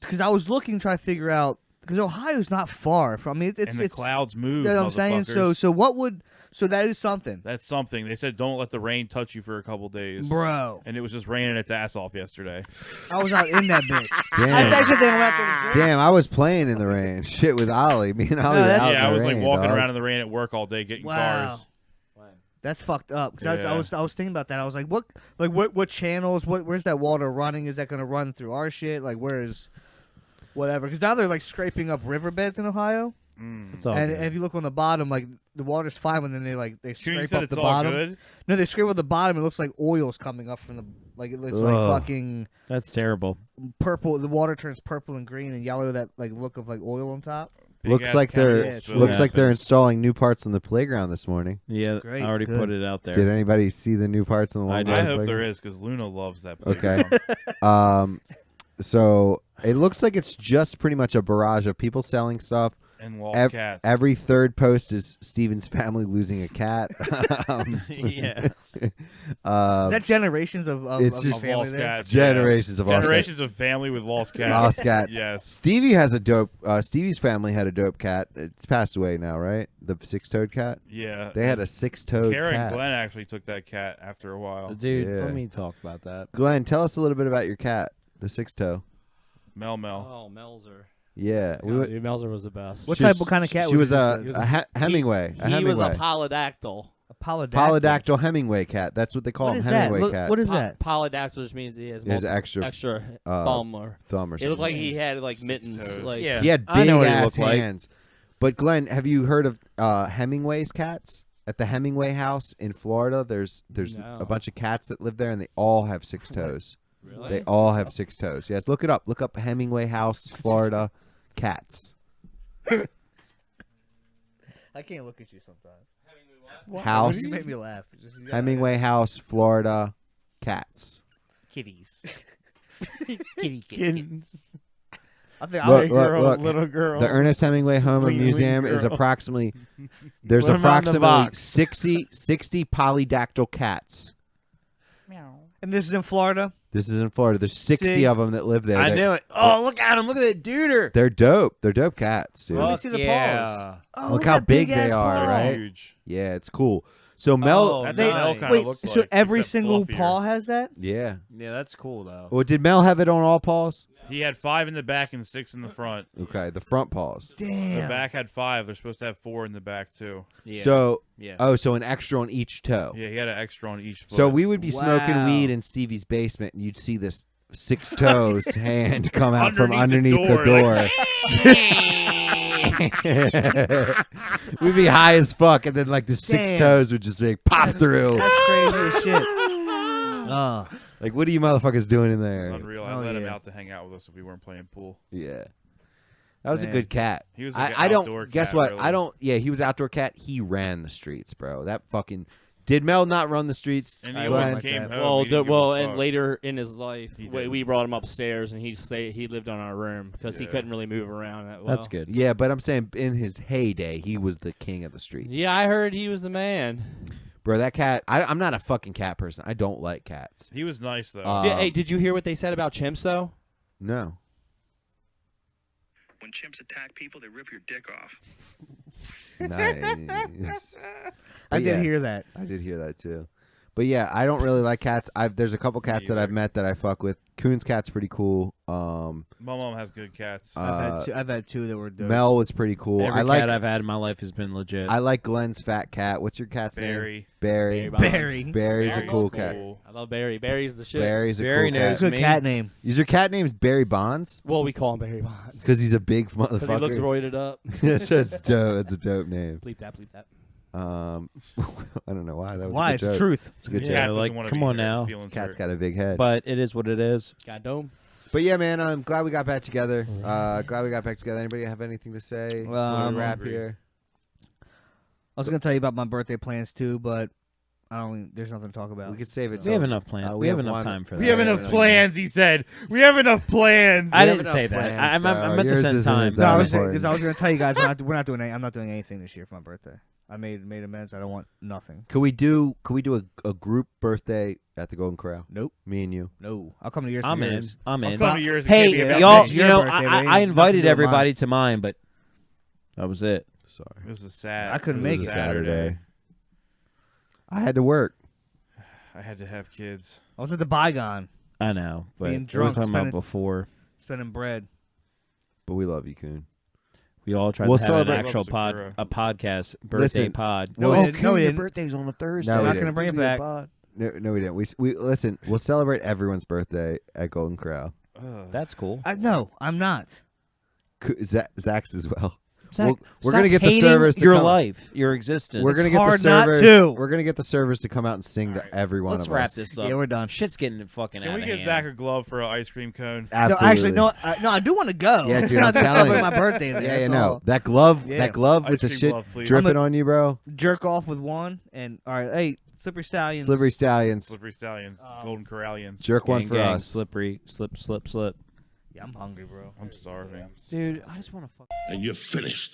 because I was looking trying to figure out because Ohio's not far from. I mean, it's and the clouds move. You know what I'm saying? motherfuckers. So that is something, That's something. They said don't let the rain touch you for a couple days. bro. And it was just raining its ass off yesterday. I was out in that bitch. Damn. That's actually the thing I'm after the drink. Damn, I was playing in the rain. Shit with Ollie. Me and Ollie were that's- out Yeah, I in the was like rain, walking dog. around in the rain at work all day getting cars. That's fucked up. 'Cause Yeah. I was thinking about that. I was like, what channels? Where's that water running? Is that going to run through our shit? Like, where is whatever? Because now they're like scraping up riverbeds in Ohio. It's all And good. if you look on the bottom, like the water's fine, and then they Coon scrape said up it's the all bottom. good. No, they scrape up the bottom. It looks like oil's coming up from the it looks Ugh. like fucking That's terrible. purple. The water turns purple and green and yellow. That like look of like oil on top. Looks Big-ass like they're chemicals Yeah, looks spilled. like they're installing new parts on the playground this morning. Yeah, Great, I already good. put it out there. Did anybody see the new parts on the I Long did. I Bar hope playground? there is because Luna loves that. Okay. playground. So it looks like it's just pretty much a barrage of people selling stuff. And lost cats. Every third post is Steven's family losing a cat. Yeah. Is that generations of it's of just family lost there? cats. generations of lost Generations of family with lost cats. cats. Lost cats. Yes. Stevie has a dope. Stevie's family had a dope cat. It's passed away now, right? The six-toed cat. Yeah. They had a six-toed Kara cat. and Glenn actually took that cat after a while. Dude, Yeah. let me talk about that. Glenn, tell us a little bit about your cat, the six-toe. Mel. Oh, Melzer. Yeah, Dude, Melzer was the best. What she type was- of kind of cat She was this? a Hemingway. A He Hemingway. was a polydactyl. A polydactyl. Polydactyl Hemingway cat. That's what they call What him. is that? Hemingway Look, cats. what is that? Polydactyl just means he has He has multiple- extra, thumb or thumb or it something. looked like he had like mittens. toes. Like Yeah. He had I big know what he ass looked like. hands. But Glenn, have you heard of Hemingway's cats? At the Hemingway house in Florida, there's No. a bunch of cats that live there, and they all have six toes. Really? They all have six toes. Yes, look it up. Look up Hemingway House, Florida, cats. I can't look at you sometimes. House. You make me laugh. Hemingway House, Florida, cats. Kitties. Kittens. I think Look, I'll look, Little girl. The Ernest Hemingway Home and Wee, wee Museum is girl. approximately there's Put 'em on the approximately box. 60 polydactyl cats. And this is in Florida. This is in Florida. There's 60 See? of them that live there. I They're- knew it. Oh, look at him. Look at that duder. They're dope. They're dope cats, dude. Let me see the paws. Oh, Look how at that big they big-ass are, paw. right? Huge. Yeah, it's cool. So Mel, Oh, That's They- what Mel nice. kind Wait, of looks so like. every except single fluffier. paw has that? yeah. Yeah, that's cool though. Well, did Mel have it on all paws? He had 5 in the back and 6 in the front. Okay, the front paws. Damn. The back had 5. They're supposed to have 4 in the back too. Yeah. So, yeah. so an extra on each toe. Yeah, he had an extra on each foot. So we would be smoking Wow. weed in Stevie's basement, and you'd see this 6 toes hand come out from Underneath underneath the the door, door. We'd be high as fuck, and then like the 6 Damn. toes would just like pop through. That's crazy as shit. Like, what are you motherfuckers doing in It's there? unreal. I Oh, let him yeah. out to hang out with us if we weren't playing pool. Yeah, that was a Man. good cat. He was like I an don't outdoor guess cat, what really. I don't. Yeah, he was outdoor cat. He ran the streets, bro. That fucking did Mel not run the streets? And I he wouldn't when like came that. home. Well, he didn't give a and fuck. later in his life, He we didn't. brought him upstairs, and he lived on our room because he Yeah. couldn't really move around that well. That's good. Yeah, but I'm saying in his heyday, he was the king of the streets. Yeah, I heard he was the man. Bro, that cat. I'm not a fucking cat person. I don't like cats. He was nice though. Hey, did you hear what they said about chimps though? No. When chimps attack people, they rip your dick off. Nice. I But did yeah, hear that. I did hear that too. But yeah, I don't really like cats. There's a couple cats that I've either. met that I fuck with. Coon's cat's pretty cool. My mom has good cats. I've had two that were dope. Mel was pretty cool. Every I like cat I've had in my life has been legit. I like Glenn's fat cat. What's your cat's name? Barry. Barry. Barry. Barry's a Barry's cool cat. I love Barry. Barry's the shit. Barry's a Barry cool knows cat. Good me. cat name. Is your cat name's Barry Bonds? Well, we call him Barry Bonds Because he's a big because he looks motherfucker. roided up. That's dope. That's a dope name. Bleep that. Bleep that. I don't know why. That was Why? a It's good the joke. truth. It's a good Yeah, joke. Cat doesn't like, wanna come be on here. His now. feelings Cat's hurt. got a big head. But it is what it is. God dome. But yeah, man, I'm glad we got back together. Glad we got back together. Anybody have anything to say? I'm wrap hungry. here. I was gonna tell you about my birthday plans too, but I don't. There's nothing to talk about. We could save it. We have till- enough plans. we we have have enough one- time for that. We have enough plans, he said. We have enough plans. I We have didn't say enough that. plans, I bro. meant to Yours send isn't time. as No, I that was important. because I was gonna tell you guys we're not doing. I'm not doing anything this year for my birthday. I made amends. I don't want nothing. Could we do a group birthday at the Golden Corral? Nope. Me and you. No. I'll come to yours. I'm for in. yours. I'm I'll in. come to yours and Hey, give you a y'all- message. you your know, birthday, but I ain't nothing to invited do with everybody to mine, but that was it. Sorry. It was a sad. I couldn't it was make a it. Saturday. I had to work. I had to have kids. I was at the Bygone I know, but Being we drunk, were talking about spending- before. spending bread. But we love you, Coon. We all tried We'll to have an celebrate- actual Sakura. podcast birthday Listen, pod. No, Well, we didn't. No, we didn't. birthday's on a Thursday. We're No, we not didn't. gonna bring it back. No, we didn't. We listen. We'll celebrate everyone's birthday at Golden Corral. Ugh. That's cool. No, I'm not. Zach's as well. Zach, we're stop gonna get the hating servers to your come. life, your existence. We're gonna It's get the hard not servers. to. We're gonna get the servers to come out and sing to every one Let's of wrap us. this up. Yeah, we're done. Shit's getting fucking Can out we of get hand. Zach a glove for an ice cream cone? Absolutely. No, actually, no, I do want to go. Yeah, It's dude, not I'm to telling celebrate you. my birthday. There, Yeah, that's no. all. That glove, Yeah. that glove Ice with the cream shit glove, please. dripping on you, bro. Jerk off with one, and all right, hey, Slippery Stallions. Slippery Stallions. Slippery Stallions, Golden Corralians. Jerk one Gang, for gang, us. slippery, slip. Yeah, I'm hungry, bro. I'm starving. Dude, I just want to fuck. And you're finished.